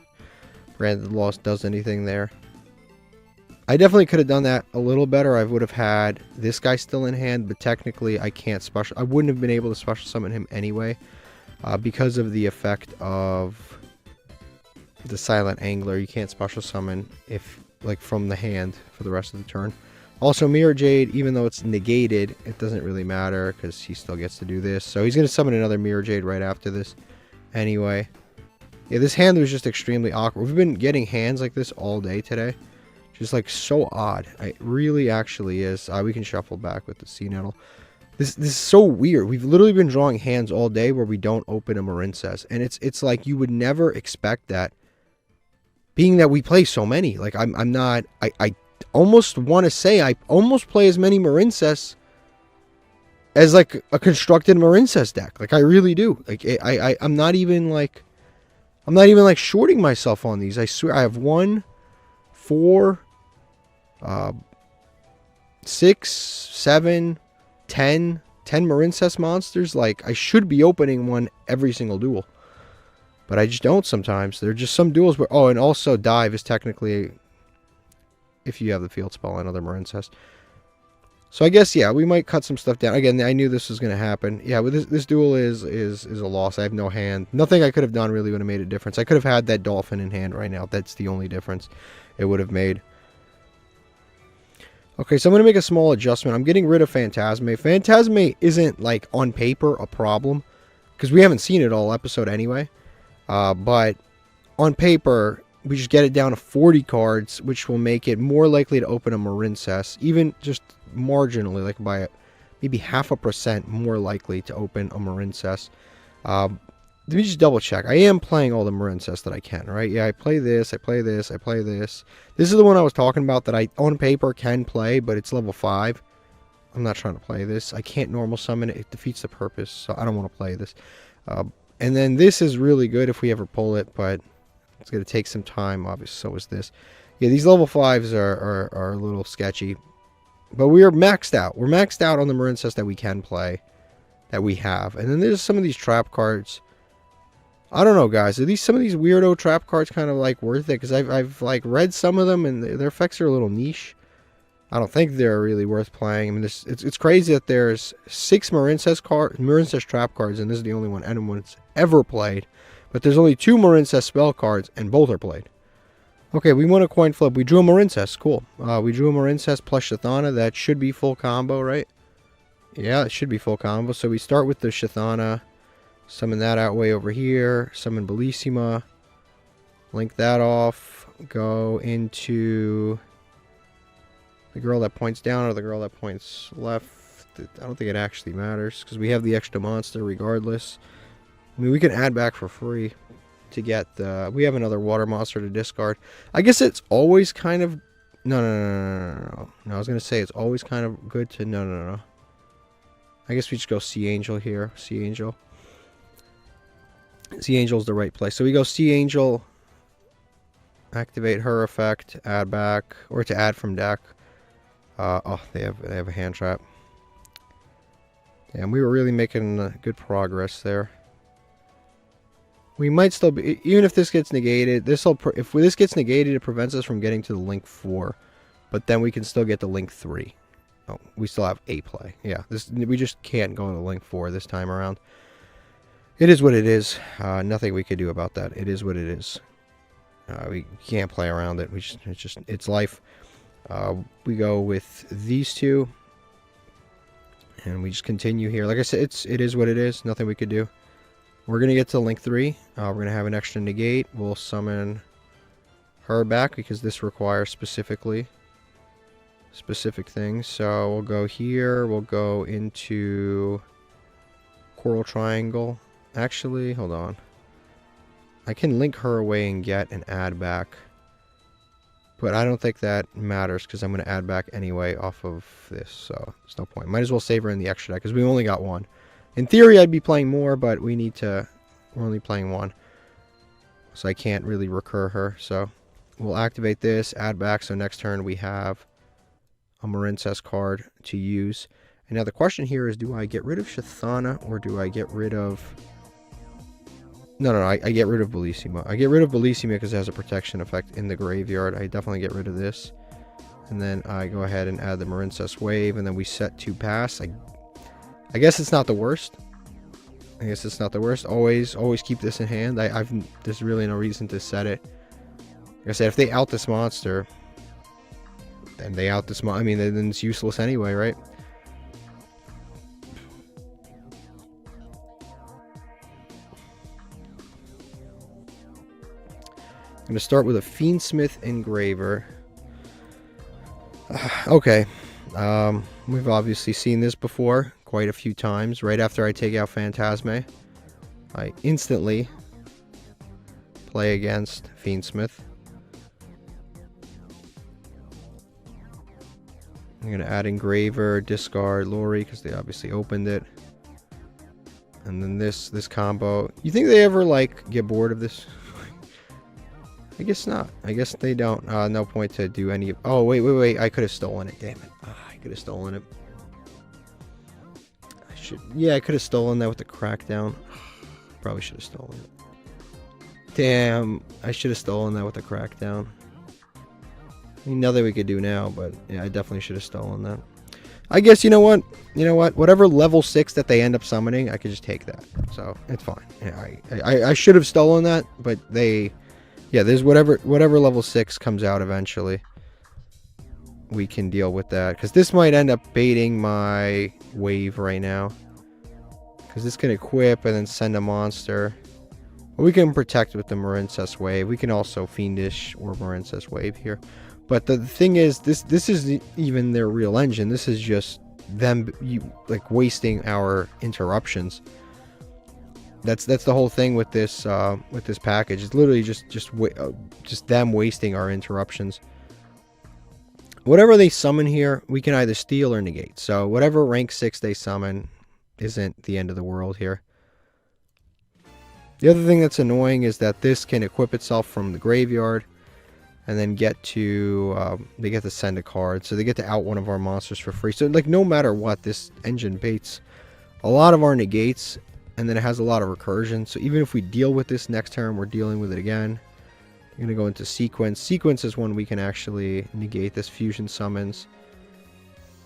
Branded Lost does anything there. I definitely could have done that a little better. I would have had this guy still in hand, but technically I can't special... I wouldn't have been able to special summon him anyway because of the effect of the Silent Angler. You can't special summon if like from the hand for the rest of the turn. Also, Mirror Jade, even though it's negated, it doesn't really matter because he still gets to do this. So he's going to summon another Mirror Jade right after this anyway. Yeah, this hand was just extremely awkward. We've been getting hands like this all day today. Just like so odd. It really actually is. We can shuffle back with the Sea Nettle. This is so weird. We've literally been drawing hands all day where we don't open a Marincess. And it's like you would never expect that. Being that we play so many. Like I almost want to say I almost play as many Marincess as like a constructed Marincess deck. Like I really do. Like I'm not even like shorting myself on these. I swear I have 1, 4, 6, 7, 10 Marincess monsters. Like I should be opening one every single duel. But I just don't sometimes. There are just some duels where... Oh, and also Dive is technically... If you have the field spell on other Marincess. So I guess, yeah, we might cut some stuff down. Again, I knew this was going to happen. Yeah, but this duel is a loss. I have no hand. Nothing I could have done really would have made a difference. I could have had that Dolphin in hand right now. That's the only difference it would have made. Okay, so I'm going to make a small adjustment. I'm getting rid of Phantasme. Phantasme isn't, like, on paper a problem. Because we haven't seen it all episode anyway. But on paper, we just get it down to 40 cards, which will make it more likely to open a Marincess, even just marginally, like by maybe 0.5% more likely to open a Marincess. let me just double check. I am playing all the Marincess that I can, right? Yeah, I play this, I play this, I play this. This is the one I was talking about that I, on paper, can play, but it's level 5. I'm not trying to play this. I can't normal summon it. It defeats the purpose, so I don't want to play this. And then this is really good if we ever pull it, but it's going to take some time, obviously. So is this. Yeah, these level 5s are a little sketchy. But we are maxed out. We're maxed out on the Marincess that we can play, that we have. And then there's some of these trap cards. I don't know, guys. Are some of these weirdo trap cards kind of like worth it? Because I've like read some of them, and their effects are a little niche. I don't think they're really worth playing. I mean, it's crazy that there's 6 Marincess trap cards, and this is the only one anyone's ever played. But there's only 2 Marincess spell cards, and both are played. Okay, we won a coin flip. We drew a Marincess. Cool. We drew a Marincess plus Shathana. That should be full combo, right? Yeah, it should be full combo. So we start with the Shathana. Summon that out way over here. Summon Bellissima. Link that off. Go into the girl that points down or the girl that points left. I don't think it actually matters because we have the extra monster regardless. I mean, we can add back for free to get the... We have another water monster to discard. I guess it's always kind of... No, I was going to say it's always kind of good to... No. I guess we just go Sea Angel here. Sea Angel. Sea Angel's the right place. So we go Sea Angel, activate her effect, add back, or to add from deck. Oh, they have a hand trap. Damn, we were really making good progress there. We might still be, even if this gets negated, if this gets negated, it prevents us from getting to the Link 4. But then we can still get to Link 3. Oh, we still have a play. Yeah, we just can't go to Link 4 this time around. It is what it is. Nothing we could do about that. It is what it is. We can't play around it. It's life. We go with these 2. And we just continue here. Like I said, it is what it is. Nothing we could do. We're going to get to Link 3. We're going to have an extra negate. We'll summon her back because this requires specific things. So we'll go here. We'll go into Coral Triangle. Actually, hold on. I can link her away and get an add back. But I don't think that matters because I'm going to add back anyway off of this. So there's no point. Might as well save her in the extra deck because we only got 1. In theory, I'd be playing more, but we're only playing 1. So I can't really recur her. So we'll activate this, add back. So next turn we have a Marincess card to use. And now the question here is, do I get rid of Shathana or do I get rid of... No, I get rid of Bellissima. I get rid of Bellissima because it has a protection effect in the graveyard. I definitely get rid of this. And then I go ahead and add the Marincess Wave, and then we set to pass. I guess it's not the worst. Always keep this in hand. There's really no reason to set it. Like I said, if they out this monster, then they out this monster. I mean, then it's useless anyway, right? I'm going to start with a Fiendsmith Engraver. Okay. We've obviously seen this before quite a few times. Right after I take out Phantasme, I instantly play against Fiendsmith. I'm going to add Engraver, discard Lori because they obviously opened it. And then this combo. You think they ever like get bored of this? I guess not. I guess they don't. No point to do any... Oh, wait. I could have stolen it. Damn it. I could have stolen it. Yeah, I could have stolen that with the crackdown. Probably should have stolen it. Damn. I should have stolen that with the crackdown. I mean, nothing we could do now, but yeah, I definitely should have stolen that. I guess, you know what? Whatever level 6 that they end up summoning, I could just take that. So, it's fine. Yeah, I should have stolen that, but they... Yeah, there's whatever level 6 comes out eventually. We can deal with that. Because this might end up baiting my wave right now. Because this can equip and then send a monster. We can protect with the Marincess Wave. We can also Fiendish or Marincess Wave here. But the thing is, this isn't even their real engine. This is just them like wasting our interruptions. That's the whole thing with this package. It's literally just them wasting our interruptions. Whatever they summon here, we can either steal or negate. So whatever rank 6 they summon isn't the end of the world here. The other thing that's annoying is that this can equip itself from the graveyard and then get to, they get to send a card. So they get to out one of our monsters for free. So like no matter what, this engine baits a lot of our negates, and then it has a lot of recursion. So even if we deal with this next turn, we're dealing with it again. I'm going to go into sequence. Sequence is when we can actually negate this fusion summons.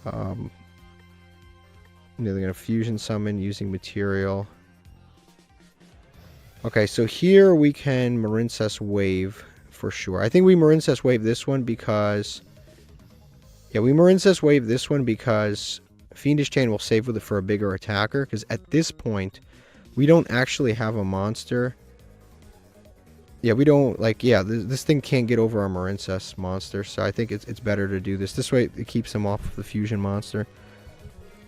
They're going to fusion summon using material. Okay, so here we can Marincess Wave for sure. I think we Marincess Wave this one because... Yeah, we Marincess Wave this one because Fiendish Chain will save with it for a bigger attacker. Because at this point, we don't actually have a monster. Yeah, we don't, like, yeah, this thing can't get over our Marincess monster. So I think it's better to do this. This way, it keeps him off of the fusion monster.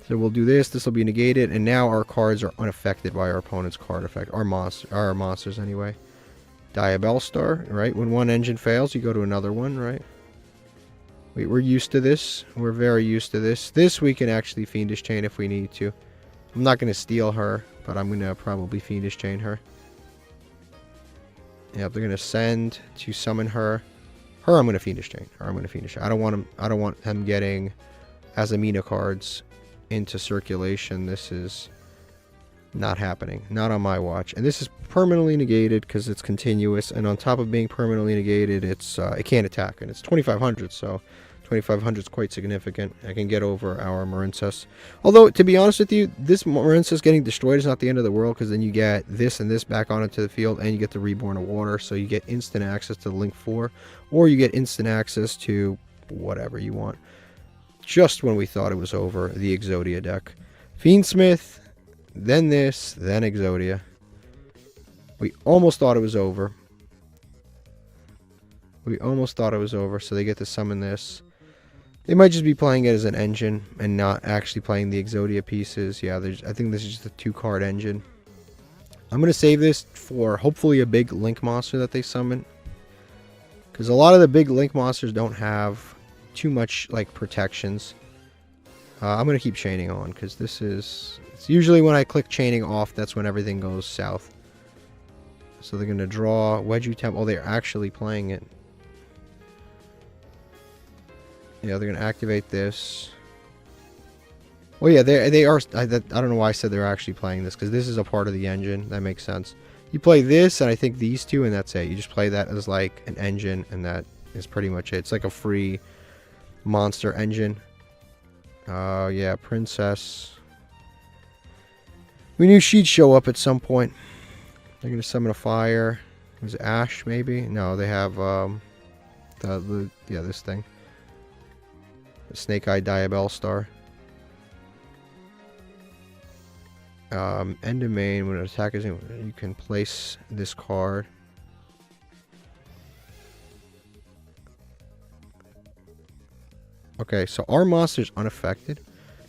So we'll do this. This will be negated. And now our cards are unaffected by our opponent's card effect. Our monsters, anyway. Diabellstar, right? When one engine fails, you go to another one, right? We're used to this. We're very used to this. This we can actually Fiendish Chain if we need to. I'm not going to steal her, but I'm going to probably Fiendish Chain her. Yep, they're going to send to summon her. Her, I'm going to Fiendish Chain. Her, I'm going to Fiendish Chain. I don't want him getting Azamina cards into circulation. This is not happening. Not on my watch. And this is permanently negated because it's continuous. And on top of being permanently negated, it can't attack. And it's 2500, so 2500 is quite significant. I can get over our Marincess. Although, to be honest with you, this Marincess getting destroyed is not the end of the world, because then you get this and this back onto the field, and you get the Reborn of Water, so you get instant access to the Link 4, or you get instant access to whatever you want. Just when we thought it was over, the Exodia deck. Fiendsmith, then this, then Exodia. We almost thought it was over. We almost thought it was over, so they get to summon this. They might just be playing it as an engine and not actually playing the Exodia pieces. Yeah, I think this is just a 2-card engine. I'm going to save this for hopefully a big Link monster that they summon. Because a lot of the big Link monsters don't have too much like protections. I'm going to keep chaining on because this is... It's usually when I click chaining off, that's when everything goes south. So they're going to draw Wedgie Temple. Oh, they're actually playing it. Yeah, they're going to activate this. Well, yeah, they are... I don't know why I said they're actually playing this, because this is a part of the engine. That makes sense. You play this, and I think these two, and that's it. You just play that as, like, an engine, and that is pretty much it. It's like a free monster engine. Yeah, Princess. We knew she'd show up at some point. They're going to summon a fire. Was it Ash, maybe? No, they have, yeah, this thing. Snake-Eye Diabellstar. End of main, when an attack is in, you can place this card. Okay, so our monster is unaffected.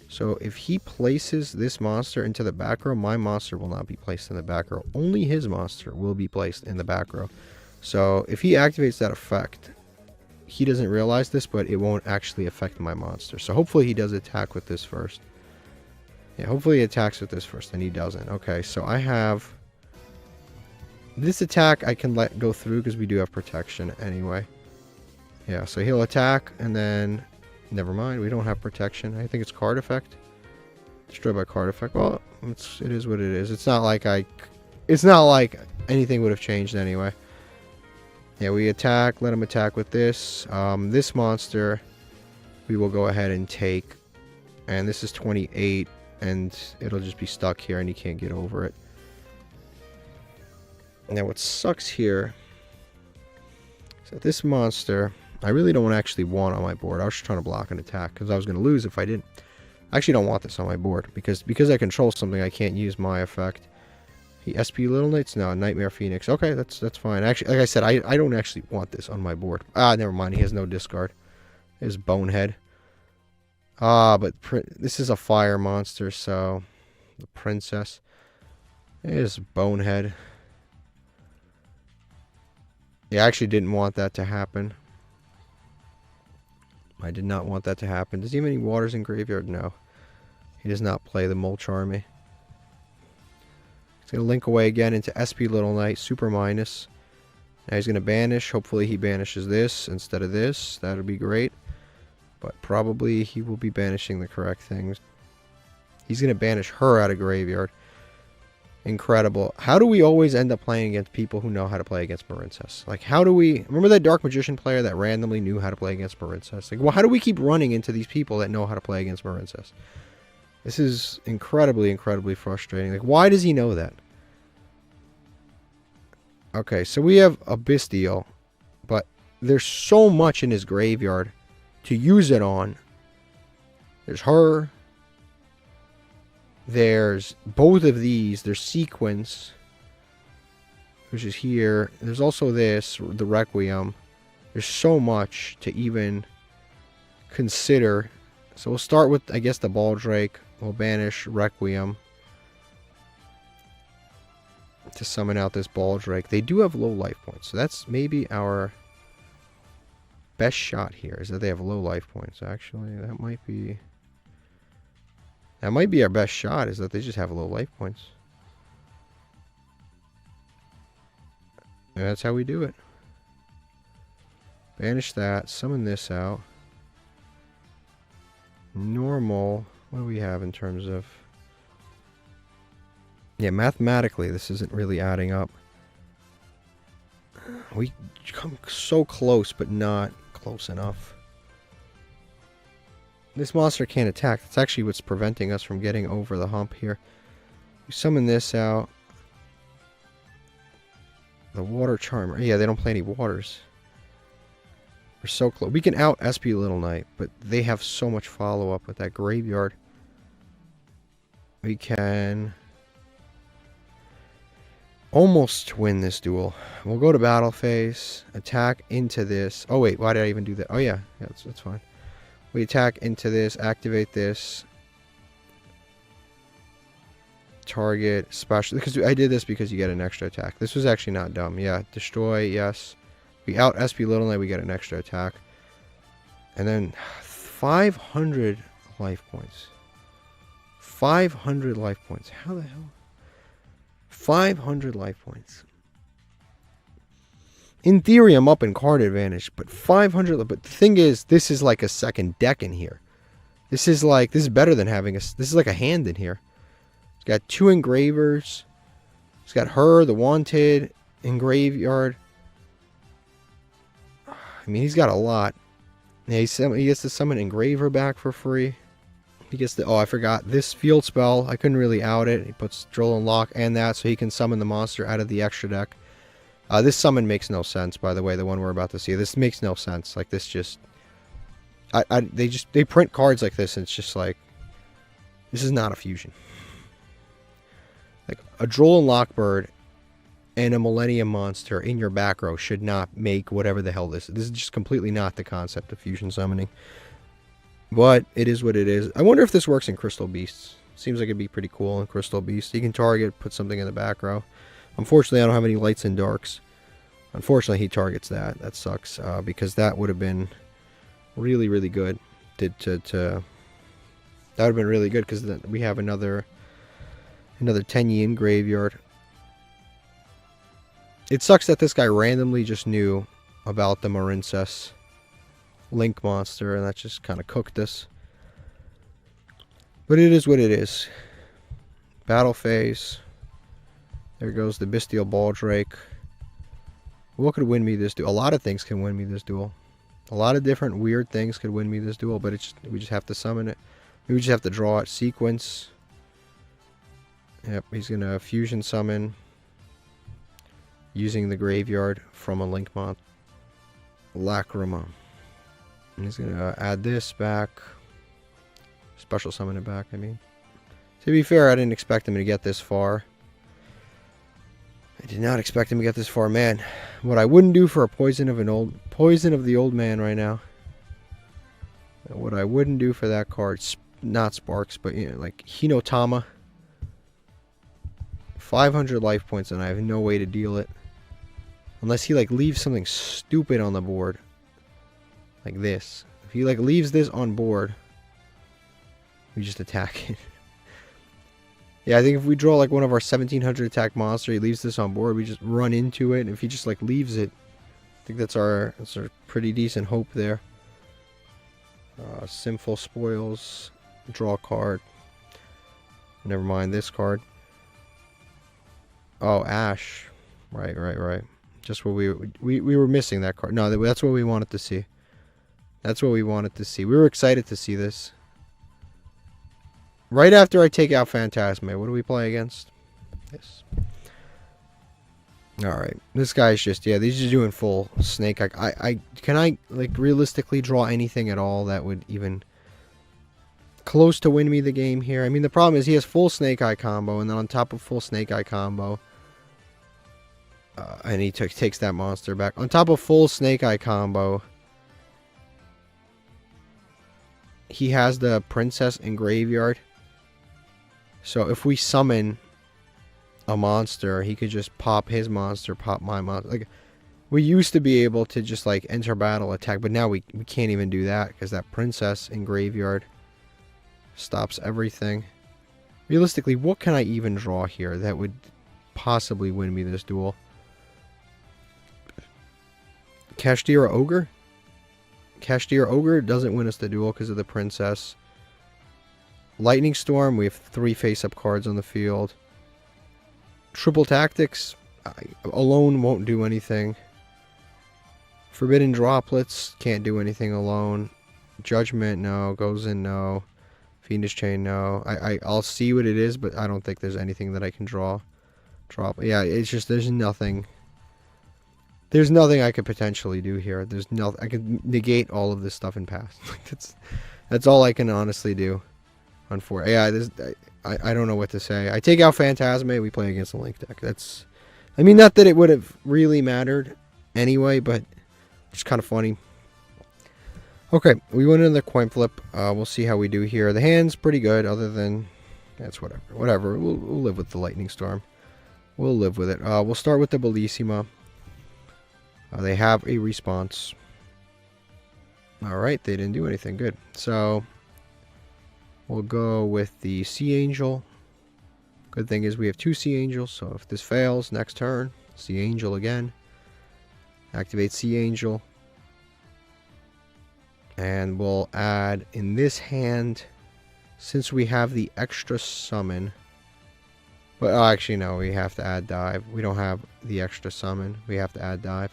So if he places this monster into the back row, my monster will not be placed in the back row. Only his monster will be placed in the back row. So if he activates that effect, he doesn't realize this, but it won't actually affect my monster. So hopefully he does attack with this first. Yeah, hopefully he attacks with this first, and he doesn't. Okay, so I have... This attack I can let go through because we do have protection anyway. Yeah, so he'll attack, and then... Never mind, we don't have protection. I think it's card effect. Destroyed by card effect. Well, it is what it is. It's not like It's not like anything would have changed anyway. Yeah, we attack. Let him attack with this. This monster, we will go ahead and take. And this is 28, and it'll just be stuck here, and he can't get over it. Now, what sucks here is that this monster... I really don't actually want on my board. I was just trying to block an attack because I was going to lose if I didn't. I actually don't want this on my board because I control something, I can't use my effect. He SP Little Knights? No, Nightmare Phoenix. Okay, that's fine. Actually, like I said, I don't actually want this on my board. Ah, never mind. He has no discard. His Bonehead. Ah, but this is a fire monster, so the Princess. There's Bonehead. Yeah, I actually didn't want that to happen. I did not want that to happen. Does he have any waters in graveyard? No. He does not play the Mulch Army. He's going to link away again into SP Little Knight, super minus. Now he's going to banish. Hopefully he banishes this instead of this. That would be great. But probably he will be banishing the correct things. He's going to banish her out of graveyard. Incredible. How do we always end up playing against people who know how to play against Marincess? Like, how do we... Remember that Dark Magician player that randomly knew how to play against Marincess? Like, well, how do we keep running into these people that know how to play against Marincess? This is incredibly, incredibly frustrating. Like, why does he know that? Okay, so we have a Bestial, but there's so much in his graveyard to use it on. There's her. There's both of these. There's Sequence, which is here. There's also this, the Requiem. There's so much to even consider. So we'll start with, I guess, the Baldrake. We'll banish Requiem to summon out this Baldrake. They do have low life points, so that's maybe our best shot here, is that they have low life points. Actually, that might be our best shot, is that they just have low life points. And that's how we do it. Banish that, summon this out. Normal. What do we have in terms of... Yeah, mathematically, this isn't really adding up. We come so close, but not close enough. This monster can't attack. That's actually what's preventing us from getting over the hump here. We summon this out. The Water Charmer. Yeah, they don't play any waters. We're so close. We can out SP Little Knight, but they have so much follow-up with that graveyard. We can almost win this duel. We'll go to battle phase, attack into this. Oh wait, why did I even do that? Oh yeah, that's fine. We attack into this, activate this. Target, special, because I did this because you get an extra attack. This was actually not dumb. Yeah, destroy, yes. We out SP Little Knight, we get an extra attack. And then 500 life points. 500 life points. How the hell? 500 life points. In theory, I'm up in card advantage, but 500. But the thing is, this is like a second deck in here. This is better than having this is like a hand in here. It's got 2 engravers. It's got her, the Wanted, in graveyard. I mean, he's got a lot. Yeah, he gets to summon Engraver back for free. He gets the... Oh, I forgot. This field spell, I couldn't really out it. He puts Drill and Lock and that, so he can summon the monster out of the extra deck. This summon makes no sense, by the way, the one we're about to see. This makes no sense. Like, this just... They print cards like this, and it's just like... This is not a fusion. Like, a Droll and Lockbird and a Millennium Monster in your back row should not make whatever the hell this is. This is just completely not the concept of fusion summoning. But it is what it is. I wonder if this works in Crystal Beasts. Seems like it'd be pretty cool in Crystal Beasts. You can target, put something in the back row. Unfortunately, I don't have any lights and darks. Unfortunately, he targets that. That sucks, because that would have been really, really good. That would have been really good, because we have another Tenyi in graveyard. It sucks that this guy randomly just knew about the Marincess Link monster, and that just kind of cooked us. But it is what it is. Battle phase. There goes the Bestial Baldrake. What could win me this duel? A lot of things can win me this duel. A lot of different weird things could win me this duel, but we just have to summon it. We just have to draw it. Sequence. Yep, he's going to fusion summon using the graveyard from a Link Mon. Lacrima. And he's going to add this back. Special summon it back, I mean. To be fair, I didn't expect him to get this far. I did not expect him to get this far, man. What I wouldn't do for a poison of the old man right now. What I wouldn't do for that card, not Sparks, but you know, like Hinotama. 500 life points, and I have no way to deal it. Unless he, like, leaves something stupid on the board. Like this. If he, like, leaves this on board, we just attack it. Yeah, I think if we draw, like, one of our 1700 attack monster, he leaves this on board, we just run into it. And if he just, like, leaves it, I think that's our pretty decent hope there. Sinful Spoils. Draw a card. Never mind this card. Oh, Ash. Right. Just what we were missing that card. No, that's what we wanted to see. That's what we wanted to see. We were excited to see this. Right after I take out Phantasme, what do we play against? This. Alright. This guy's just, yeah, these are doing full snake. Can I, like, realistically draw anything at all that would even close to win me the game here? I mean, the problem is he has full Snake Eye combo, and then on top of full Snake Eye combo, and he takes that monster back. On top of full Snake Eye combo, he has the Princess in Graveyard. So if we summon a monster, he could just pop his monster, pop my monster. Like, we used to be able to just, like, enter battle, attack, but now we can't even do that because that Princess in Graveyard stops everything. Realistically, what can I even draw here that would possibly win me this duel? Kashtira Ogre? Kashtira Ogre doesn't win us the duel because of the Princess. Lightning Storm, we have 3 face-up cards on the field. Triple Tactics, alone won't do anything. Forbidden Droplets, can't do anything alone. Judgment, no. Goes in, no. Fiendish Chain, no. I'll see what it is, but I don't think there's anything that I can draw. Yeah, it's just, there's nothing. There's nothing I could potentially do here. There's nothing. I could negate all of this stuff and pass. That's all I can honestly do. Yeah, I don't know what to say. I take out Phantasme, we play against the Link deck. That's, I mean, not that it would have really mattered anyway, but it's kind of funny. Okay, we went into the coin flip. We'll see how we do here. The hand's pretty good, other than, that's whatever. Whatever, we'll live with the Lightning Storm. We'll live with it. We'll start with the Bellissima. They have a response. Alright, they didn't do anything. Good. So, we'll go with the Sea Angel. Good thing is we have 2 Sea Angels, so if this fails, next turn, Sea Angel again. Activate Sea Angel. And we'll add, in this hand, since we have the extra summon. But, oh, actually, no, we have to add Dive. We don't have the extra summon. We have to add Dive.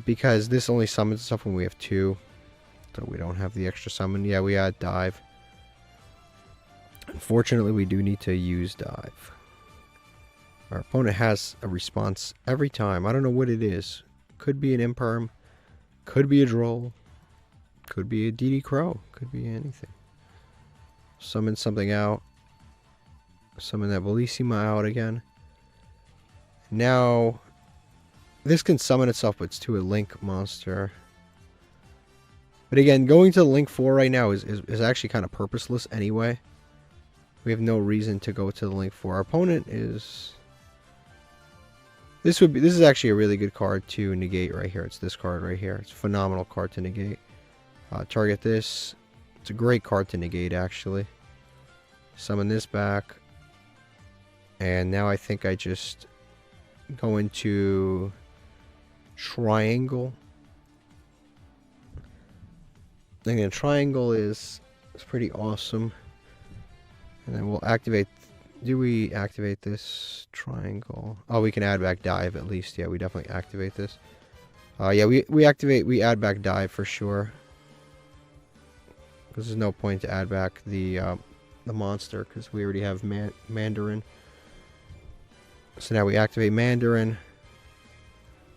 Because this only summons stuff when we have 2. So we don't have the extra summon. Yeah, we add Dive. Unfortunately, we do need to use Dive. Our opponent has a response every time. I don't know what it is. Could be an Imperm. Could be a Droll. Could be a DD Crow. Could be anything. Summon something out. Summon that Bellissima out again. Now, this can summon itself, but it's to a Link monster. But again, going to Link 4 right now is actually kind of purposeless anyway. We have no reason to go to the Link 4. Our opponent is... This is actually a really good card to negate right here. It's this card right here. It's a phenomenal card to negate. Target this. It's a great card to negate, actually. Summon this back. And now I think I just go into Triangle. Again, Triangle is pretty awesome. And then we'll activate... Do we activate this Triangle? Oh, we can add back Dive at least. Yeah, we definitely activate this. Yeah, we add back Dive for sure. Because there's no point to add back the monster, because we already have Mandarin. So now we activate Mandarin.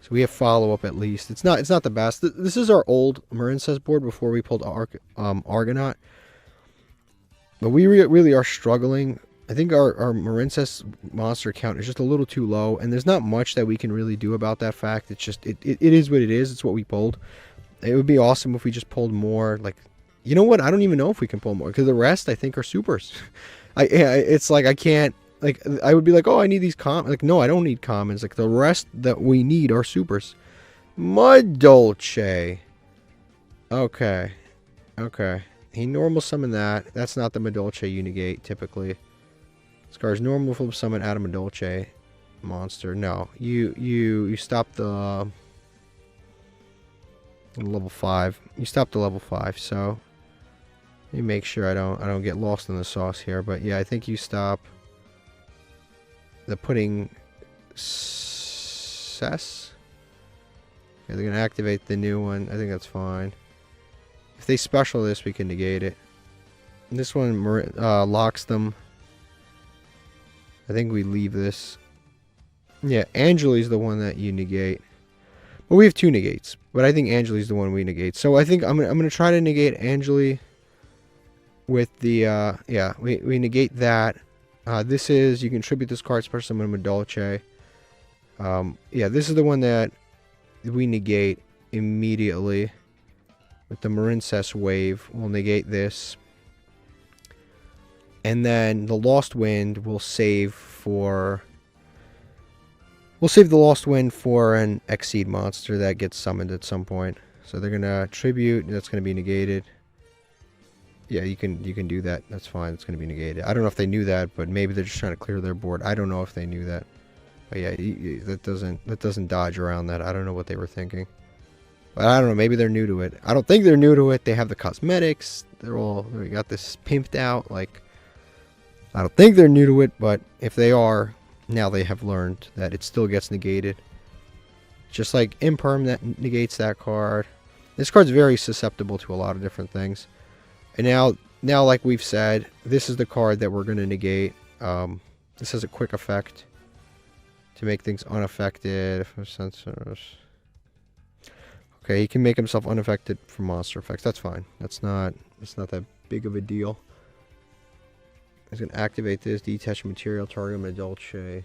So we have follow-up at least. It's not the best. This is our old Marincess board before we pulled Argonaut. But we really are struggling. I think our Marincess monster count is just a little too low, and there's not much that we can really do about that fact. It's just, it is what it is. It's what we pulled. It would be awesome if we just pulled more, like, you know what? I don't even know if we can pull more, because the rest, I think, are supers. It's like, I can't like, I would be like, oh, I need these like, no, I don't need commons. Like, the rest that we need are supers. Mud Dolce. Okay. Okay. He normal summon that. That's not the Madolche you negate, typically. Scar's normal flip summon out of Madolche monster. No. You stop the level 5. You stop the level 5, so let me make sure I don't get lost in the sauce here. But yeah, I think you stop the pudding cess. Yeah, they're gonna activate the new one. I think that's fine. If they special this, we can negate it. And this one locks them. I think we leave this. Yeah, Angeli's the one that you negate. But we have 2 negates. But I think Angeli's the one we negate. So I think I'm gonna try to negate Angeli with the yeah, we negate that. This is, you can tribute this card, special summon Madolche. Yeah, this is the one that we negate immediately. With the Marincess wave, we'll negate this. And then the Lost Wind will save for... We'll save the Lost Wind for an Exceed monster that gets summoned at some point. So they're going to tribute, that's going to be negated. Yeah, you can do that. That's fine, it's going to be negated. I don't know if they knew that, but maybe they're just trying to clear their board. I don't know if they knew that. But yeah, that doesn't dodge around that. I don't know what they were thinking. But I don't know, maybe they're new to it. I don't think they're new to it. They have the cosmetics. We got this pimped out. Like, I don't think they're new to it, but if they are, now they have learned that it still gets negated. Just like Imperm that negates that card. This card's very susceptible to a lot of different things. And now like we've said, this is the card that we're going to negate. This has a quick effect to make things unaffected for sensors. Okay, he can make himself unaffected from monster effects. That's fine. It's not that big of a deal. He's gonna activate this, detach material, target Madolche.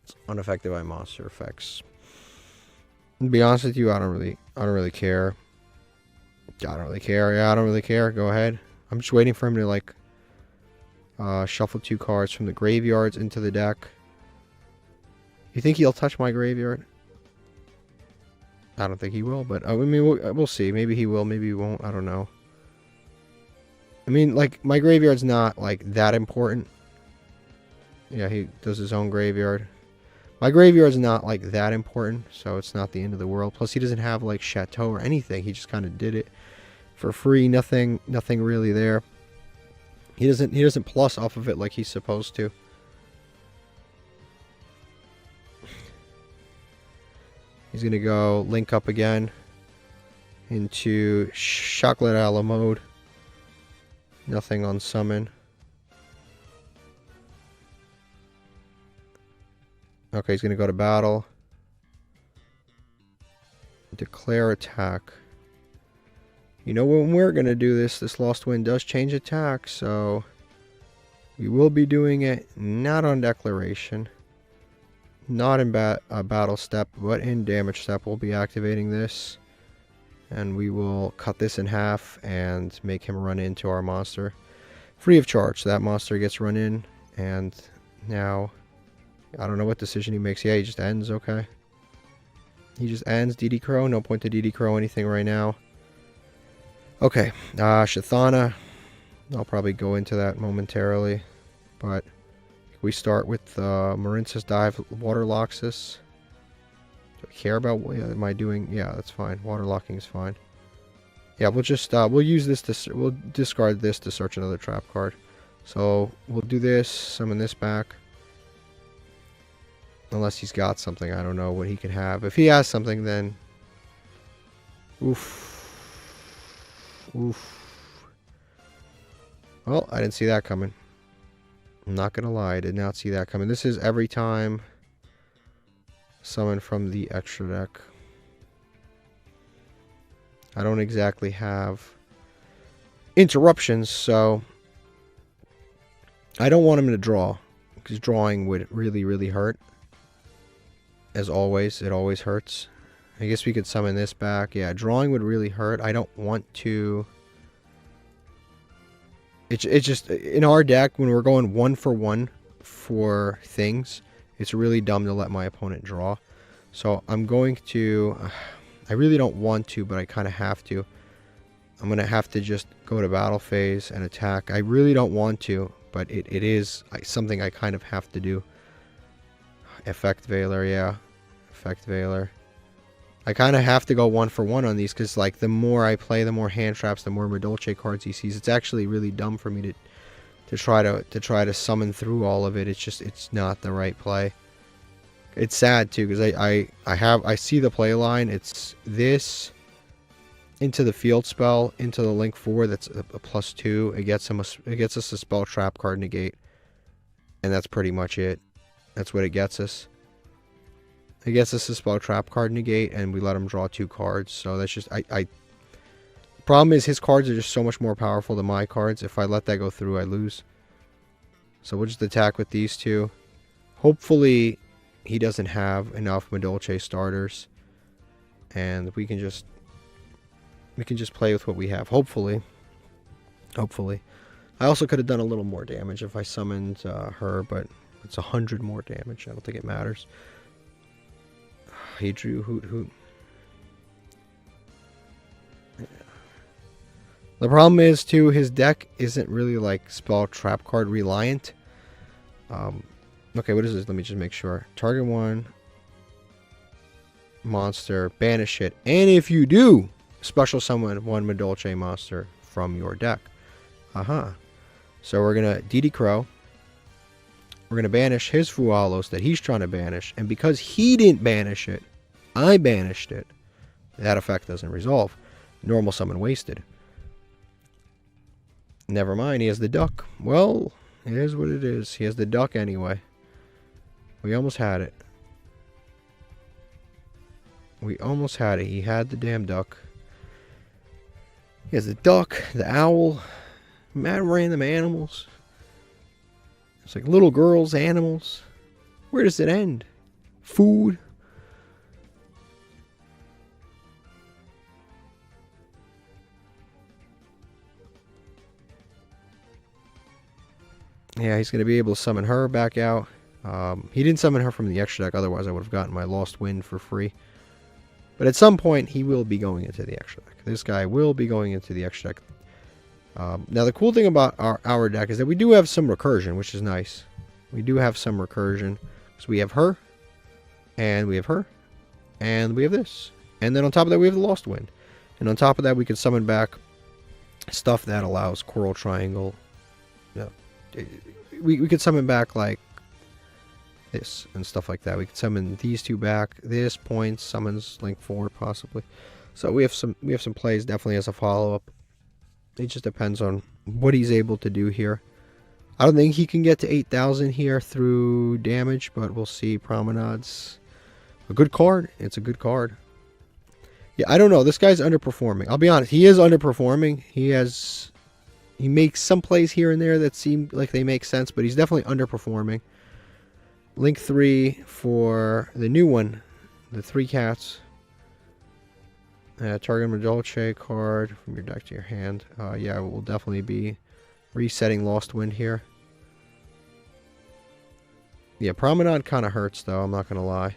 It's unaffected by monster effects. To be honest with you, I don't really care. I don't really care. Yeah, I don't really care. Go ahead. I'm just waiting for him to like shuffle 2 cards from the graveyards into the deck. You think he'll touch my graveyard? I don't think he will, but I mean, we'll see. Maybe he will, maybe he won't. I don't know. I mean, like, my graveyard's not, like, that important. Yeah, he does his own graveyard. My graveyard's not, like, that important, so it's not the end of the world. Plus, he doesn't have, like, Chateau or anything. He just kind of did it for free. Nothing really there. He doesn't plus off of it like he's supposed to. He's going to go link up again into Chocolate a la mode. Nothing on summon. Okay, he's going to go to battle. Declare attack. You know, when we're going to do this, this Lost Wind does change attack, so we will be doing it not on declaration. Not in battle step, but in damage step. We'll be activating this. And we will cut this in half and make him run into our monster. Free of charge. So that monster gets run in. And now, I don't know what decision he makes. Yeah, he just ends. Okay. He just ends. DD Crow. No point to DD Crow anything right now. Okay. Shathana. I'll probably go into that momentarily. But we start with Marincess Dive Waterloxus. Do I care about what am I doing? Yeah, that's fine. Waterlocking is fine. Yeah, we'll just we'll use this to we'll discard this to search another trap card. So we'll do this, summon this back. Unless he's got something, I don't know what he can have. If he has something, then oof. Well, I didn't see that coming. I'm not gonna lie, I did not see that coming. This is every time summon from the extra deck. I don't exactly have interruptions, so I don't want him to draw, because drawing would really hurt. As always, it always hurts. I guess we could summon this back. Yeah, drawing would really hurt. I don't want to. It's just, in our deck, when we're going 1 for 1 for things, it's really dumb to let my opponent draw. So I'm going to... I really don't want to, but I kind of have to. I'm going to have to just go to battle phase and attack. I really don't want to, but it is something I kind of have to do. Effect Veiler, yeah. Effect Veiler. I kind of have to go 1-for-1 on these, because like the more I play, the more hand traps, the more Madolche cards he sees. It's actually really dumb for me to try to summon through all of it. It's not the right play. It's sad too, because I see the play line. It's this into the field spell, into the Link 4. That's a +2. It gets us a spell trap card negate, and that's pretty much it. That's what it gets us. It gets us a spell trap card negate, and we let him draw 2 cards. So that's just the problem is his cards are just so much more powerful than my cards. If I let that go through, I lose. So we'll just attack with these 2. Hopefully he doesn't have enough Madolche starters, and we can just play with what we have. Hopefully. I also could have done a little more damage if I summoned her, but it's 100 more damage. I don't think it matters. He drew Hoot Hoot. Yeah. The problem is too, his deck isn't really like spell trap card reliant. Okay, what is this? Let me just make sure. Target 1 monster, banish it, and if you do, special summon 1 Madolche monster from your deck. So we're gonna DD Crow. We're gonna banish his Fualos that he's trying to banish, and because he didn't banish it, I banished it. That effect doesn't resolve. Normal summon wasted. Never mind, he has the duck. Well, it is what it is. He has the duck anyway. We almost had it. We almost had it. He had the damn duck. He has the duck, the owl, mad random animals. It's like little girls, animals. Where does it end? Food. Yeah, he's going to be able to summon her back out. He didn't summon her from the extra deck, otherwise I would have gotten my Lost Wind for free. But at some point, he will be going into the extra deck. This guy will be going into the extra deck. Now, the cool thing about our deck is that we do have some recursion, which is nice. We do have some recursion. So we have her, and we have her, and we have this. And then on top of that, we have the Lost Wind. And on top of that, we can summon back stuff that allows Coral Triangle. Yeah. We could summon back like this and stuff like that. We could summon these 2 back. This points summons Link 4 possibly. So we have some plays definitely as a follow-up. It just depends on what he's able to do here. I don't think he can get to 8,000 here through damage, but we'll see. Promenade's a good card. It's a good card. Yeah, I don't know. This guy's underperforming. I'll be honest. He is underperforming. He makes some plays here and there that seem like they make sense, but he's definitely underperforming. Link 3 for the new one, the 3 cats. Target Madolche card from your deck to your hand. Yeah, we'll definitely be resetting Lost Wind here. Yeah, Promenade kind of hurts though, I'm not going to lie.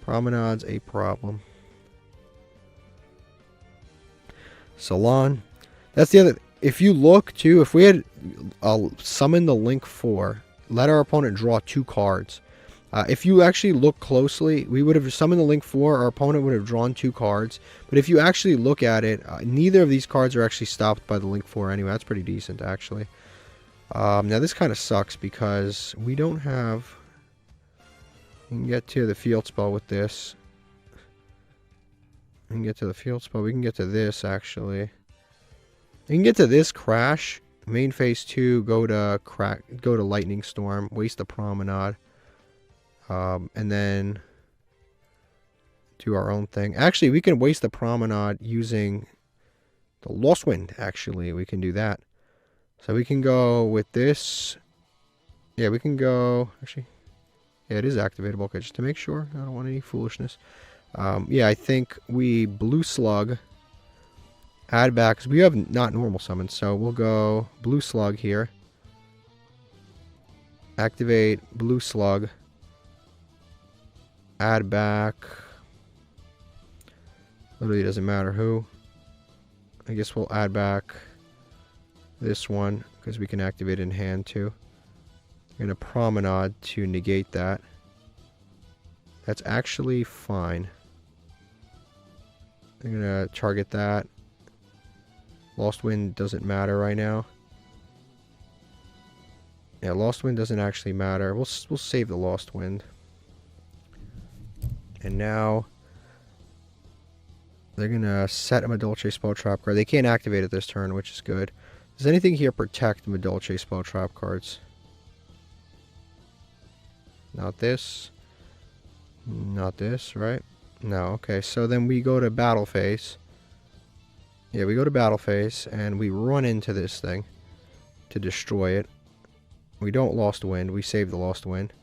Promenade's a problem. Salon. That's the other... If you look, too, if we had summoned the Link 4, let our opponent draw 2 cards. If you actually look closely, we would have summoned the Link 4, our opponent would have drawn 2 cards. But if you actually look at it, neither of these cards are actually stopped by the Link 4 anyway. That's pretty decent, actually. Now, this kind of sucks because we don't have... We can get to the field spell with this. We can get to the field spell. We can get to this, actually. You can get to this crash, main phase 2, go to Lightning Storm, waste the Promenade, and then do our own thing. Actually, we can waste the Promenade using the Lost Wind, actually. We can do that. So we can go with this. Yeah, we can go, actually, yeah, it is activatable. Okay, just to make sure. I don't want any foolishness. Yeah, I think we Blue Slug. Add back, because we have not normal summons, so we'll go Blue Slug here. Activate Blue Slug. Add back. Literally doesn't matter who. I guess we'll add back this one because we can activate it in hand too. I'm gonna Promenade to negate that. That's actually fine. I'm gonna target that. Lost Wind doesn't matter right now. Yeah, Lost Wind doesn't actually matter. We'll save the Lost Wind. And now they're gonna set a Madolche spell trap card. They can't activate it this turn, which is good. Does anything here protect Madolche spell trap cards? Not this. Not this, right? No, okay. So then we go to battle phase. Yeah, we go to battle phase and we run into this thing to destroy it. We don't Lost Wind. We save the Lost Wind.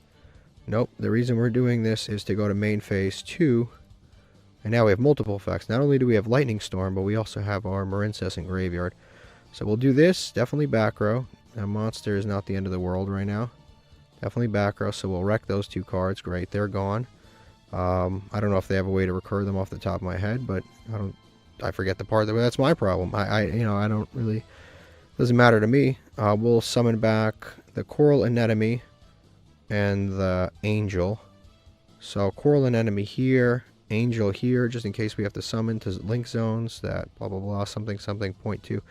Nope. The reason we're doing this is to go to main phase 2. And now we have multiple effects. Not only do we have Lightning Storm, but we also have our Marincess and Graveyard. So we'll do this. Definitely back row. That monster is not the end of the world right now. Definitely back row. So we'll wreck those 2 cards. Great. They're gone. I don't know if they have a way to recur them off the top of my head, but I forget the part that's my problem. I don't really, doesn't matter to me. We'll summon back the Coral Anemone and the Angel. So Coral Anemone here, Angel here, just in case we have to summon to link zones that blah blah blah something something point to.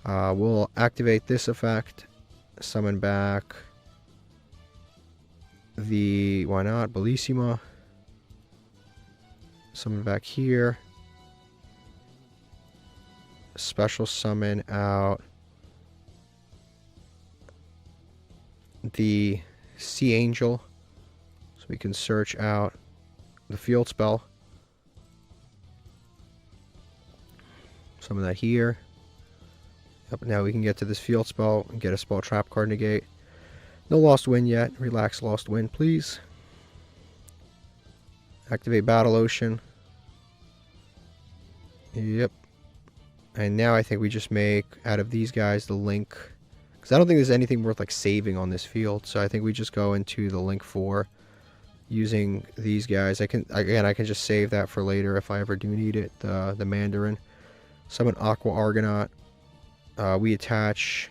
We'll activate this effect, summon back the, why not, Bellissima. Summon back here. Special summon out the Sea Angel. So we can search out the field spell. Summon that here. Yep, now we can get to this field spell and get a spell trap card negate. No Lost Wind yet. Relax Lost Wind, please. Activate Battle Ocean. Yep. And now I think we just make, out of these guys, the link. Because I don't think there's anything worth like saving on this field. So I think we just go into the link 4 using these guys. I can just save that for later if I ever do need it. The Mandarin. Summon Aqua Argonaut. We attach,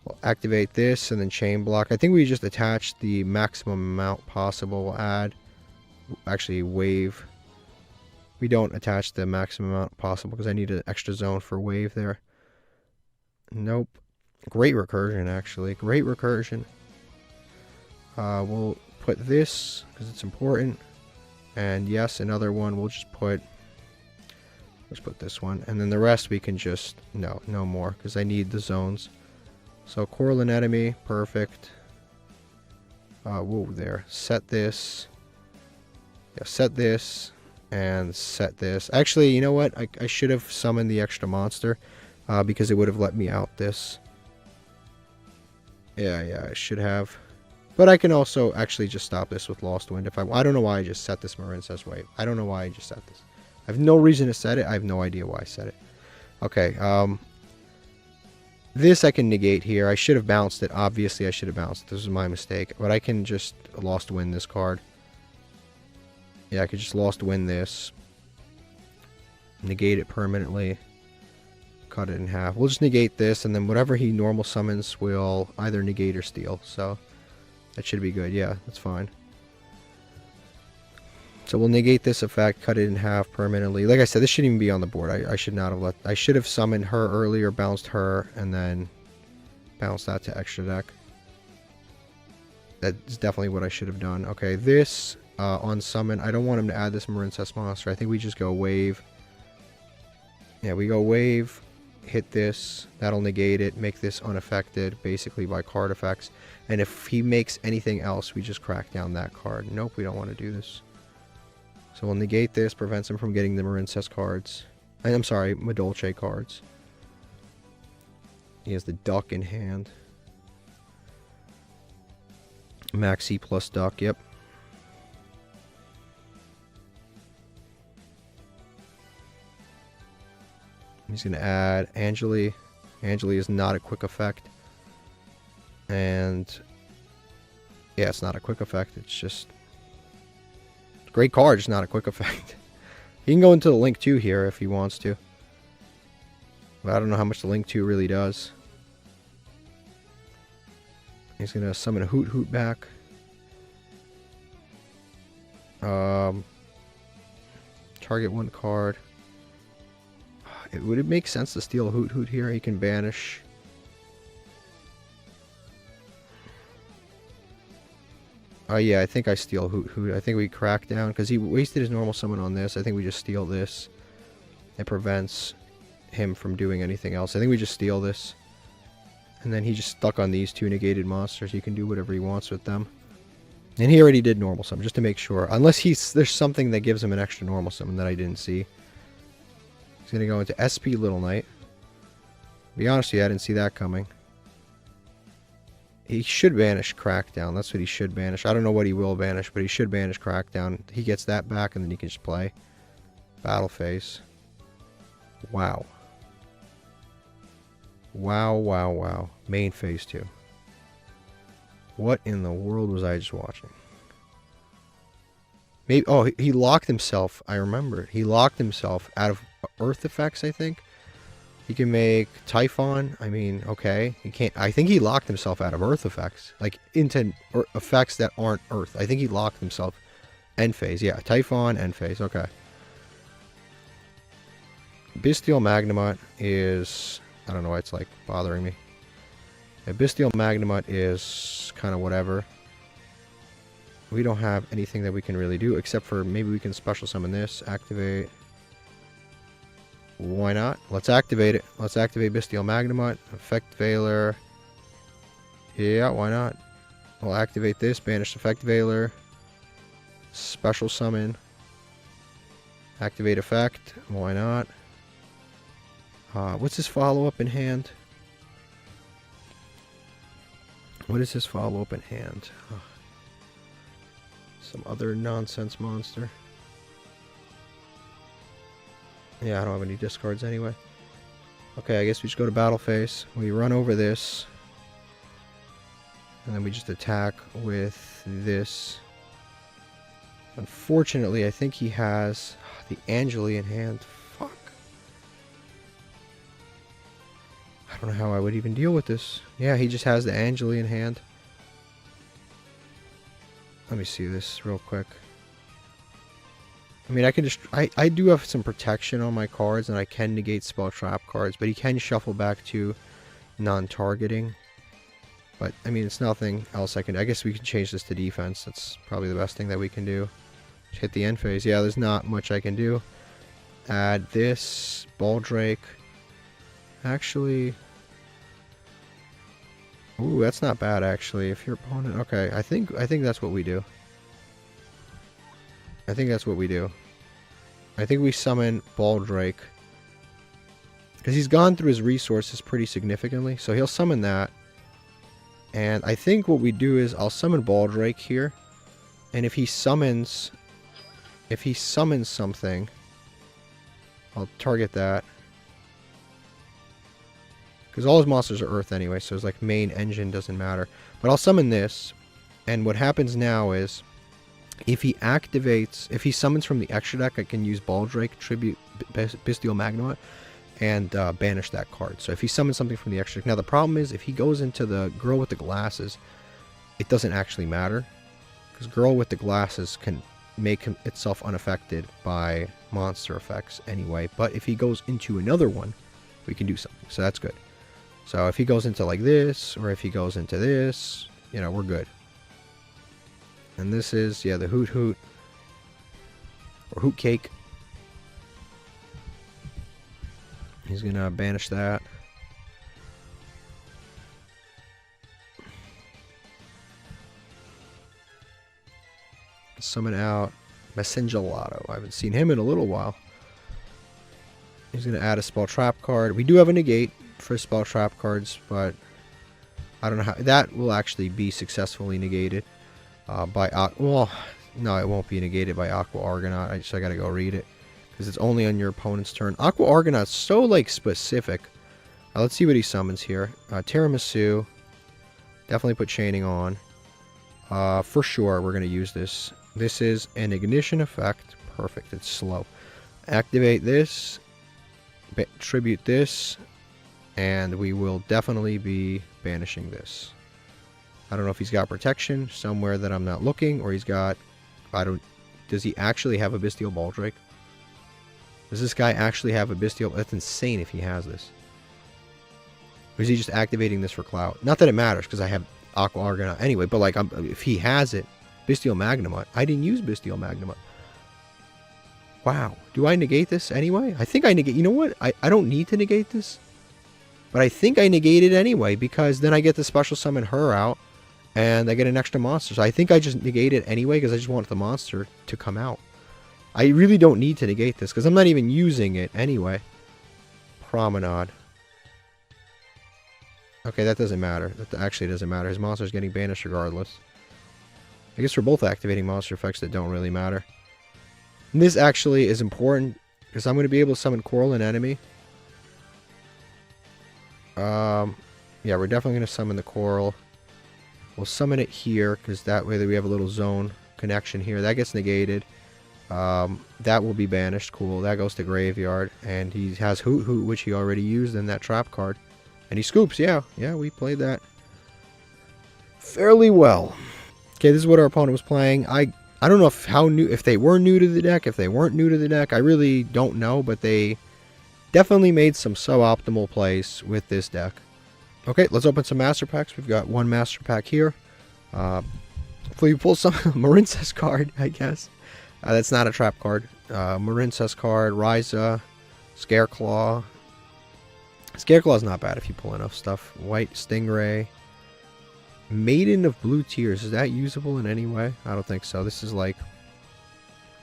we'll activate this and then chain block. I think we just attach the maximum amount possible. We'll add, actually wave. We don't attach the maximum amount possible because I need an extra zone for wave there. Nope. Great recursion, actually. Great recursion. We'll put this because it's important. And yes, another one. We'll just put, let's put this one. And then the rest we can just, no more because I need the zones. So Coral Anemone, perfect. Whoa, there. Set this. Yeah, set this. And set this. Actually, you know what? I should have summoned the extra monster because it would have let me out this. Yeah, I should have. But I can also actually just stop this with Lost Wind if I don't know why I just set this Marincess Wave. I don't know why I just set this. I have no reason to set it. I have no idea why I set it. Okay, this I can negate here. I should have bounced it. Obviously, I should have bounced it. This was my mistake. But I can just Lost Wind this card. Yeah, I could just Lost Wind this. Negate it permanently. Cut it in half. We'll just negate this, and then whatever he normal summons will either negate or steal. So that should be good. Yeah, that's fine. So we'll negate this effect, cut it in half permanently. Like I said, this shouldn't even be on the board. I should not have let... I should have summoned her earlier, bounced her, and then bounced that to extra deck. That's definitely what I should have done. Okay, this... on summon, I don't want him to add this Marincess monster. I think we just go wave. Yeah, we go wave, hit this, that'll negate it, make this unaffected, basically by card effects. And if he makes anything else, we just crack down that card. Nope, we don't want to do this. So we'll negate this, prevents him from getting the Marincess cards. I'm sorry, Madolche cards. He has the Duck in hand. Maxi plus Duck, yep. He's going to add Angeli. Angeli is not a quick effect. And Yeah, it's not a quick effect. It's just... Great card, just not a quick effect. He can go into the Link 2 here if he wants to. But I don't know how much the Link 2 really does. He's going to summon a Hoot Hoot back. Target one card. Would it make sense to steal a Hoot Hoot here? He can banish. Oh yeah, I think I steal Hoot Hoot. I think we crack down because he wasted his normal summon on this. I think we just steal this. It prevents him from doing anything else. I think we just steal this. And then he just stuck on these two negated monsters. He can do whatever he wants with them. And he already did normal summon, just to make sure. Unless there's something that gives him an extra normal summon that I didn't see. He's going to go into SP Little Knight. To be honest with you, I didn't see that coming. He should banish Crackdown. That's what he should banish. I don't know what he will banish, but he should banish Crackdown. He gets that back, and then he can just play. Battle phase. Wow. Wow, wow, wow. Main phase 2. What in the world was I just watching? Maybe. Oh, he locked himself. I remember. He locked himself out of Earth effects, I think. He can make Typhon. I mean, okay. He can't. I think he locked himself out of Earth effects. Like, into effects that aren't Earth. I think he locked himself. End phase. Yeah, Typhon, end phase. Okay. Bystial Magnemite is... I don't know why it's, like, bothering me. A Bystial Magnemite is kind of whatever. We don't have anything that we can really do, except for maybe we can special summon this. Activate... Why not? Let's activate it. Let's activate Bystial Magnemite. Effect Veiler. Yeah, why not? We'll activate this. Banish Effect Veiler. Special summon. Activate effect. Why not? What's his follow-up in hand? What is his follow-up in hand? Some other nonsense monster. Yeah, I don't have any discards anyway. Okay, I guess we just go to battle phase. We run over this. And then we just attack with this. Unfortunately, I think he has the Angeli in hand. Fuck. I don't know how I would even deal with this. Yeah, he just has the Angeli in hand. Let me see this real quick. I mean, I can just... I do have some protection on my cards, and I can negate spell trap cards, but he can shuffle back to non-targeting. But, I mean, it's nothing else I can... I guess we can change this to defense. That's probably the best thing that we can do. Just hit the end phase. Yeah, there's not much I can do. Add this. Baldrake. Actually... Ooh, that's not bad, actually. If your opponent... Okay, I think that's what we do. I think that's what we do. I think we summon Baldrake. Because he's gone through his resources pretty significantly. So he'll summon that. And I think what we do is I'll summon Baldrake here. And if he summons something, I'll target that. Because all his monsters are Earth anyway, so his like main engine doesn't matter. But I'll summon this. And what happens now is... If he summons from the extra deck, I can use Baldrake, Tribute, Bystial Magnemite, and banish that card. So if he summons something from the extra deck... Now the problem is, if he goes into the Girl with the Glasses, it doesn't actually matter. Because Girl with the Glasses can make itself unaffected by monster effects anyway. But if he goes into another one, we can do something. So that's good. So if he goes into like this, or if he goes into this, you know, we're good. And this is, yeah, the Hoot Hoot. Or Hoot Cake. He's going to banish that. Summon out Messengelato. I haven't seen him in a little while. He's going to add a Spell Trap card. We do have a negate for Spell Trap cards, but I don't know how... That will actually be successfully negated. Well, no, it won't be negated by Aqua Argonaut. I gotta go read it. Because it's only on your opponent's turn. Aqua Argonaut's so, like, specific. Let's see what he summons here. Tiramisu. Definitely put Chaining on. For sure, we're going to use this. This is an ignition effect. Perfect. It's slow. Activate this. Tribute this. And we will definitely be banishing this. I don't know if he's got protection somewhere that I'm not looking, or he's got... Does he actually have a Bestial Baldrake? Does this guy actually have a Bestial... That's insane if he has this. Or is he just activating this for clout? Not that it matters, because I have Aqua Argonaut anyway, but like, if he has it, Bestial Magnemite. I didn't use Bestial Magnemite. Wow. Do I negate this anyway? I think I negate... You know what? I don't need to negate this. But I think I negate it anyway, because then I get to special summon her out, and I get an extra monster. So I think I just negate it anyway, because I just want the monster to come out. I really don't need to negate this, because I'm not even using it anyway. Promenade. Okay, that doesn't matter. That actually doesn't matter. His monster's getting banished regardless. I guess we're both activating monster effects that don't really matter. And this actually is important, because I'm going to be able to summon Coral and enemy. Yeah, we're definitely going to summon the Coral. We'll summon it here, because that way we have a little zone connection here. That gets negated. That will be banished. Cool. That goes to Graveyard. And he has Hoot Hoot, which he already used in that trap card. And he scoops. Yeah, we played that fairly well. Okay, this is what our opponent was playing. I don't know if they were new to the deck, if they weren't new to the deck. I really don't know, but they definitely made some suboptimal plays with this deck. Okay, let's open some master packs. We've got one master pack here. Hopefully we pull some Marincess card, I guess. That's not a trap card. Marincess card, Ryza, Scareclaw. Scareclaw is not bad if you pull enough stuff. White Stingray. Maiden of Blue Tears. Is that usable in any way? I don't think so. This is like...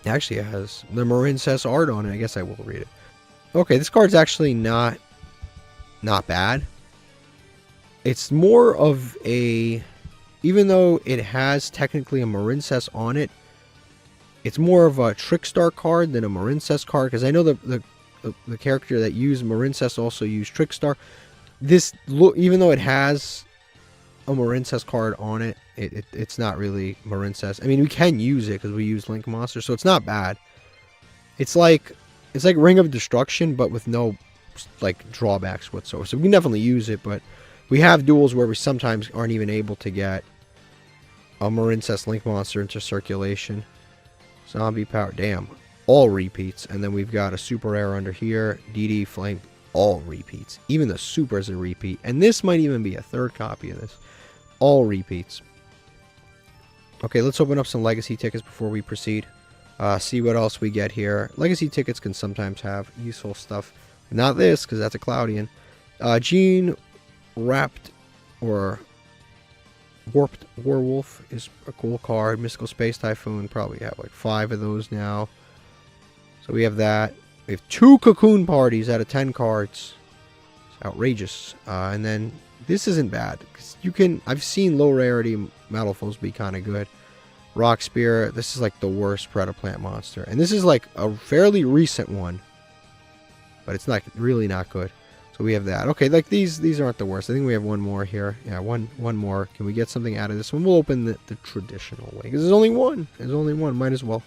Actually, it has the Marincess art on it. I guess I will read it. Okay, this card's actually not bad. It's more of a... Even though it has technically a Marincess on it, it's more of a Trickstar card than a Marincess card. Because I know the character that used Marincess also used Trickstar. This, even though it has a Marincess card on it, it's not really Marincess. I mean, we can use it because we use Link Monster, so it's not bad. It's like Ring of Destruction, but with no like drawbacks whatsoever. So we can definitely use it, but we have duels where we sometimes aren't even able to get a Marincess Link Monster into circulation. Zombie Power, damn, all repeats. And then we've got a super rare under here, DD Flame, all repeats. Even the super is a repeat, and this might even be a third copy of this. All repeats. Okay, let's open up some legacy tickets before we proceed. See what else we get here. Legacy tickets can sometimes have useful stuff. Not this, because that's a Cloudian. Gene Wrapped or Warped Werewolf is a cool card. Mystical Space Typhoon, probably have like 5 of those now. So we have that. We have 2 Cocoon Parties out of 10 cards. It's outrageous. And then this isn't bad. I've seen low rarity Metalfoes be kind of good. Rock Spirit, this is like the worst Predaplant monster. And this is like a fairly recent one. But it's really not good. So we have that. Okay, like these aren't the worst. I think we have one more here. Yeah, one more. Can we get something out of this one? We'll open the traditional way. Because there's only one. There's only one. Might as well.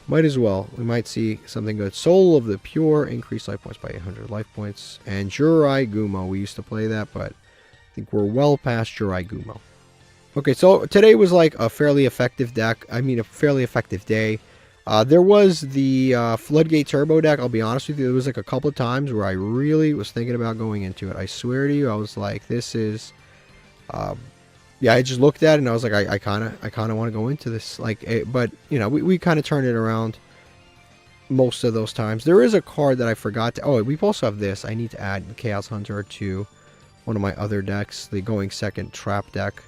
Might as well. We might see something good. Soul of the Pure. Increase life points by 800 life points. And Jurai Gumo. We used to play that, but I think we're well past Jurai Gumo. Okay, so today was like a fairly effective deck. I mean, a fairly effective day. There was the Floodgate Turbo deck. I'll be honest with you. There was like a couple of times where I really was thinking about going into it. I swear to you, I was like, this is... yeah, I just looked at it and I was like, I kind of want to go into this. But, you know, we kind of turned it around most of those times. There is a card that I forgot to... Oh, we also have this. I need to add Chaos Hunter to one of my other decks. The Going Second Trap deck.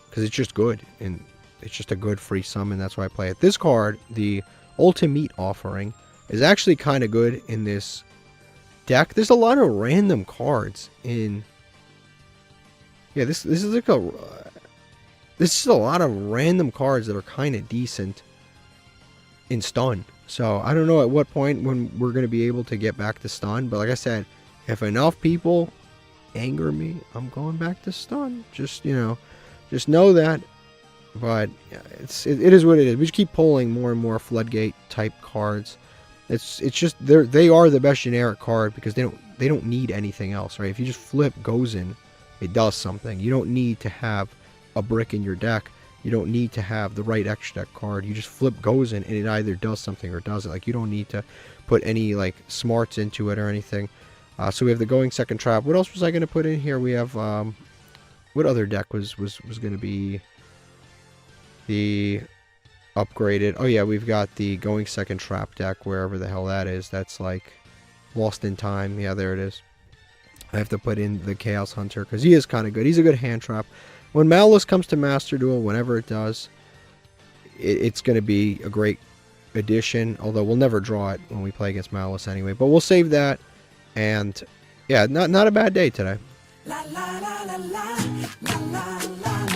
Because it's just good. And it's just a good free summon. That's why I play it. This card, the Ultimate Offering, is actually kind of good in this deck. There's a lot of random cards in... Yeah, this is like a... This is a lot of random cards that are kind of decent in stun. So I don't know at what point when we're going to be able to get back to stun. But like I said, if enough people anger me, I'm going back to stun. Just, you know, just know that But yeah, it is what it is. We just keep pulling more and more Floodgate type cards. It's just they are the best generic card because they don't need anything else, right? If you just flip Gozen, it does something. You don't need to have a brick in your deck. You don't need to have the right extra deck card. You just flip Gozen and it either does something or doesn't. Like, you don't need to put any like smarts into it or anything. So we have the Going Second Trap. What else was I going to put in here? We have what other deck was going to be the upgraded? Oh yeah, we've got the Going Second Trap deck, wherever the hell that is. That's like Lost in Time. Yeah, there it is. I have to put in the Chaos Hunter because he is kind of good. He's a good hand trap. When Malice comes to Master Duel, whenever it does, it's going to be a great addition. Although we'll never draw it when we play against Malice anyway. But we'll save that. And yeah, not a bad day today. La, la, la, la, la, la, la, la.